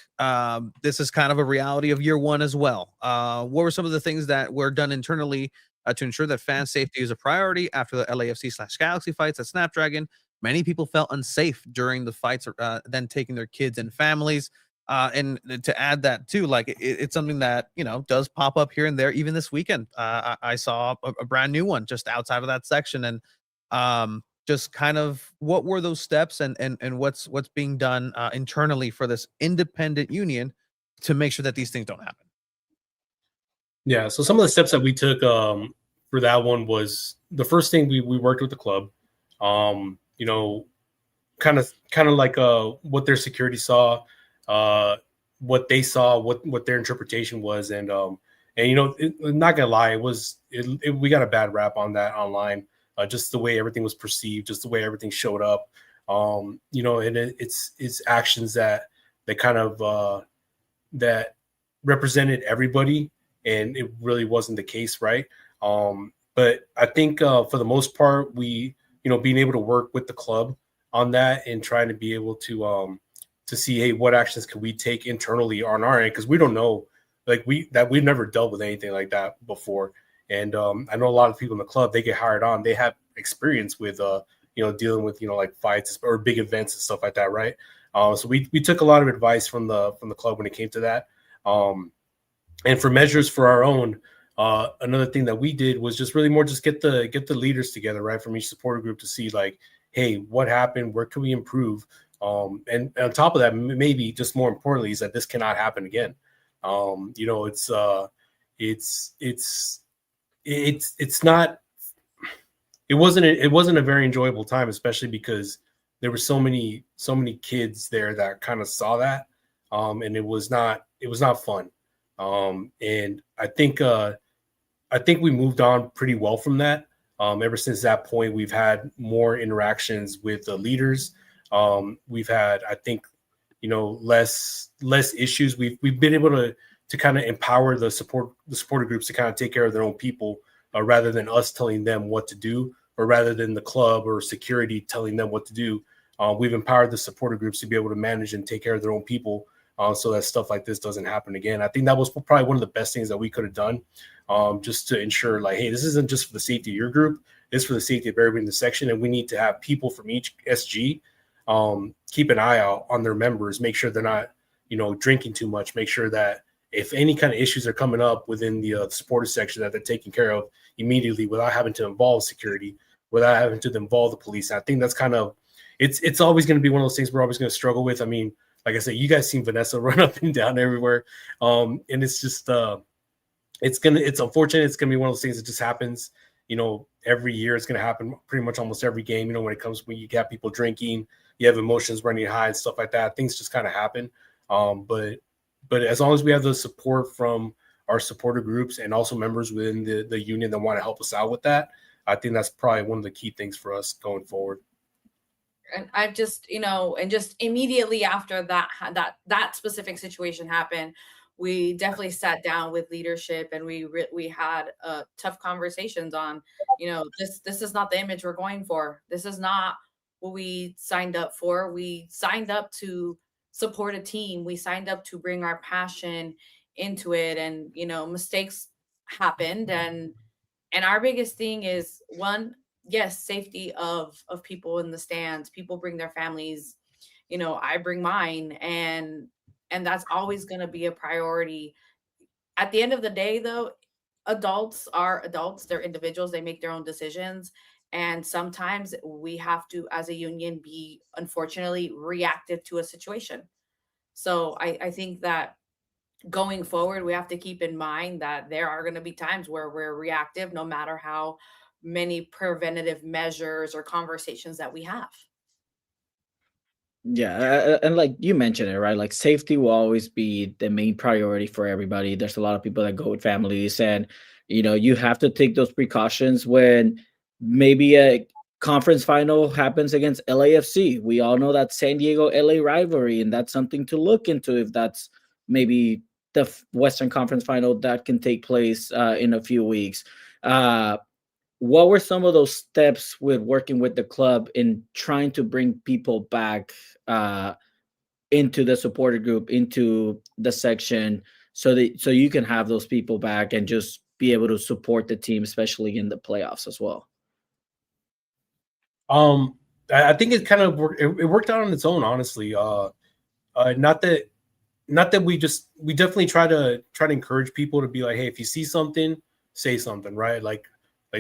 this is kind of a reality of year one as well. What were some of the things that were done internally to ensure that fan safety is a priority after the LAFC/Galaxy fights at Snapdragon? Many people felt unsafe during the fights, then taking their kids and families. And to add that too, like it's something that does pop up here and there. Even this weekend, I saw a brand new one just outside of that section, and just kind of what were those steps and what's being done internally for this independent union to make sure that these things don't happen. Yeah, so some of the steps that we took for that one was, the first thing, we worked with the club, kind of like what their security saw, what they saw, what their interpretation was, and not gonna lie, we got a bad rap on that online, just the way everything was perceived, just the way everything showed up, and it's actions that kind of that represented everybody, and it really wasn't the case, right? But I think for the most part, we being able to work with the club on that and trying to be able to see, hey, what actions can we take internally on our end, because we don't know, like we've never dealt with anything like that before. And I know a lot of people in the club, they get hired on, they have experience with dealing with like fights or big events and stuff like that, right? So we took a lot of advice from the club when it came to that. And for measures for our own, another thing that we did was just really more just get the leaders together, right, from each supporter group to see like, hey, what happened? Where can we improve? And on top of that, maybe just more importantly, is that this cannot happen again. It's not. It wasn't a very enjoyable time, especially because there were so many kids there that kind of saw that, and it was not fun. And I think we moved on pretty well from that. Ever since that point, we've had more interactions with the leaders. We've had, I think, less issues. We've been able to kind of empower the supporter groups to kind of take care of their own people, rather than us telling them what to do, or rather than the club or security telling them what to do. We've empowered the supporter groups to be able to manage and take care of their own people, so that stuff like this doesn't happen again. I think that was probably one of the best things that we could have done, just to ensure, like, hey, this isn't just for the safety of your group, it's for the safety of everybody in the section, and we need to have people from each SG keep an eye out on their members, make sure they're not, drinking too much, make sure that if any kind of issues are coming up within the supporter section, that they're taken care of immediately without having to involve security, without having to involve the police. And I think that's kind of, it's always going to be one of those things we're always going to struggle with. I mean, like I said, you guys seen Vanessa run up and down everywhere. And it's just, it's unfortunate. It's going to be one of those things that just happens, every year. It's going to happen pretty much almost every game, when it comes, when you have people drinking, you have emotions running high and stuff like that. Things just kind of happen. But as long as we have the support from our supporter groups and also members within the union that want to help us out with that, I think that's probably one of the key things for us going forward. And I've just, and just immediately after that specific situation happened, we definitely sat down with leadership, and we had tough conversations on, this is not the image we're going for. This is not what we signed up for. We signed up to support a team. We signed up to bring our passion into it, and mistakes happened, and our biggest thing is, one, yes, safety of people in the stands. People bring their families, I bring mine, and that's always going to be a priority. At the end of the day, though, adults are adults. They're individuals. They make their own decisions, and sometimes we have to, as a union, be, unfortunately, reactive to a situation. So I think that going forward, we have to keep in mind that there are going to be times where we're reactive, no matter how many preventative measures or conversations that we have. Yeah, and like you mentioned it, right? Like safety will always be the main priority for everybody. There's a lot of people that go with families, and you have to take those precautions when maybe a conference final happens against LAFC. We all know that San Diego LA rivalry, and that's something to look into if that's maybe the Western Conference final that can take place in a few weeks. What were some of those steps with working with the club in trying to bring people back into the supporter group, into the section, so you can have those people back and just be able to support the team, especially in the playoffs as well? I think it kind of worked. It worked out on its own, honestly. Not that we definitely try to encourage people to be like, hey, if you see something, say something, right? Like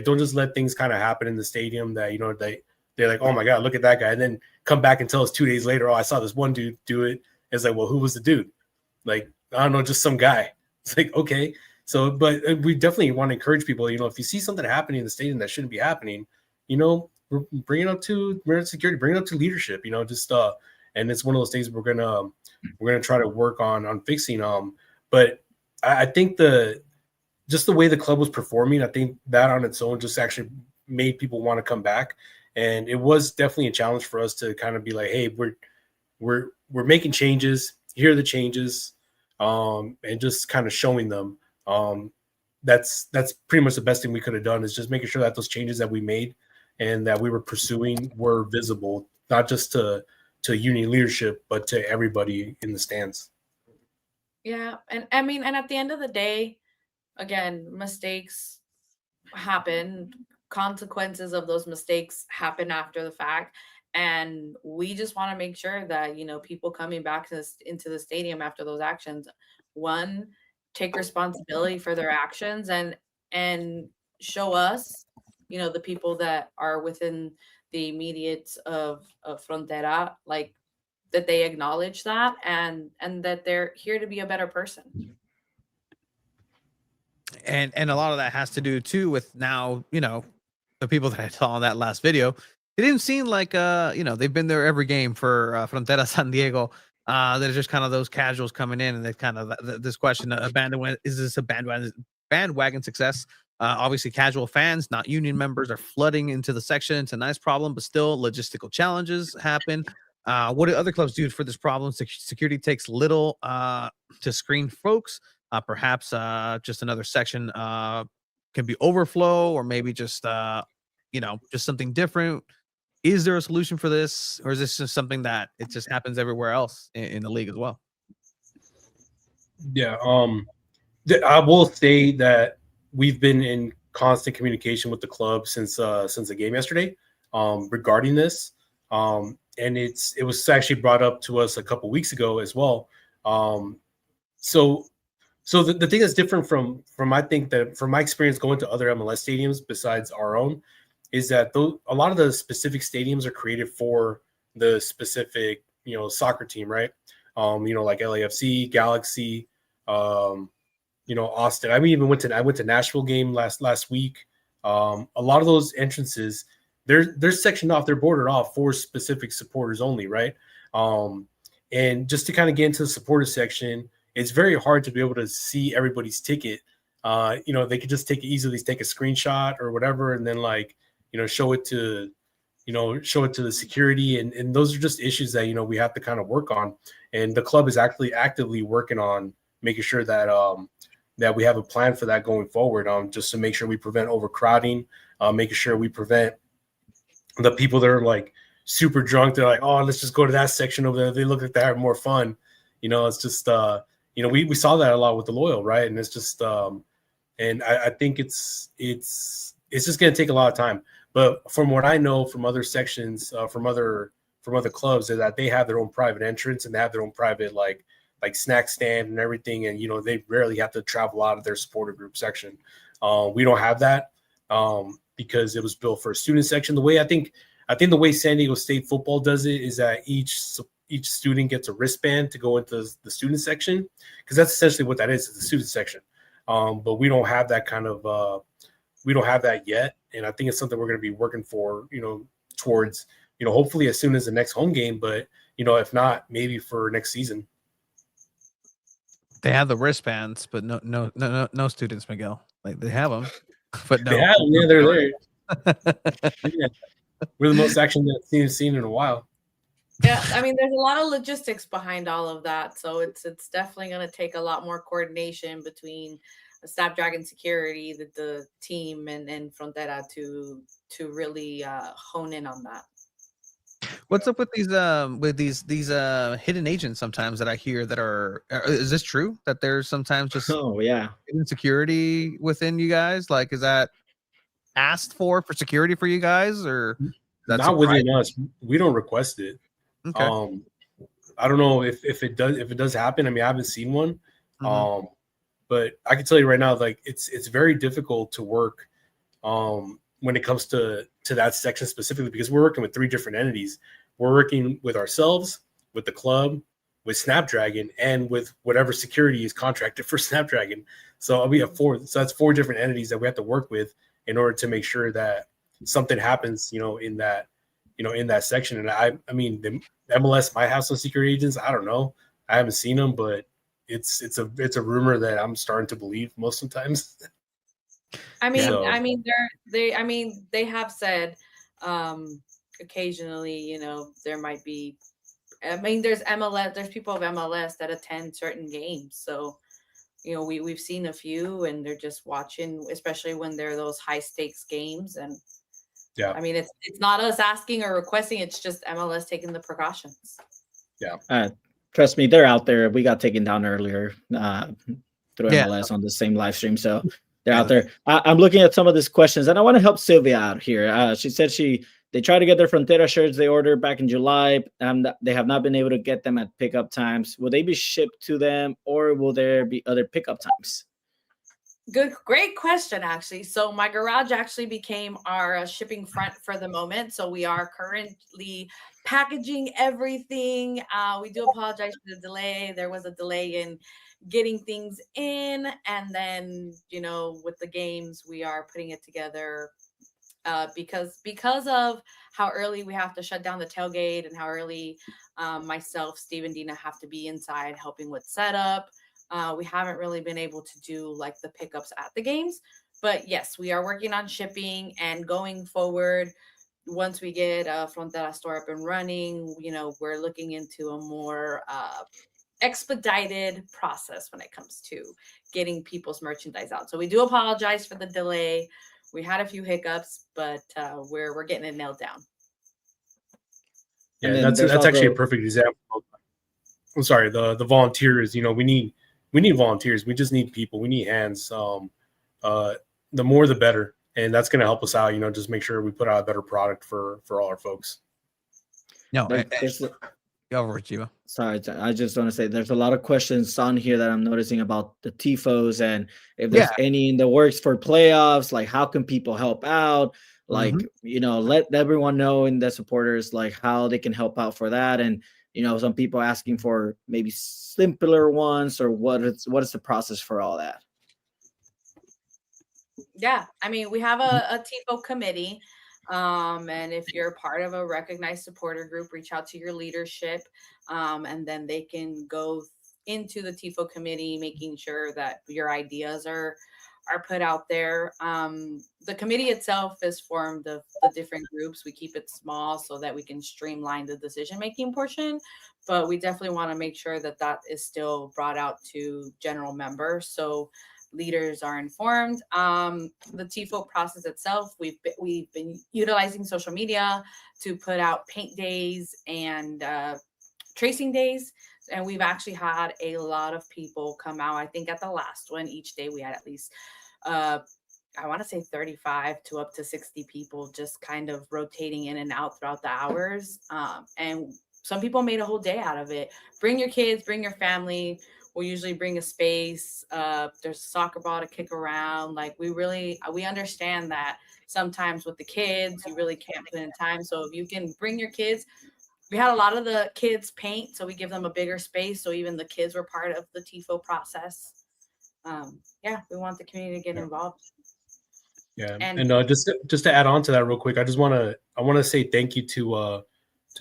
don't just let things kind of happen in the stadium that they're like, oh my God, look at that guy, and then come back and tell us 2 days later, oh, I saw this one dude do it. It's like, well, who was the dude? Like, I don't know, just some guy. It's like, okay. So, but we definitely want to encourage people, if you see something happening in the stadium that shouldn't be happening, bring it up to security, bring it up to leadership, and it's one of those things we're gonna try to work on fixing. But I think just the way the club was performing, I think that on its own just actually made people want to come back. And it was definitely a challenge for us to kind of be like, hey, we're making changes. Here are the changes, and just kind of showing them. That's pretty much the best thing we could have done, is just making sure that those changes that we made and that we were pursuing were visible, not just to union leadership, but to everybody in the stands. Yeah, and I mean, and at the end of the day, again, mistakes happen. Consequences of those mistakes happen after the fact, and we just want to make sure that people coming back into the stadium after those actions, one, take responsibility for their actions and show us, the people that are within the immediate of Frontera, like that they acknowledge that and that they're here to be a better person. And a lot of that has to do too with now, the people that I saw in that last video, it didn't seem like they've been there every game for Frontera San Diego. They're just kind of those casuals coming in, and they've kind of this question: is this a bandwagon success? Obviously, casual fans, not union members, are flooding into the section. It's a nice problem, but still, logistical challenges happen. What do other clubs do for this problem? Security takes little to screen folks. Perhaps just another section can be overflow, or maybe just just something different. Is there a solution for this, or is this just something that it just happens everywhere else in the league as well? Yeah, I will say that we've been in constant communication with the club since the game yesterday regarding this, and it was actually brought up to us a couple weeks ago as well. So the thing that's different from I think that from my experience going to other MLS stadiums besides our own is that a lot of the specific stadiums are created for the specific soccer team, right? Like LAFC, Galaxy, Austin. I went to Nashville game last week. A lot of those entrances, they're sectioned off, they're bordered off for specific supporters only, right? And just to kind of get into the supporter section, it's very hard to be able to see everybody's ticket. They could just easily take a screenshot or whatever, and then show it to the security. And those are just issues that, we have to kind of work on. And the club is actually actively working on making sure that, that we have a plan for that going forward, just to make sure we prevent overcrowding, making sure we prevent the people that are like super drunk. They're like, oh, let's just go to that section over there. They look like they have more fun. It's just, we saw that a lot with the Loyal, right? And it's just, and I think it's just going to take a lot of time. But from what I know from other sections, from other clubs, is that they have their own private entrance and they have their own private like snack stand and everything. And they rarely have to travel out of their supporter group section. We don't have that because it was built for a student section. I think the way San Diego State football does it is that each student gets a wristband to go into the student section, because that's essentially what that is. It's the student section. But we don't have that kind of we don't have that yet. And I think it's something we're going to be working for, towards, hopefully as soon as the next home game, but if not, maybe for next season. They have the wristbands, but no students, Miguel. Like they have them, but no. They have them, yeah, they're there. Yeah. We're the most action that team's seen in a while. Yeah, there's a lot of logistics behind all of that, so it's definitely going to take a lot more coordination between the Snapdragon security, the team, and Frontera to really hone in on that. What's up with these hidden agents sometimes that I hear that are is this true that there's sometimes just hidden security within you guys? Like, is that asked for security for you guys, or not within us? We don't request it. Okay. I don't know if it does happen. I haven't seen one. Mm-hmm. But I can tell you right now, like it's very difficult to work when it comes to that section specifically, because we're working with 3 different entities. We're working with ourselves, with the club, with Snapdragon, and with whatever security is contracted for Snapdragon. So we have 4. So that's 4 different entities that we have to work with in order to make sure that something happens, in that section. And the MLS might have some secret agents. I don't know. I haven't seen them, but it's a rumor that I'm starting to believe most of the times. They have said occasionally, there might be. There's MLS. There's people of MLS that attend certain games, so we've seen a few, and they're just watching, especially when they're those high stakes games, and Yeah. I mean, it's not us asking or requesting. It's just MLS taking the precautions. Yeah. Trust me, they're out there. We got taken down earlier through Yeah. MLS on the same live stream. So they're out there. I'm looking at some of these questions, and I want to help Sylvia out here. She said they tried to get their Frontera shirts they ordered back in July. They have not been able to get them at pickup times. Will they be shipped to them, or will there be other pickup times? Great question, actually. So my garage actually became our shipping front for the moment. So we are currently packaging everything. We do apologize for the delay. There was a delay in getting things in, and then with the games, we are putting it together because of how early we have to shut down the tailgate and how early myself, Steve, and Dina have to be inside helping with setup. We haven't really been able to do like the pickups at the games, but yes, we are working on shipping, and going forward, once we get a Frontera store up and running, we're looking into a more expedited process when it comes to getting people's merchandise out. So we do apologize for the delay. We had a few hiccups, but we're getting it nailed down. Yeah, that's actually a perfect example. I'm sorry, the volunteers. We need volunteers. We just need people. We need hands. The more, the better, and that's going to help us out. Just make sure we put out a better product for all our folks. No, over it, Jiva. Sorry, I just want to say there's a lot of questions on here that I'm noticing about the tifos, and if there's any in the works for playoffs, like how can people help out? Like, let everyone know in the supporters, like how they can help out for that. And, some people asking for maybe simpler ones, or what is the process for all that? Yeah. I mean, we have a tifo committee. And if you're part of a recognized supporter group, reach out to your leadership, and then they can go into the tifo committee, making sure that your ideas are put out there. The committee itself is formed of the different groups. We keep it small so that we can streamline the decision-making portion, but we definitely want to make sure that is still brought out to general members. So leaders are informed. The TIFO process itself, we've been utilizing social media to put out paint days and tracing days. And we've actually had a lot of people come out. I think at the last one, each day we had at least, I want to say 35 to up to 60 people just kind of rotating in and out throughout the hours. And some people made a whole day out of it. Bring your kids, bring your family. We'll usually bring a space. There's a soccer ball to kick around. Like we understand that sometimes with the kids, you really can't put in time. So if you can bring your kids, we had a lot of the kids paint, so we give them a bigger space. So even the kids were part of the TIFO process. We want the community to get involved. Yeah, and just to add on to that real quick, I want to say thank you to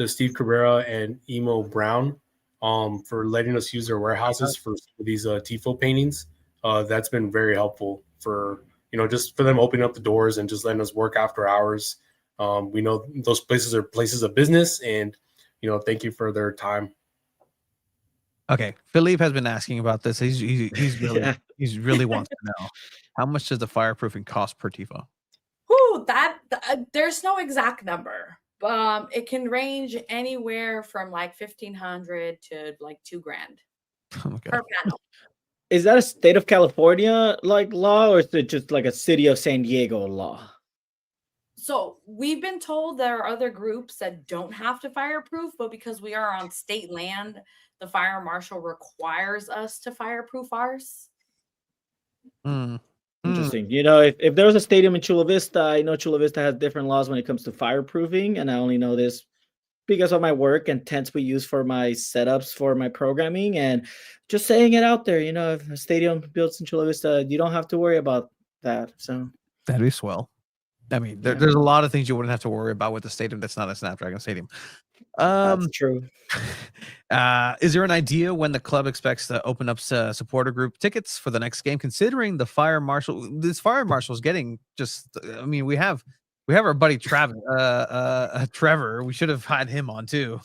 Steve Cabrera and Emo Brown for letting us use their warehouses for these TIFO paintings. That's been very helpful for just for them opening up the doors and just letting us work after hours. We know those places are places of business, and thank you for their time. Okay, Philippe has been asking about this. He's really wants to know, how much does the fireproofing cost per TIFO? There's no exact number. It can range anywhere from like $1,500 to like $2,000 per panel. Is that a state of California like law, or is it just like a city of San Diego law? So we've been told there are other groups that don't have to fireproof, but because we are on state land, the fire marshal requires us to fireproof ours. Interesting. If there was a stadium in Chula Vista, I know Chula Vista has different laws when it comes to fireproofing, and I only know this because of my work and tents we use for my setups for my programming. And just saying it out there, if a stadium built in Chula Vista, you don't have to worry about that. So that'd be swell. I mean, there's a lot of things you wouldn't have to worry about with the stadium that's not a Snapdragon stadium. That's true. Is there an idea when the club expects to open up supporter group tickets for the next game? Considering the fire marshal, this fire marshal is getting just. I mean, we have our buddy Trevor. We should have had him on too.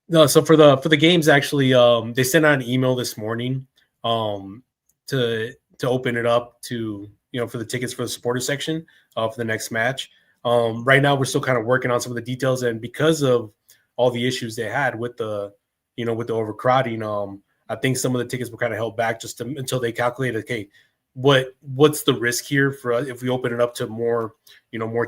No, so for the games, actually, they sent out an email this morning to open it up to for the tickets for the supporter section for the next match. Right now, we're still kind of working on some of the details, and because of all the issues they had with the overcrowding, I think some of the tickets were kind of held back until they calculated, okay, what's the risk here for us if we open it up to more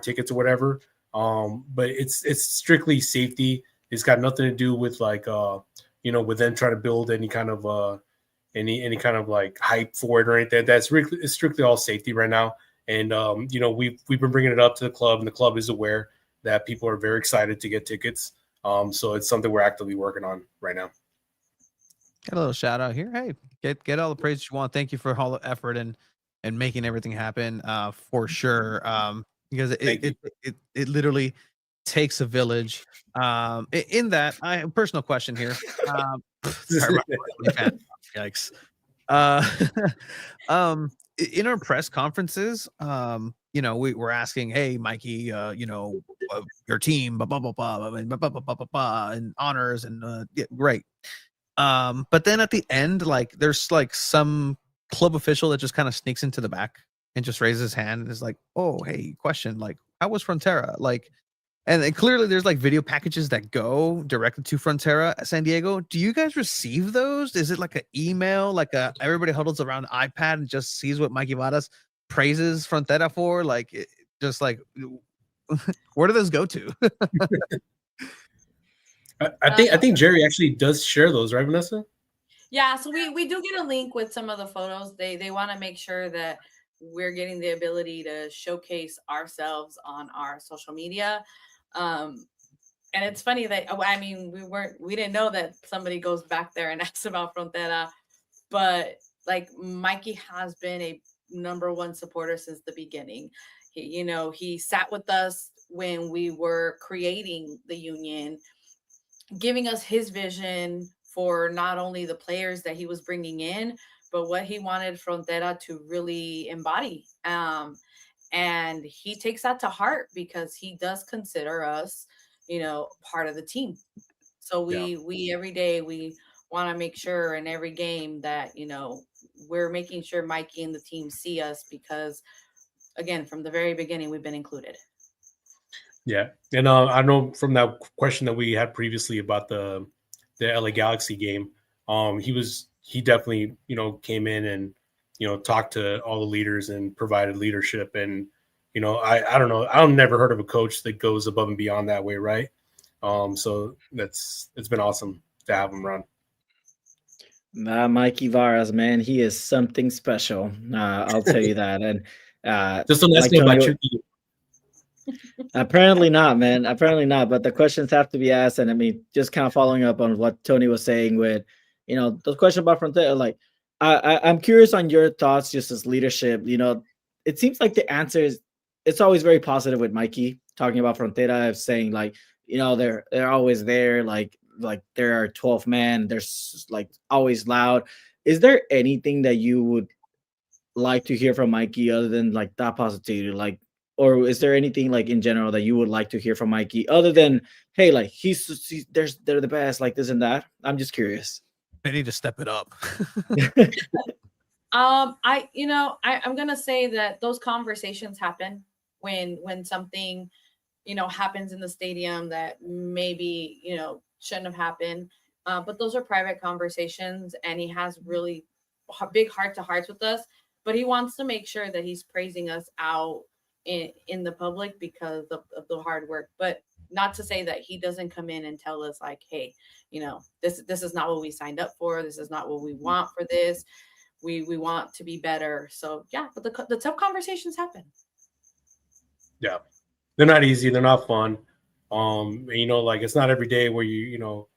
tickets or whatever. But it's strictly safety. It's got nothing to do with with them trying to build any kind of any kind of like hype for it or anything. It's strictly all safety right now. And we've been bringing it up to the club, and the club is aware that people are very excited to get tickets. So it's something we're actively working on right now. Get a little shout out here. Hey, get all the praise you want. Thank you for all the effort and making everything happen. For sure. Because it literally takes a village. In that, I have a personal question here. Sorry, yikes. In our press conferences, we're asking, hey, Mikey, your team, blah blah blah blah, and honors, and great. But then at the end, like there's like some club official that just kind of sneaks into the back and just raises his hand and is like, oh, hey, question, like, how was Frontera? Like, and clearly there's like video packages that go directly to Frontera at San Diego. Do you guys receive those? Is it like an email, like everybody huddles around an iPad and just sees what Mikey Vadas praises Frontera for? Like, just like, where do those go to? I think Jerry actually does share those, right, Vanessa? Yeah, so we do get a link with some of the photos. They want to make sure that we're getting the ability to showcase ourselves on our social media. And it's funny that, I mean, we didn't know that somebody goes back there and asks about Frontera, but like Mikey has been a number one supporter since the beginning. He sat with us when we were creating the union, giving us his vision for not only the players that he was bringing in, but what he wanted Frontera to really embody. And he takes that to heart because he does consider us, part of the team. So we every day, we want to make sure in every game that, we're making sure Mikey and the team see us because, again, from the very beginning, we've been included. Yeah. And I know from that question that we had previously about the LA Galaxy game, he definitely, came in and, talked to all the leaders and provided leadership. And, I don't know, I've never heard of a coach that goes above and beyond that way. Right. So it's been awesome to have him run. Mikey Varas, man, he is something special. I'll tell you that. And just a nice thing about Chucky. Apparently not, man. Apparently not. But the questions have to be asked. And I mean, just kind of following up on what Tony was saying with, the question about Frontera, like, I'm curious on your thoughts just as leadership. It seems like the answer is, it's always very positive with Mikey talking about Frontera, saying like, they're always there. Like there are 12 men. They're like always loud. Is there anything that you would like to hear from Mikey other than like that positivity? Like, or is there anything like in general that you would like to hear from Mikey other than, hey, like they're the best, like this and that? I'm just curious. They need to step it up. I'm gonna say that those conversations happen when something, happens in the stadium that maybe, shouldn't have happened. But those are private conversations, and he has really big heart-to-hearts with us, but he wants to make sure that he's praising us out in the public because of the hard work. But not to say that he doesn't come in and tell us like, hey, this is not what we signed up for. This is not what we want for this. We want to be better. So yeah, but the tough conversations happen. Yeah, they're not easy. They're not fun. Like it's not every day where you're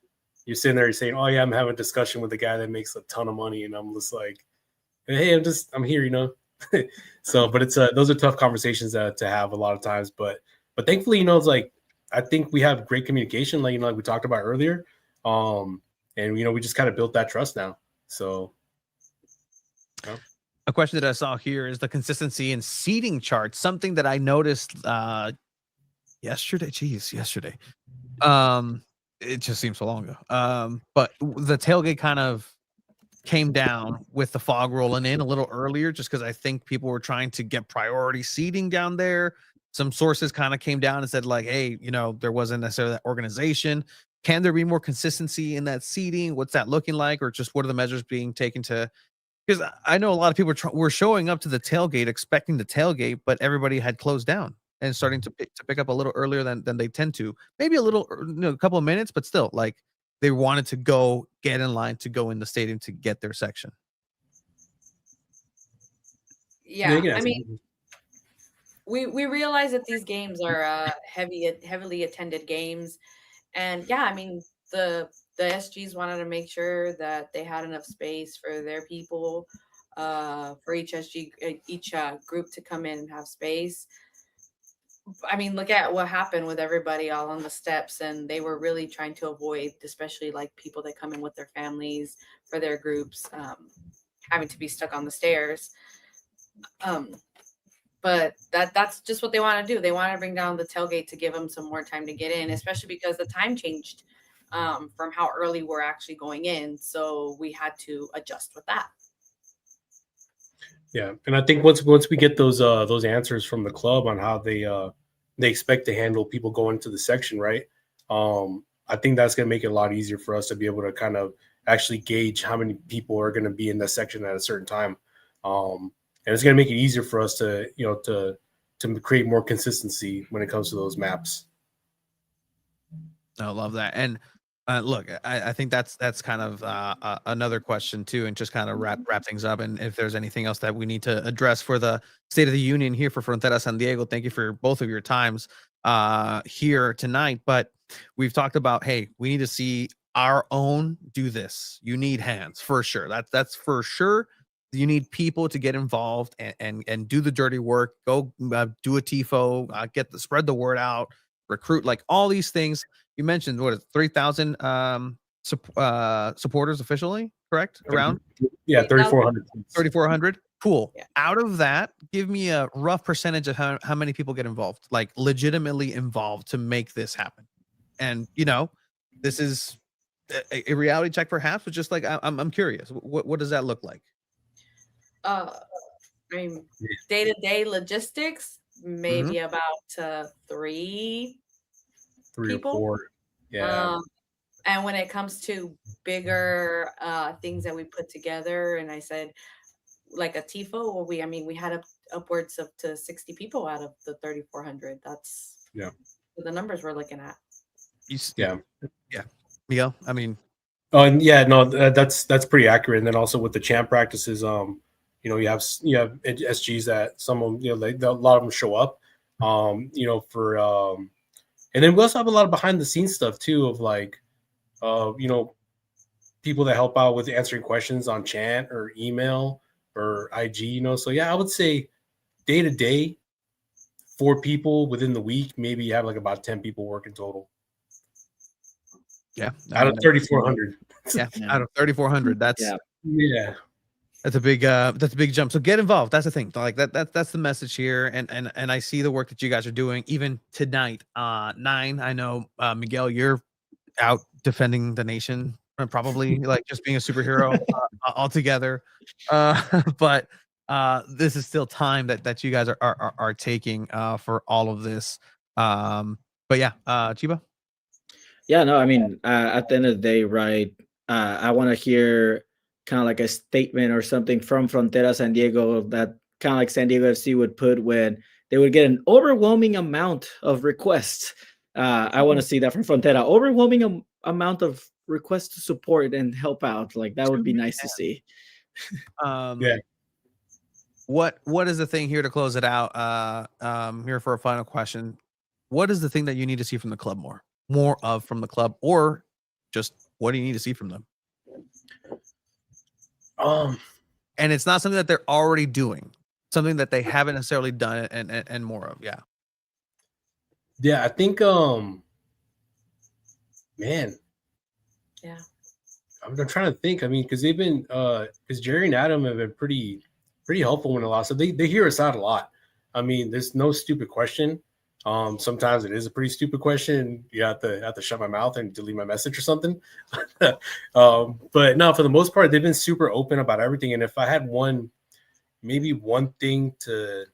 sitting there saying, oh yeah, I'm having a discussion with a guy that makes a ton of money, and I'm just like, hey, I'm here, So, but it's those are tough conversations to have a lot of times. But thankfully, it's like I think we have great communication, like like we talked about earlier. And we just kind of built that trust now. So. A question that I saw here is the consistency in seating charts, something that I noticed yesterday. Yesterday. It just seems so long ago. But the tailgate kind of came down with the fog rolling in a little earlier, just because I think people were trying to get priority seating down there. Some sources kind of came down and said, like, hey, there wasn't necessarily that organization. Can there be more consistency in that seating? What's that looking like? Or just what are the measures being taken to? Because I know a lot of people were showing up to the tailgate expecting the tailgate, but everybody had closed down and starting to pick up a little earlier than they tend to. Maybe a little, a couple of minutes, but still, like, they wanted to go get in line to go in the stadium to get their section. Yeah, I mean, we realize that these games are heavily attended games, and yeah, I mean the SGs wanted to make sure that they had enough space for their people, for each group to come in and have space. I mean, look at what happened with everybody all on the steps, and they were really trying to avoid, especially like people that come in with their families for their groups, having to be stuck on the stairs. But that's just what they want to do. They want to bring down the tailgate to give them some more time to get in, especially because the time changed from how early we're actually going in. So we had to adjust with that. Yeah, and I think once we get those answers from the club on how they expect to handle people going to the section, right? I think that's going to make it a lot easier for us to be able to kind of actually gauge how many people are going to be in that section at a certain time, and it's going to make it easier for us to to create more consistency when it comes to those maps. I love that. And look, I think that's kind of another question too, and just kind of wrap things up. And if there's anything else that we need to address for the State of the Union here for Frontera San Diego, thank you for both of your times here tonight. But we've talked about, hey, we need to see our own do this. You need hands for sure. That's for sure. You need people to get involved and do the dirty work. Go do a TIFO, spread the word out, recruit, like all these things. You mentioned what is 3,000 supporters officially, correct? Around 3,400. 3,400. Cool. Yeah. Out of that, give me a rough percentage of how many people get involved, like legitimately involved to make this happen. And this is a reality check, perhaps, but just like I'm curious, what does that look like? I mean, day-to-day logistics, maybe about 3 people. or 4. Yeah. And when it comes to bigger things that we put together, and I said like a TIFO, we had upwards of to 60 people out of the 3,400. That's the numbers we're looking at. Yeah. Miguel, I mean, that's pretty accurate. And then also with the champ practices, you have SGs that some of them, a lot of them show up, and then we also have a lot of behind the scenes stuff too, of like, people that help out with answering questions on chat or email or IG, So yeah, I would say day to day, 4 people within the week, maybe you have like about 10 people working total. Yeah. Out of 3,400. Yeah. Out of 3,400. That's That's a big jump. So get involved. That's the thing. Like that's the message here. And I see the work that you guys are doing even tonight. 9. I know Miguel, you're out defending the nation and probably like just being a superhero altogether. But this is still time that you guys are taking for all of this. But yeah, Chiba. Yeah, no, I mean, at the end of the day, right? I want to hear kind of like a statement or something from Frontera San Diego that kind of like San Diego FC would put when they would get an overwhelming amount of requests. I want to see that from Frontera. Overwhelming amount of requests to support and help out. Like that would be nice to see. What is the thing here to close it out? Here for a final question. What is the thing that you need to see from the club more of from the club, or just what do you need to see from them? And it's not something that they're already doing, something that they haven't necessarily done and more of. Yeah, I think man. Yeah. I'm trying to think. I mean, because they've been because Jerry and Adam have been pretty helpful when a lot. So they hear us out a lot. I mean, there's no stupid question. Sometimes it is a pretty stupid question. You have to shut my mouth and delete my message or something. But no, for the most part, they've been super open about everything. And if I had maybe one thing to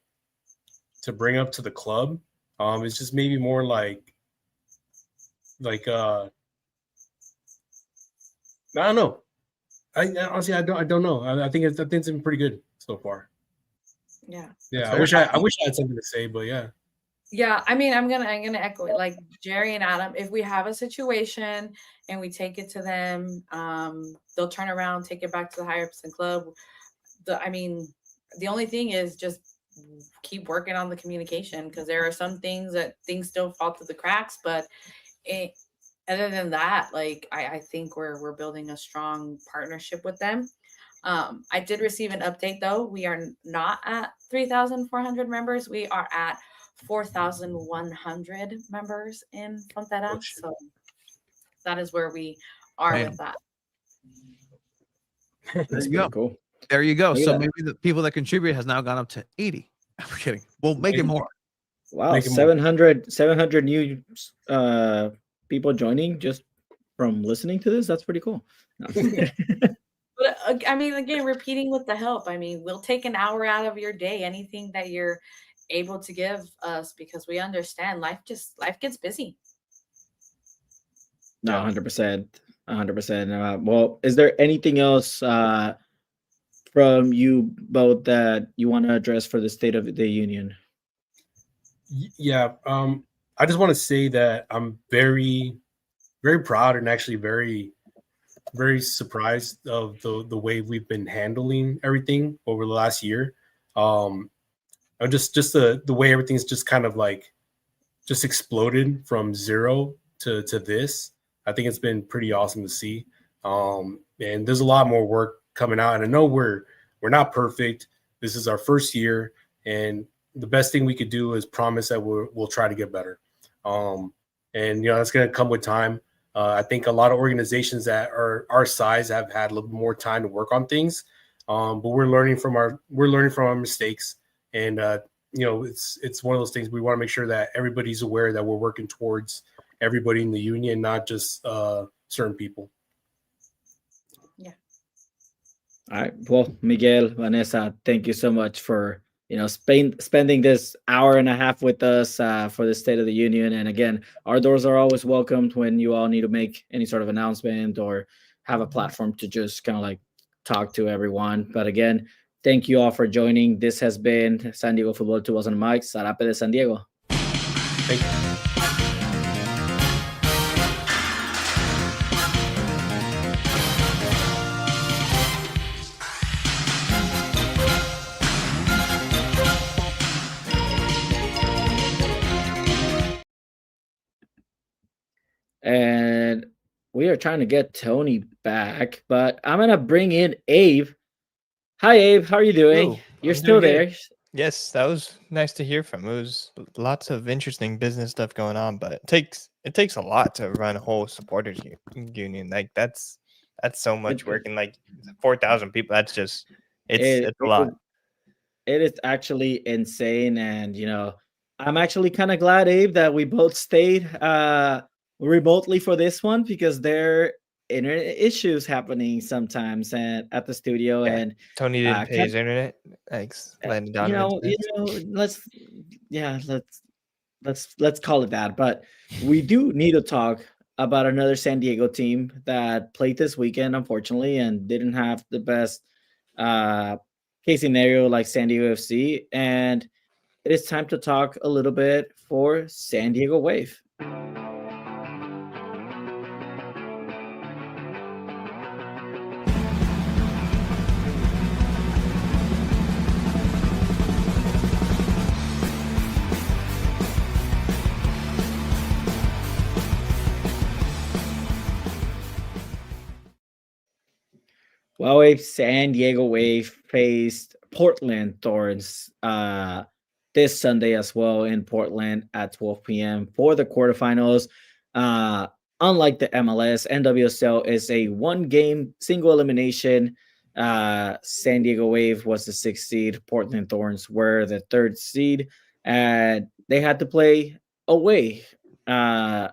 bring up to the club, it's just maybe more like I don't know. I honestly I don't know. I think it's been pretty good so far. Yeah. Yeah, I wish I had something to say, but yeah. Yeah, I mean, I'm gonna echo it. Like Jerry and Adam, if we have a situation and we take it to them, they'll turn around, take it back to the higher percent club. The only thing is just keep working on the communication, because there are some things that things still fall through the cracks. But other than that, like I think we're building a strong partnership with them. I did receive an update though. We are not at 3,400 members. We are at 4,100 members in Frontera. So that is where we are with that. That's pretty cool. There you go. So maybe the people that contribute has now gone up to 80. I'm kidding. We'll make it more. Wow, 700 new people joining just from listening to this. That's pretty cool. But I mean, again, repeating with the help. I mean, we'll take an hour out of your day, anything that you're able to give us, because we understand life gets busy. No, 100%. 100%. Well, is there anything else from you both that you want to address for the State of the Union? Yeah, I just want to say that I'm very, very proud and actually very, very surprised of the way we've been handling everything over the last year. Just the way everything's just kind of like just exploded from zero to this. I think it's been pretty awesome to see. And there's a lot more work coming out. And I know we're not perfect. This is our first year, and the best thing we could do is promise that we'll try to get better. And that's going to come with time. I think a lot of organizations that are our size have had a little more time to work on things, but we're learning from our mistakes. And it's one of those things we want to make sure that everybody's aware that we're working towards everybody in the union, not just certain people. Yeah. All right. Well, Miguel, Vanessa, thank you so much for spending this hour and a half with us for the State of the Union. And again, our doors are always welcomed when you all need to make any sort of announcement or have a platform to just kind of like talk to everyone. But again, thank you all for joining. This has been San Diego Futbol 2 Balls on the Mic, Zarape de San Diego. Thank you. And we are trying to get Tony back, but I'm going to bring in Abe. Hi, Abe. How are you doing? Hello. You're I'm still doing there. good. Yes, that was nice to hear from. It was lots of interesting business stuff going on, but it takes a lot to run a whole supporters union. Like that's so much work, and like 4,000 people. That's just it's a lot. It is actually insane, and I'm actually kind of glad, Abe, that we both stayed remotely for this one, because there are internet issues happening sometimes at the studio. Yeah, and Tony didn't pay his internet. Thanks, letting down. Let's call it that. But we do need to talk about another San Diego team that played this weekend, unfortunately, and didn't have the best case scenario like San Diego FC. And it is time to talk a little bit for San Diego Wave. Well, San Diego Wave faced Portland Thorns this Sunday as well in Portland at 12 p.m. for the quarterfinals. Unlike the MLS, NWSL is a one-game single elimination. San Diego Wave was the 6th seed. Portland Thorns were the 3rd seed. And they had to play away. I'll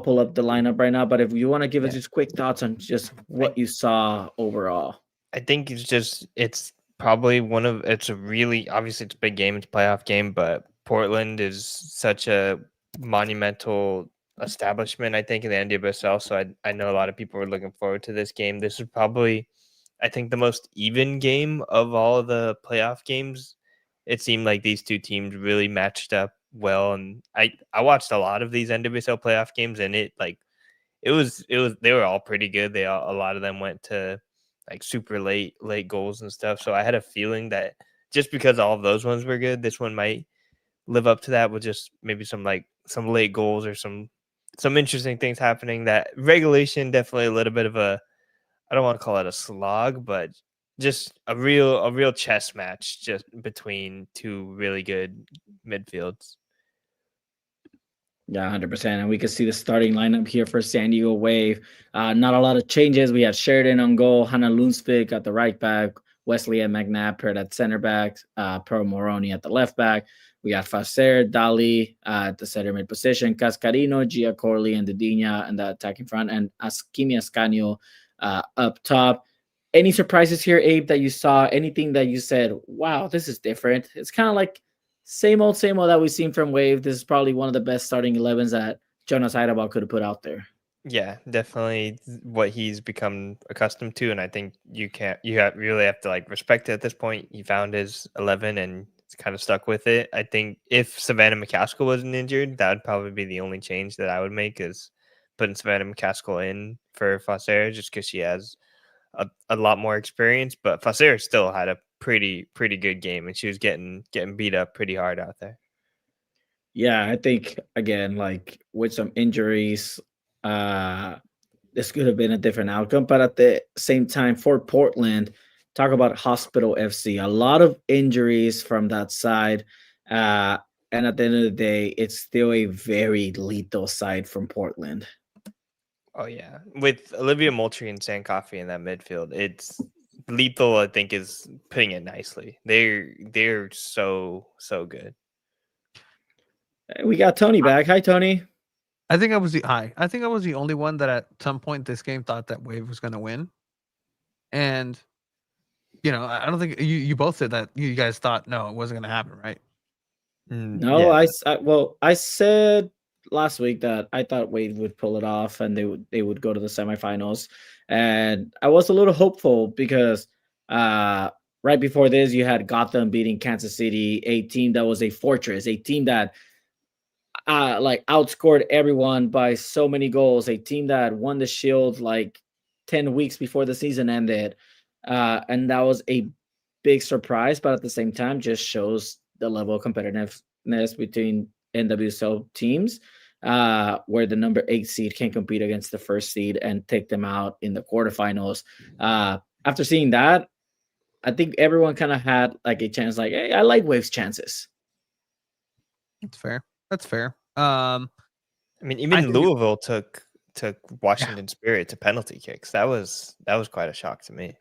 pull up the lineup right now, but if you want to give us just quick thoughts on just what you saw overall. I think it's probably it's a really, obviously it's a big game, it's a playoff game, but Portland is such a monumental establishment, I think, in the NWSL. So I know a lot of people were looking forward to this game. This is probably, I think, the most even game of all of the playoff games. It seemed like these two teams really matched up well, and I watched a lot of these NWSL playoff games, and it was they were all pretty good. A lot of them went to like super late goals and stuff. So I had a feeling that just because all of those ones were good, this one might live up to that with just maybe some late goals or some interesting things happening. That regulation definitely a little bit of a, I don't want to call it a slog, but just a real chess match just between two really good midfields. Yeah, 100%. And we can see the starting lineup here for San Diego Wave. Not a lot of changes. We have Sheridan on goal, Hannah Lundspik at the right back, Wesley and McNabb paired at center back, Pearl Moroni at the left back. We got Facer, Dali at the center mid position, Cascarino, Gia Corley, and Dedinha in the attacking front, and Kimi Ascanio up top. Any surprises here, Abe, that you saw? Anything that you said, wow, this is different? It's kind of like same old that we've seen from Wave. This is probably one of the best starting 11s that Jonas Eidevall could have put out there. Yeah, definitely what he's become accustomed to, and I think you really have to like respect it at this point. He found his 11 and it's kind of stuck with it. I think if Savannah McCaskill wasn't injured, that would probably be the only change that I would make, is putting Savannah McCaskill in for Facer, just because she has a lot more experience. But Facer still had a pretty good game, and she was getting beat up pretty hard out there. Yeah, I think again, like with some injuries, this could have been a different outcome. But at the same time, for Portland, talk about Hospital FC, a lot of injuries from that side. And at the end of the day, it's still a very lethal side from Portland. Oh yeah, with Olivia Moultrie and Sankofi in that midfield, it's lethal. I think is putting it nicely. They're so good. We got Tony back. Hi, Tony. I think I was the only one that at some point this game thought that Wave was going to win, and I don't think you both said that. You guys thought no, it wasn't going to happen, right? No, yeah. I said last week that I thought Wave would pull it off and they would go to the semifinals, and I was a little hopeful because right before this you had Gotham beating Kansas City, a team that was a fortress, a team that like outscored everyone by so many goals, a team that won the Shield like 10 weeks before the season ended, and that was a big surprise, but at the same time just shows the level of competitiveness between NWSL teams, where the number 8 seed can compete against the first seed and take them out in the quarterfinals. After seeing that, I think everyone kind of had like a chance, like, hey, I like Wave's chances. That's fair. I mean, even Louisville took Washington Spirit to penalty kicks. That was quite a shock to me.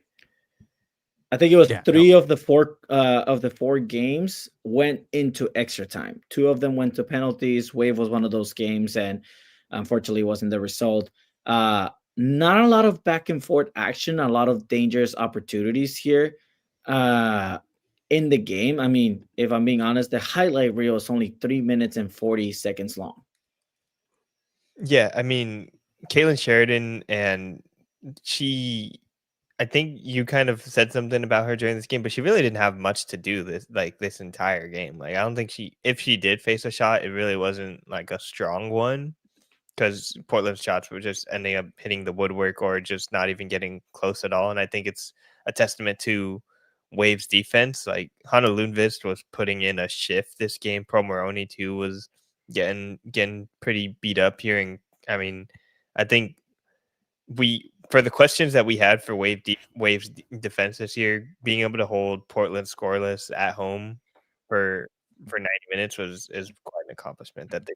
I think it was three of the four games went into extra time. 2 of them went to penalties. Wave was one of those games, and unfortunately wasn't the result. Not a lot of back and forth action, a lot of dangerous opportunities here in the game. I mean, if I'm being honest, the highlight reel is only 3 minutes and 40 seconds long. Yeah, I mean, Caitlin Sheridan, and I think you kind of said something about her during this game, but she really didn't have much to do this entire game. Like, I don't think if she did face a shot, it really wasn't like a strong one, because Portland's shots were just ending up hitting the woodwork or just not even getting close at all. And I think it's a testament to Wave's defense. Like, Hannah Lundqvist was putting in a shift this game. Pro Moroni too was getting pretty beat up here. And I mean, I think for the questions that we had for Wave's defense this year, being able to hold Portland scoreless at home for 90 minutes is quite an accomplishment that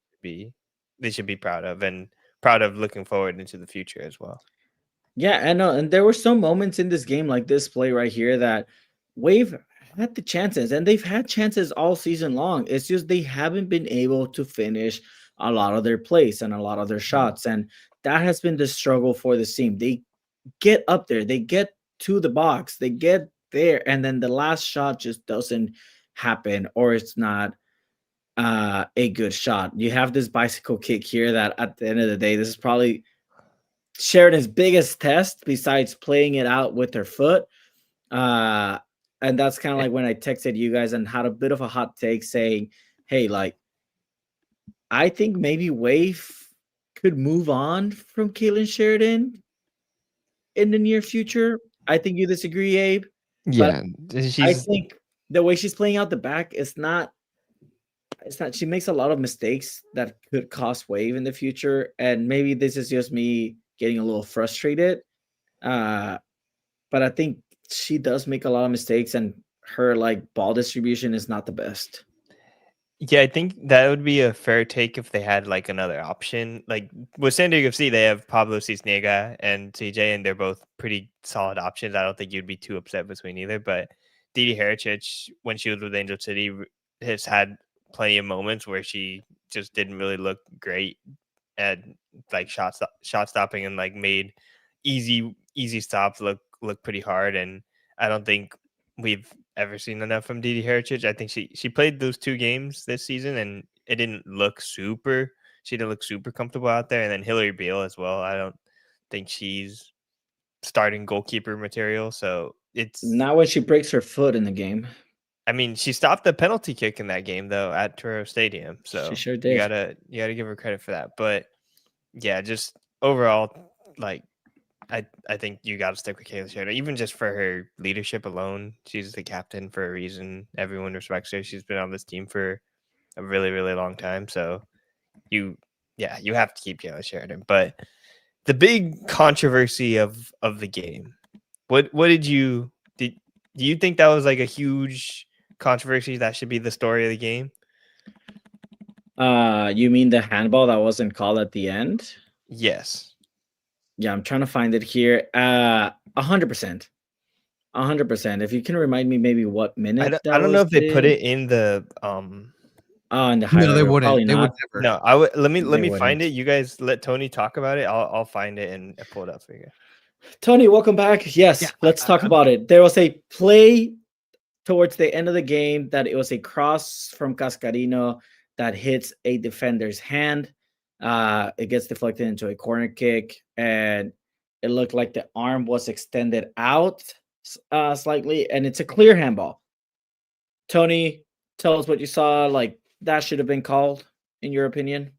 they should be proud of, and proud of looking forward into the future as well. Yeah, I know. And there were some moments in this game like this play right here that Wave had the chances, and they've had chances all season long. It's just they haven't been able to finish a lot of their plays and a lot of their shots, and that has been the struggle for the team. They get up there, they get to the box, they get there, and then the last shot just doesn't happen, or it's not a good shot. You have this bicycle kick here that at the end of the day, this is probably Sheridan's biggest test besides playing it out with her foot. And that's kind of like when I texted you guys and had a bit of a hot take saying, hey, like, I think maybe Wave could move on from Caitlin Sheridan in the near future. I think you disagree, Abe. Yeah, I think the way she's playing out the back is not. It's not. She makes a lot of mistakes that could cost Wave in the future, and maybe this is just me getting a little frustrated. But I think she does make a lot of mistakes, and her like ball distribution is not the best. Yeah, I think that would be a fair take if they had like another option. Like with San Diego FC, they have Pablo Cisniega and CJ, and they're both pretty solid options. I don't think you'd be too upset between either. But Didi Hericic, when she was with Angel City, has had plenty of moments where she just didn't really look great at like shot stopping, and like made easy stops look pretty hard. And I don't think we've ever seen enough from Didi Hericic. I think she played those 2 games this season, and it didn't look super. She didn't look super comfortable out there. And then Hillary Beale as well. I don't think she's starting goalkeeper material. So it's not when she breaks her foot in the game. I mean, she stopped the penalty kick in that game though at Truro Stadium. So she sure did. You gotta give her credit for that. But yeah, just overall, like I think you got to stick with Kayla Sheridan, even just for her leadership alone. She's the captain for a reason. Everyone respects her. She's been on this team for a really, really long time. So you have to keep Kayla Sheridan. But the big controversy of the game, what did you do you think that was like a huge controversy that should be the story of the game? You mean the handball that wasn't called at the end? Yes. Yeah, I'm trying to find it here. 100%. 100%. If you can remind me maybe what minute I don't know if they put it in the in the highlight. No, they wouldn't. They would never. No, I would let me wouldn't. find it. You guys let Tony talk about it. I'll find it and pull it up for you. Tony, welcome back. Yes, let's talk about it. There was a play towards the end of the game that it was a cross from Cascarino that hits a defender's hand. It gets deflected into a corner kick, and it looked like the arm was extended out slightly, and it's a clear handball. Tony, tell us what you saw. Like, that should have been called, in your opinion?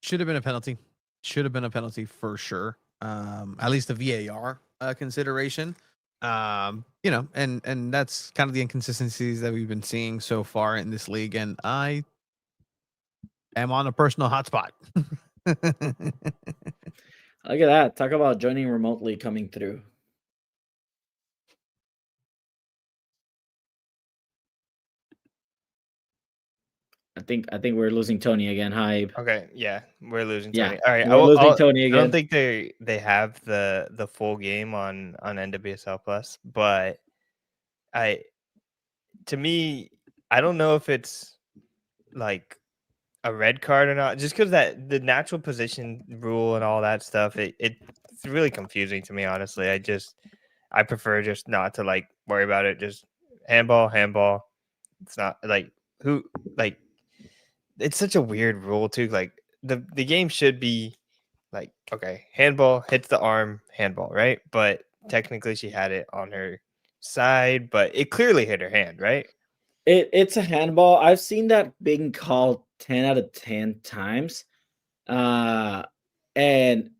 Should have been a penalty. Should have been a penalty for sure. At least a VAR consideration. You know, and that's kind of the inconsistencies that we've been seeing so far in this league. And I am on a personal hotspot. Look at that. Talk about joining remotely coming through. I think we're losing Tony again. Hi. Okay, yeah, we're losing Tony. Yeah, All right, we're losing Tony again. I don't think they have the full game on NWSL Plus, but to me, I don't know if it's like a red card or not, just because that the natural position rule and all that stuff, it's really confusing to me, honestly. I prefer just not to like worry about it. Just handball. It's not like it's such a weird rule too. Like the game should be like, okay, handball hits the arm, handball, right? But technically she had it on her side, but it clearly hit her hand, right? It's a handball. I've seen that being called 10 out of 10 times. And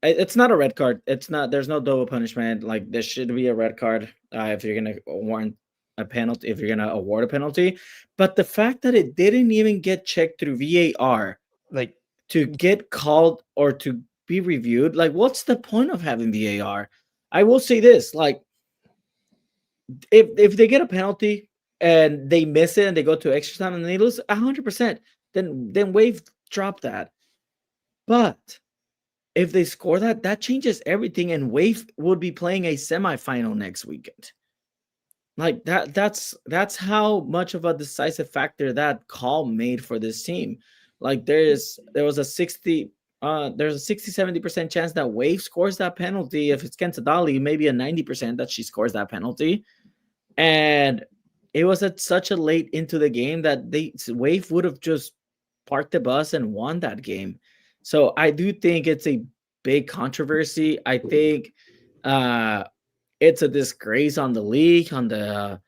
it's not a red card. It's not, there's no double punishment. Like, there should be a red card if you're going to warrant a penalty, if you're going to award a penalty. But the fact that it didn't even get checked through VAR, like to get called or to be reviewed, like, what's the point of having VAR? I will say this, like, if they get a penalty and they miss it and they go to extra time and they lose 100%, then Wave drop that. But if they score that changes everything, and Wave would be playing a semifinal next weekend. Like that's how much of a decisive factor that call made for this team. Like there's a 60-70% chance that Wave scores that penalty. If it's Kentadali, maybe a 90% that she scores that penalty. And it was at such a late into the game that Wave would have just parked the bus and won that game. So I do think it's a big controversy. I think it's a disgrace on the league, on the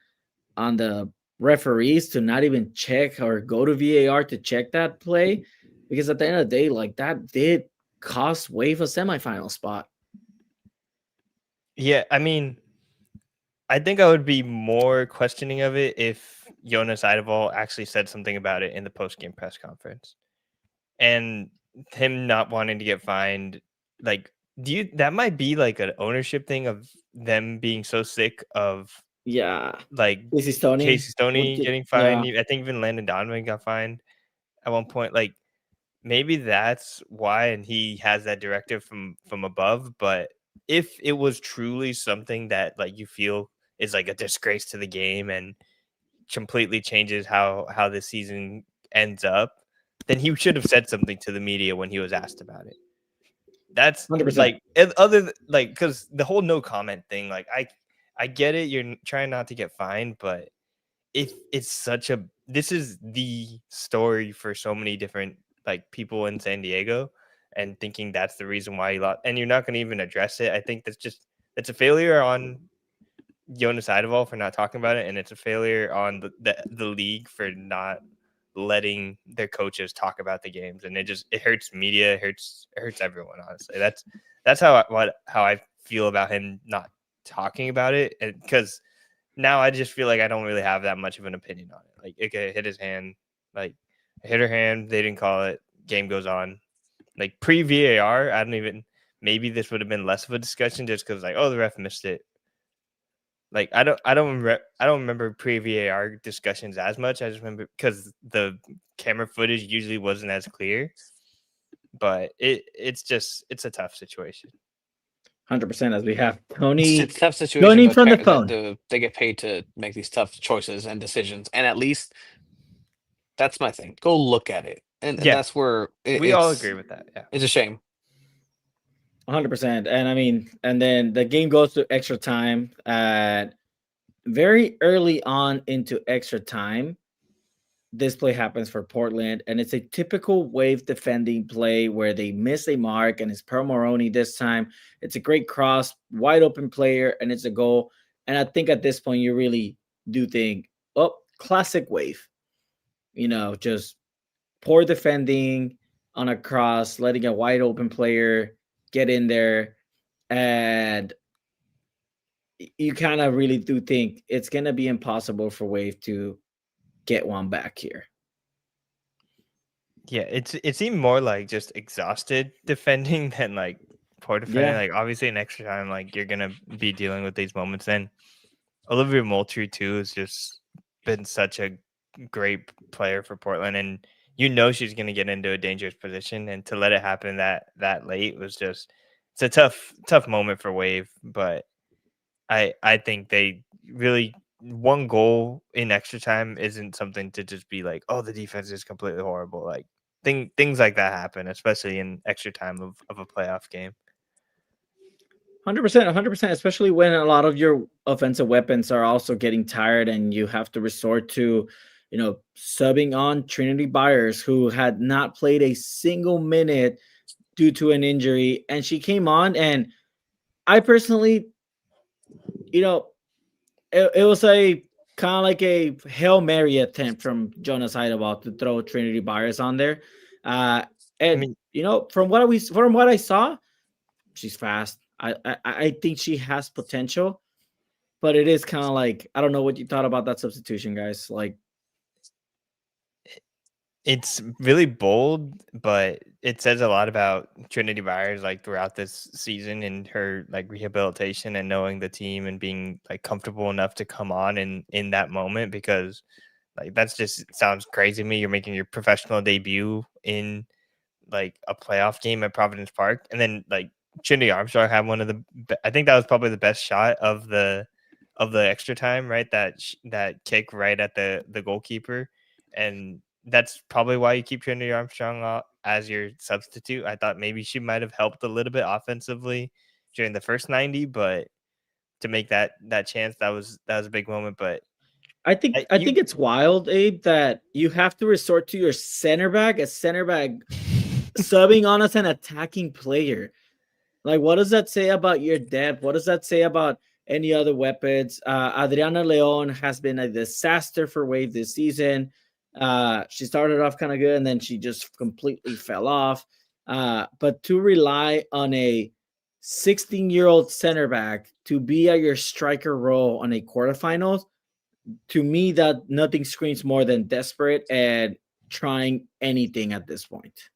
referees to not even check or go to VAR to check that play, because at the end of the day, like that did cost Wave a semifinal spot. Yeah, I mean, I think I would be more questioning of it if Jonas Eidevall actually said something about it in the post-game press conference. And him not wanting to get fined, like, that might be like an ownership thing of them being so sick of like Casey Stoney getting fined. I think even Landon Donovan got fined at one point. Like, maybe that's why, and he has that directive from above. But if it was truly something that like you feel is like a disgrace to the game and completely changes how this season ends up, then he should have said something to the media when he was asked about it. That's 100%. like because the whole no comment thing, like I get it, you're trying not to get fined, but it's this is the story for so many different like people in San Diego, and thinking that's the reason why you lost, and you're not going to even address it. I think it's a failure on Jonas Eidevall for not talking about it, and it's a failure on the league for not letting their coaches talk about the games, and it hurts media, it hurts everyone. Honestly, that's how I feel about him not talking about it, and because now I just feel like I don't really have that much of an opinion on it. Like, it could hit his hand, like hit her hand, they didn't call it, game goes on. Like pre VAR, maybe this would have been less of a discussion just because like, oh, the ref missed it. Like I don't remember pre VAR discussions as much. I just remember because the camera footage usually wasn't as clear. But it's a tough situation. 100%. As we have Tony, it's a tough situation. Tony from the phone. They get paid to make these tough choices and decisions, and at least that's my thing. Go look at it, and that's where we all agree with that. Yeah, it's a shame. 100%. And I mean, and then the game goes to extra time. Very early on into extra time, this play happens for Portland, and it's a typical Wave defending play where they miss a mark, and it's Pearl Moroni this time. It's a great cross, wide open player, and it's a goal. And I think at this point, you really do think, oh, classic Wave. You know, just poor defending on a cross, letting a wide open player get in there, and you kind of really do think it's going to be impossible for Wave to get one back here. Yeah, it's even more like just exhausted defending than like poor defending. Yeah. Like obviously in extra time, like you're gonna be dealing with these moments. And Olivia Moultrie too has just been such a great player for Portland, and you know she's gonna get into a dangerous position, and to let it happen that late was just, it's a tough moment for Wave. But I think they really, one goal in extra time isn't something to just be like, oh, the defense is completely horrible. Like things like that happen, especially in extra time of a playoff game. 100%, especially when a lot of your offensive weapons are also getting tired, and you have to resort to, you know, subbing on Trinity Byers, who had not played a single minute due to an injury, and she came on, and I personally, you know, it was a kind of like a Hail Mary attempt from Jonas Eidevall to throw Trinity Byers on there. And I mean, you know, from what I saw, she's fast. I think she has potential, but it is kind of like, I don't know what you thought about that substitution, guys. Like, it's really bold, but it says a lot about Trinity Byers like throughout this season and her like rehabilitation and knowing the team and being like comfortable enough to come on in that moment, because like that's just sounds crazy to me. You're making your professional debut in like a playoff game at Providence Park, and then like Trinity Armstrong had one of I think that was probably the best shot of the extra time, right? That kick right at the goalkeeper, and that's probably why you keep Trinity Armstrong as your substitute. I thought maybe she might have helped a little bit offensively during the first 90, but to make that chance, that was a big moment. But I think it's wild, Abe, that you have to resort to your center back subbing on as an attacking player. Like, what does that say about your depth? What does that say about any other weapons? Adriana Leon has been a disaster for Wave this season. She started off kind of good, and then she just completely fell off. But to rely on a 16-year-old center back to be at your striker role on a quarterfinals, to me, that nothing screams more than desperate and trying anything at this point.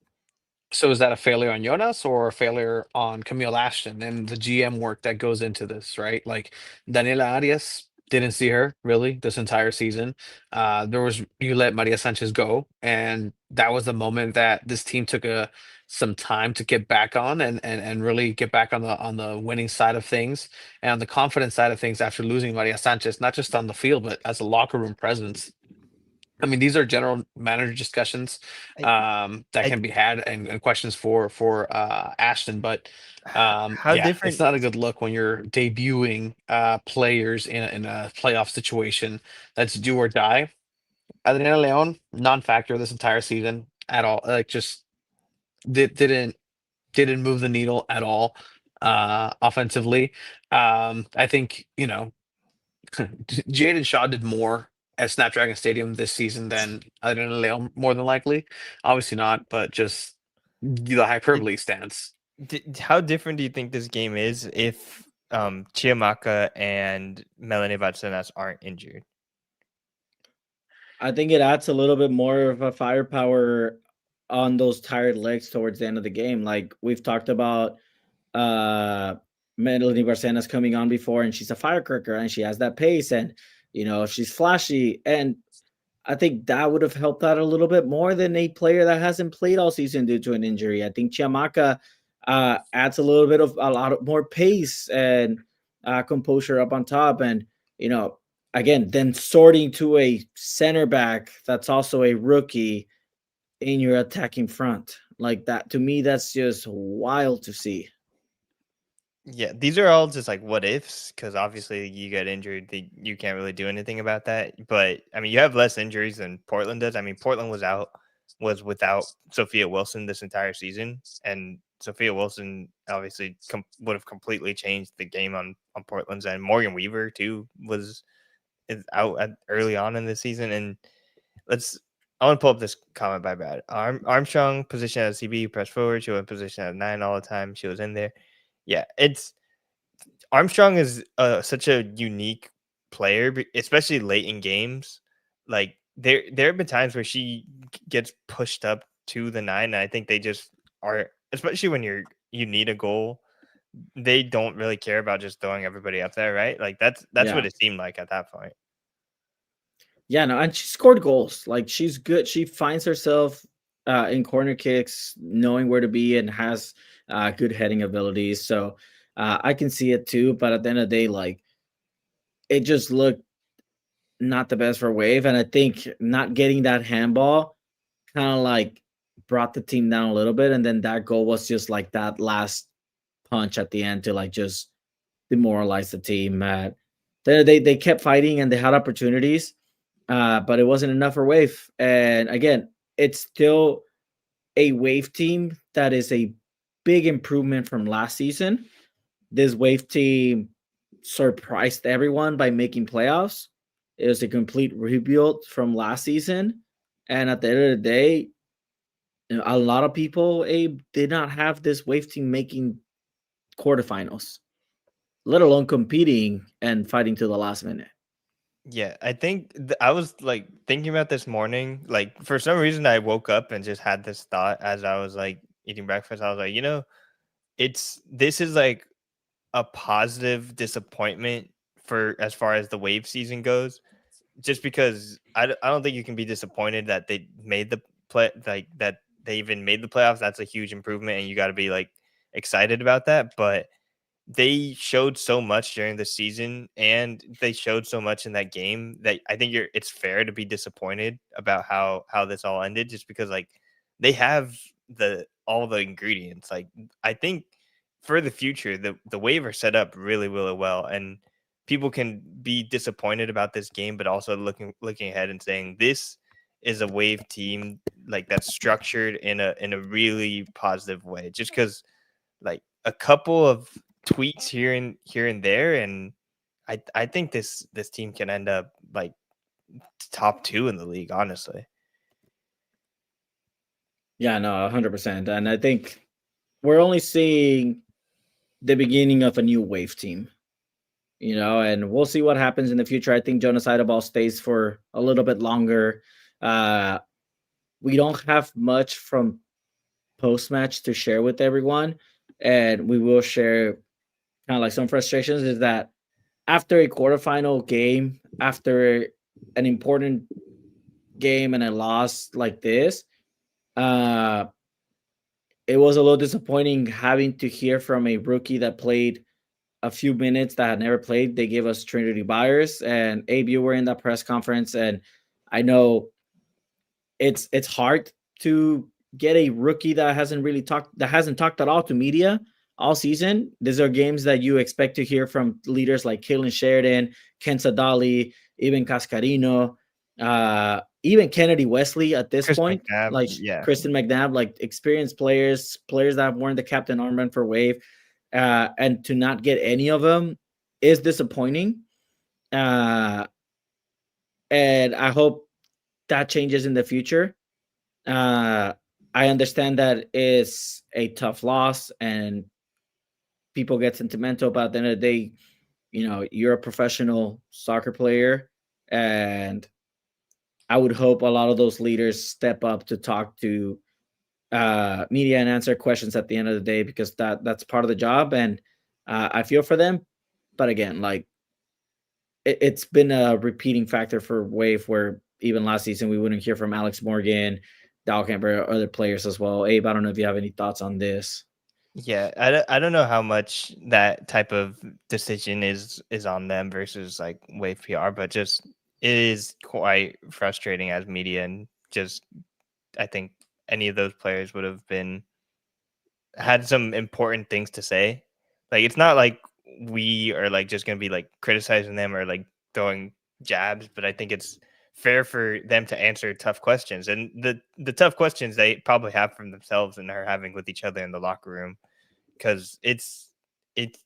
So is that a failure on Jonas or a failure on Camille Ashton and the GM work that goes into this, right? Like Daniela Arias didn't see her really this entire season. You let Maria Sanchez go, and that was the moment that this team took some time to get back on and really get back on the winning side of things and on the confidence side of things after losing Maria Sanchez, not just on the field but as a locker room presence. I mean, these are general manager discussions that can be had and questions for Ashton, but different? it's not a good look when you're debuting players in a playoff situation that's do or die. Adriana Leon, non-factor this entire season at all. Like, just didn't move the needle at all offensively. I think Jaden Shaw did more at Snapdragon Stadium this season than Adriana Leon, more than likely. Obviously not, but just the hyperbole stance. How different do you think this game is if Chiamaka and Melanie Vatsanas aren't injured? I think it adds a little bit more of a firepower on those tired legs towards the end of the game. Like we've talked about Melanie Barcenas coming on before, and she's a firecracker and she has that pace, and she's flashy, and I think that would have helped out a little bit more than a player that hasn't played all season due to an injury. I think Chiamaka adds a lot more pace and composure up on top, and again, then sorting to a center back that's also a rookie in your attacking front like that. To me, that's just wild to see. Yeah, these are all just like what ifs, because obviously you get injured, you can't really do anything about that. But I mean, you have less injuries than Portland does. I mean, Portland was without Sophia Wilson this entire season, and Sophia Wilson obviously would have completely changed the game on Portland's end. Morgan Weaver too is out early on in the season, and I want to pull up this comment by Brad. Armstrong position at CB, press forward. She was in position at 9 all the time. She was in there. Yeah, Armstrong is such a unique player, especially late in games. Like there have been times where she gets pushed up to the 9, and I think they just are, especially when you need a goal. They don't really care about just throwing everybody up there, right? Like that's what it seemed like at that point. Yeah, no, and she scored goals. Like she's good. She finds herself in corner kicks, knowing where to be, and has good heading abilities. So I can see it too. But at the end of the day, like it just looked not the best for Wave, and I think not getting that handball kind of like brought the team down a little bit, and then that goal was just like that last punch at the end to like just demoralize the team. They kept fighting and they had opportunities. But it wasn't enough for Wave. And again, it's still a Wave team that is a big improvement from last season. This Wave team surprised everyone by making playoffs. It was a complete rebuild from last season. And at the end of the day, a lot of people did not have this Wave team making quarterfinals, let alone competing and fighting to the last minute. Yeah, I think I was like thinking about this morning. Like for some reason, I woke up and just had this thought as I was like eating breakfast. I was like, this is like a positive disappointment for as far as the Wave season goes, just because I don't think you can be disappointed that they made the play, like that they even made the playoffs. That's a huge improvement, and you got to be like excited about that. But they showed so much during the season, and they showed so much in that game that I think it's fair to be disappointed about how this all ended, just because like they have all the ingredients. Like I think for the future, the Wave are set up really, really well, and people can be disappointed about this game, but also looking ahead and saying this is a Wave team like that's structured in a really positive way. Just because like a couple of tweaks here and there, and I think this team can end up like top 2 in the league, honestly. Yeah, no, 100%. And I think we're only seeing the beginning of a new Wave team, and we'll see what happens in the future. I think Jonas Eidevall stays for a little bit longer. We don't have much from post-match to share with everyone, and we will share kind of like some frustrations is that after a quarterfinal game, after an important game and a loss like this, it was a little disappointing having to hear from a rookie that played a few minutes that had never played. They gave us Trinity Byers, and Abe, you were in that press conference, and I know it's hard to get a rookie that hasn't talked at all to media all season. These are games that you expect to hear from leaders like Kaylin Sheridan, Ken Sadali, even Cascarino, even Kennedy Wesley at this point, McNabb, like Kristen McNabb, like experienced players that have worn the captain armband for Wave, and to not get any of them is disappointing. And I hope that changes in the future. I understand that it's a tough loss and people get sentimental, but at the end of the day, you're a professional soccer player, and I would hope a lot of those leaders step up to talk to media and answer questions at the end of the day, because that's part of the job. And I feel for them. But again, like it's been a repeating factor for Wave, where even last season we wouldn't hear from Alex Morgan, Dahlkemper, or other players as well. Abe, I don't know if you have any thoughts on this. Yeah, I don't know how much that type of decision is on them versus like Wave PR, but just it is quite frustrating as media, and just I think any of those players would have had some important things to say. Like it's not like we are like just gonna be like criticizing them or like throwing jabs, but I think it's fair for them to answer tough questions, and the tough questions they probably have from themselves and are having with each other in the locker room, because it's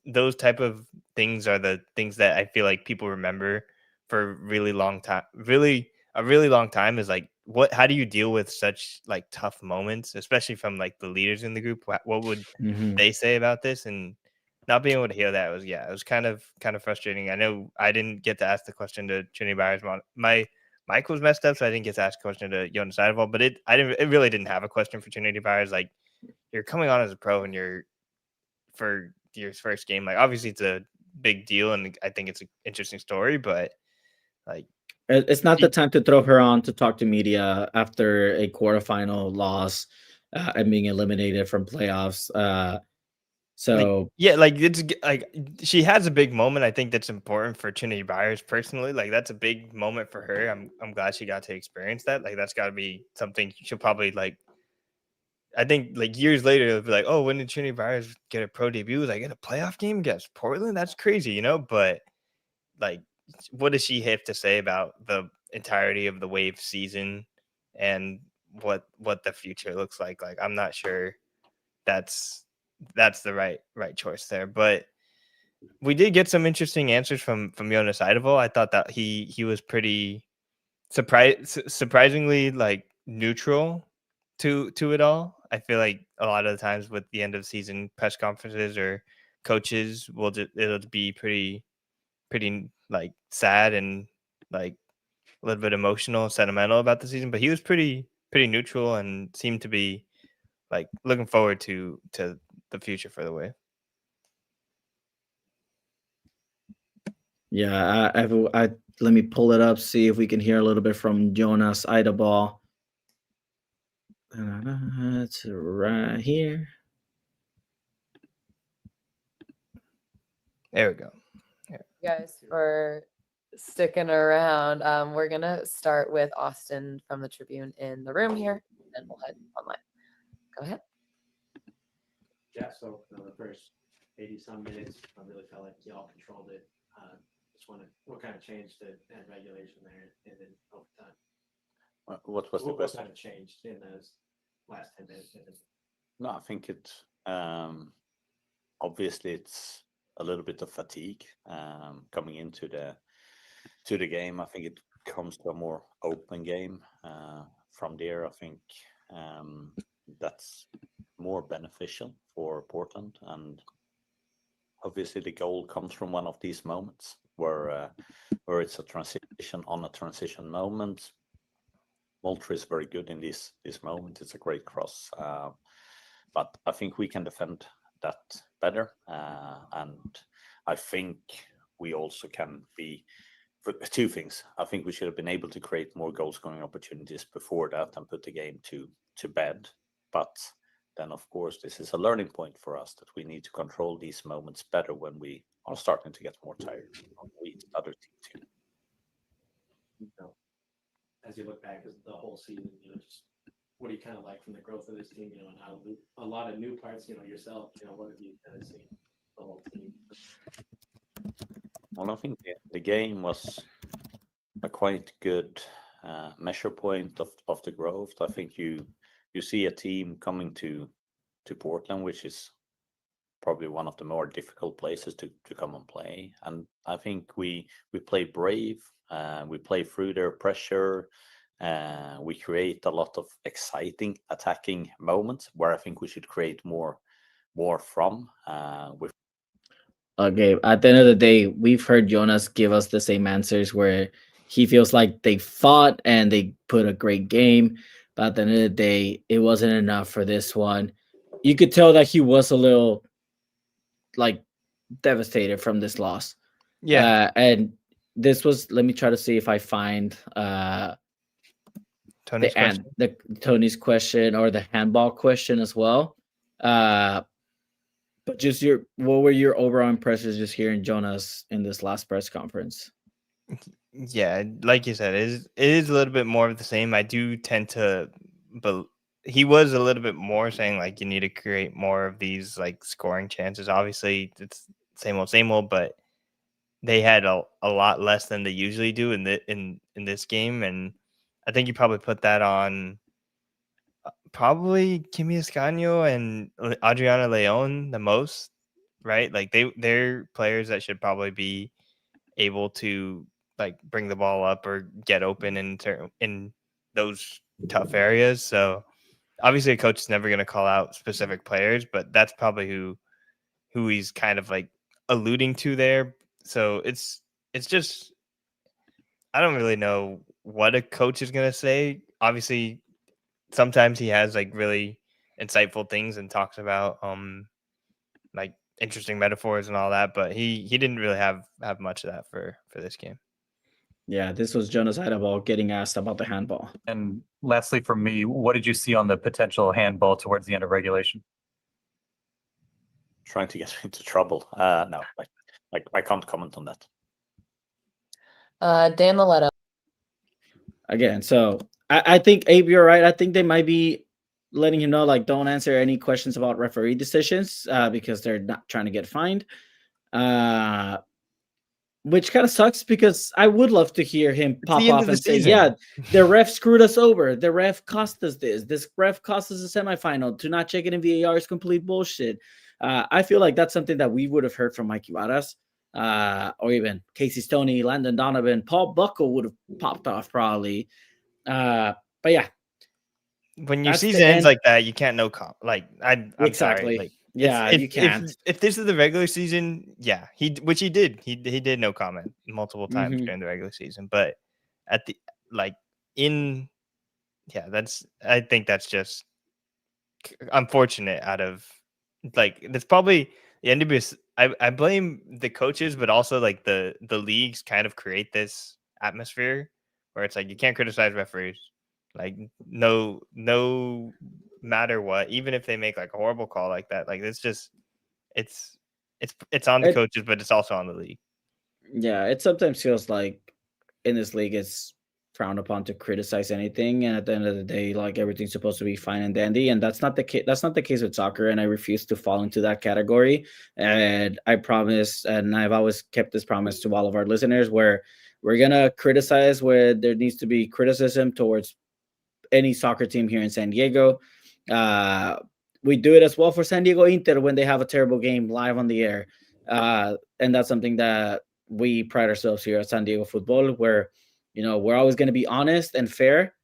those type of things are the things that I feel like people remember for a really long time is like how do you deal with such like tough moments, especially from like the leaders in the group. What would they say about this? And not being able to hear that it was kind of frustrating. I know I didn't get to ask the question to Trinity Byers. My mic was messed up, so I didn't get to ask a question to Jonas Eidevall, but it really didn't have a question for Trinity Byers. Like, you're coming on as a pro and for your first game, like obviously it's a big deal and I think it's an interesting story, but like it's not the time to throw her on to talk to media after a quarterfinal loss and being eliminated from playoffs. So it's like she has a big moment. I think that's important for Trinity Byers personally. Like that's a big moment for her. I'm glad she got to experience that. Like that's got to be something she'll probably like. I think like years later it'll be like, oh, when did Trinity Byers get a pro debut? It was like in a playoff game against Portland. That's crazy, But like, what does she have to say about the entirety of the Wave season and what the future looks like? Like, I'm not sure that's the right choice there, but we did get some interesting answers from Jonas Eidevall. I thought that he was pretty surprisingly like neutral to it all. I feel like a lot of the times with the end of season press conferences or coaches it'll be pretty like sad and like a little bit emotional, sentimental about the season, but he was pretty neutral and seemed to be like looking forward to the future for the Wave. Yeah, I let me pull it up, see if we can hear a little bit from Jonas Eidevall. It's right here. There we go. Guys, for sticking around. We're gonna start with Austin from the Tribune in the room here, and we'll head online. Go ahead. Yeah, so the first 80-some minutes, I really felt like y'all controlled it. Just wondering what kind of changed the end regulation there and then overtime. What was the What question? kind of changed in those last 10 minutes? No, I think it obviously it's a little bit of fatigue coming into the game. I think it comes to a more open game from there. I think that's more beneficial for Portland, and obviously the goal comes from one of these moments where it's a transition moment. Moultrie is very good in this moment. It's a great cross, but I think we can defend that better, and I think we also can be for two things. I think we should have been able to create more goal scoring opportunities before that and put the game to bed. But then, of course, this is a learning point for us that we need to control these moments better when we are starting to get more tired. We other team too. As you look back at the whole season, just what do you kind of like from the growth of this team? And how a lot of new parts, yourself. What have you kind of seen the whole team? Well, I think the game was a quite good measure point of the growth. I think you see a team coming to Portland, which is probably one of the more difficult places to come and play. And I think we play brave. We play through their pressure. We create a lot of exciting attacking moments where I think we should create more from. Okay, at the end of the day, we've heard Jonas give us the same answers where he feels like they fought and they put a great game, but at the end of the day, it wasn't enough for this one. You could tell that he was a little like devastated from this loss. Yeah. And this was, let me try to see if I find Tony's question or the handball question as well. But just what were your overall impressions just hearing Jonas in this last press conference? Yeah, like you said, it is a little bit more of the same. I do tend to, but he was a little bit more saying like you need to create more of these like scoring chances. Obviously, it's same old, but they had a lot less than they usually do in this game, and I think you probably put that on probably Kimi Escanio and Adriana Leon the most, right? Like they're players that should probably be able to like bring the ball up or get open in those tough areas. So obviously a coach is never going to call out specific players, but that's probably who he's kind of like alluding to there. So it's just, I don't really know what a coach is going to say. Obviously sometimes he has like really insightful things and talks about like interesting metaphors and all that, but he didn't really have much of that for this game. Yeah, this was Jonas Eidevall getting asked about the handball. And lastly, from me, what did you see on the potential handball towards the end of regulation? Trying to get into trouble. No, I can't comment on that. Dan Miletto. Again, so I think Abe, you're right. I think they might be letting him know, like, don't answer any questions about referee decisions because they're not trying to get fined. Which kind of sucks because I would love to hear him pop off and say, yeah, the ref screwed us over. The ref cost us this. This ref cost us a semifinal. To not check it in VAR is complete bullshit. I feel like that's something that we would have heard from Mike Ibarras or even Casey Stoney, Landon Donovan, Paul Buckle would have popped off probably. But yeah. When your season ends like that, you can't know I'm exactly. Sorry. Like, yeah, you can't. If this is the regular season, yeah, he did. He did no comment multiple times during the regular season, but at the I think that's just unfortunate. Out of like, that's probably the NWSL. I blame the coaches, but also like the leagues kind of create this atmosphere where it's like you can't criticize referees, Like no matter what, even if they make like a horrible call like that, like it's just it's on the coaches, but it's also on the league. Yeah, it sometimes feels like in this league it's frowned upon to criticize anything, and at the end of the day, like everything's supposed to be fine and dandy, and that's not the case. That's not the case with soccer, and I refuse to fall into that category. And I promise, and I've always kept this promise to all of our listeners, where we're gonna criticize where there needs to be criticism towards any soccer team here in San Diego. We do it as well for San Diego Inter when they have a terrible game live on the air, and that's something that we pride ourselves here at SanDiego.Futbol, where we're always going to be honest and fair,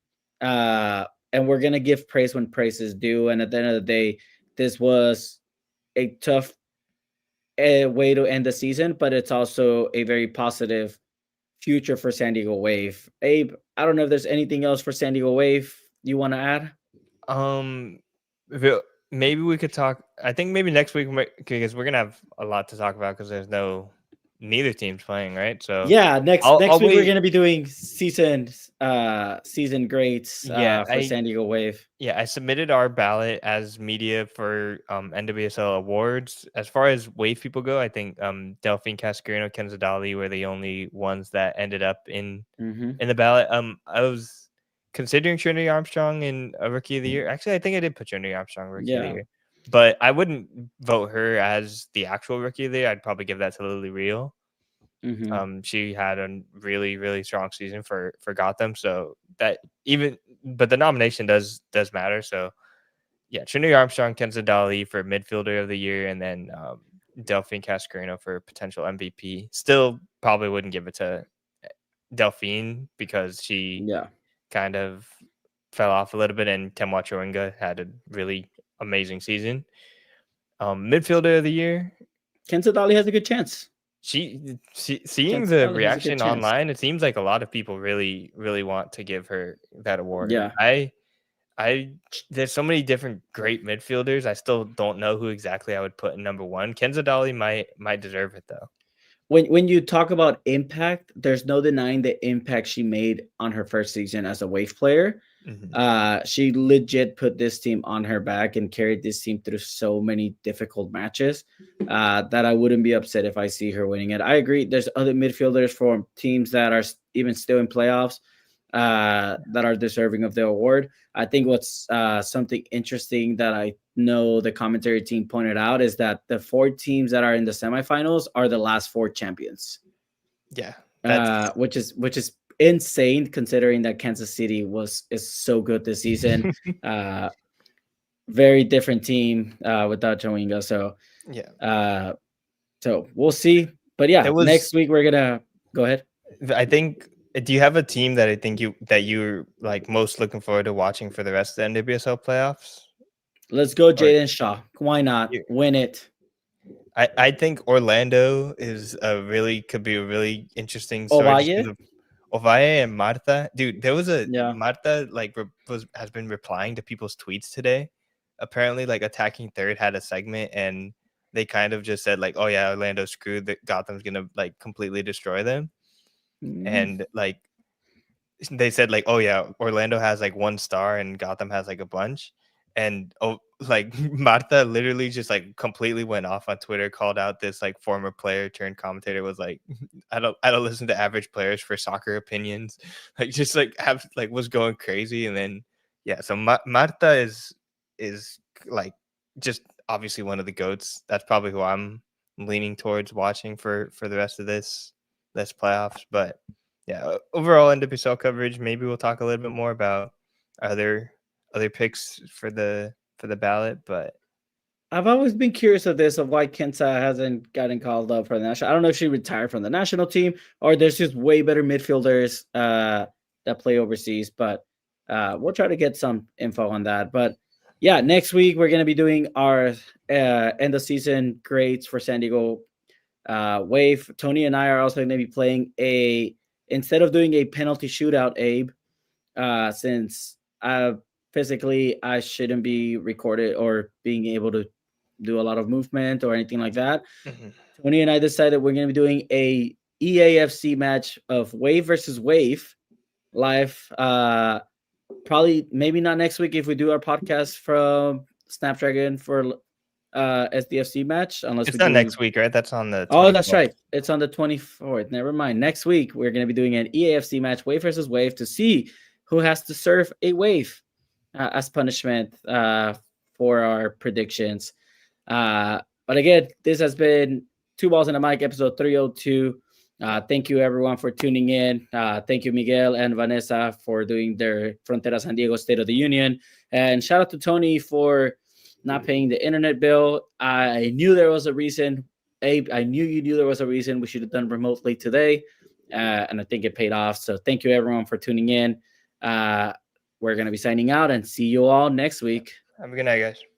and we're going to give praise when praise is due. And at the end of the day, this was a tough way to end the season, but it's also a very positive future for San Diego Wave. Abe, I don't know if there's anything else for San Diego Wave you want to add. Maybe we could talk. I think maybe next week, because we're gonna have a lot to talk about, because there's neither team's playing, right? So yeah, next week we're gonna be doing season grades for San Diego Wave. Yeah, I submitted our ballot as media for NWSL awards. As far as Wave people go, I think Delphine Cascarino, Ken Zadali were the only ones that ended up in the ballot. I was considering Trinity Armstrong in a Rookie of the Year. Actually, I think I did put Trinity Armstrong Rookie of the Year, but I wouldn't vote her as the actual Rookie of the Year. I'd probably give that to Lily Real. She had a really, really strong season for Gotham. So but the nomination does matter. So yeah, Trinity Armstrong, Ken Zadali for midfielder of the year, and then Delphine Cascarino for potential MVP. Still probably wouldn't give it to Delphine because she kind of fell off a little bit, and Temwa Chowinga had a really amazing season. Midfielder of the year, Ken Zadali has a good chance. Seeing the reaction online, it seems like a lot of people really, really want to give her that award. Yeah, there's so many different great midfielders. I still don't know who exactly I would put in number one. Ken Zadali might deserve it though. When you talk about impact, there's no denying the impact she made on her first season as a Wave player. She legit put this team on her back and carried this team through so many difficult matches that I wouldn't be upset if I see her winning it. I agree. There's other midfielders from teams that are even still in playoffs that are deserving of the award. I think what's something interesting that I know the commentary team pointed out is that the 4 teams that are in the semifinals are the last 4 champions. Yeah, which is insane considering that Kansas City is so good this season. Very different team without Chowinga. So yeah. So we'll see. But yeah, next week we're gonna go ahead. I think. Do you have a team that I think you're like most looking forward to watching for the rest of the NWSL playoffs? Let's go, Jaden Shaw. Why not win it? I think Orlando could be a really interesting story. Ovalle and Marta, dude. There was Marta has been replying to people's tweets today. Apparently, like Attacking Third had a segment and they kind of just said like, "Oh yeah, Orlando screwed. That Gotham's gonna like completely destroy them." And like they said like, "Oh yeah, Orlando has like 1 star and Gotham has like a bunch." And Marta literally just like completely went off on Twitter, called out this like former player turned commentator, was like, I don't listen to average players for soccer opinions. Like just like was going crazy. And then so Marta is like just obviously one of the GOATs. That's probably who I'm leaning towards watching for the rest of this playoffs. But yeah, overall NWSL coverage. Maybe we'll talk a little bit more about other picks for the ballot. But I've always been curious of why Kenta hasn't gotten called up for the national. I don't know if she retired from the national team or there's just way better midfielders that play overseas. But we'll try to get some info on that. But yeah, next week we're gonna be doing our end of season grades for San Diego Wave. Tony and I are also gonna be playing instead of doing a penalty shootout, Abe, since physically I shouldn't be recorded or being able to do a lot of movement or anything like that. Tony and I decided we're going to be doing a EAFC match of Wave versus Wave live probably maybe not next week if we do our podcast from Snapdragon for SDFC match, unless It's we not do next week, right? That's on the. Oh, that's 24th. right. It's on the 24th. Never mind. Next week, we're going to be doing an EAFC match, wave versus wave, to see who has to serve a wave as punishment for our predictions. But again, this has been Two Balls in a Mic, episode 302. Thank you, everyone, for tuning in. Thank you, Miguel and Vanessa, for doing their Frontera San Diego State of the Union. And shout out to Tony for not paying the internet bill. I knew there was a reason. Abe, I knew you knew there was a reason we should have done remotely today. And I think it paid off. So thank you, everyone, for tuning in. We're going to be signing out and see you all next week. Have a good night, guys.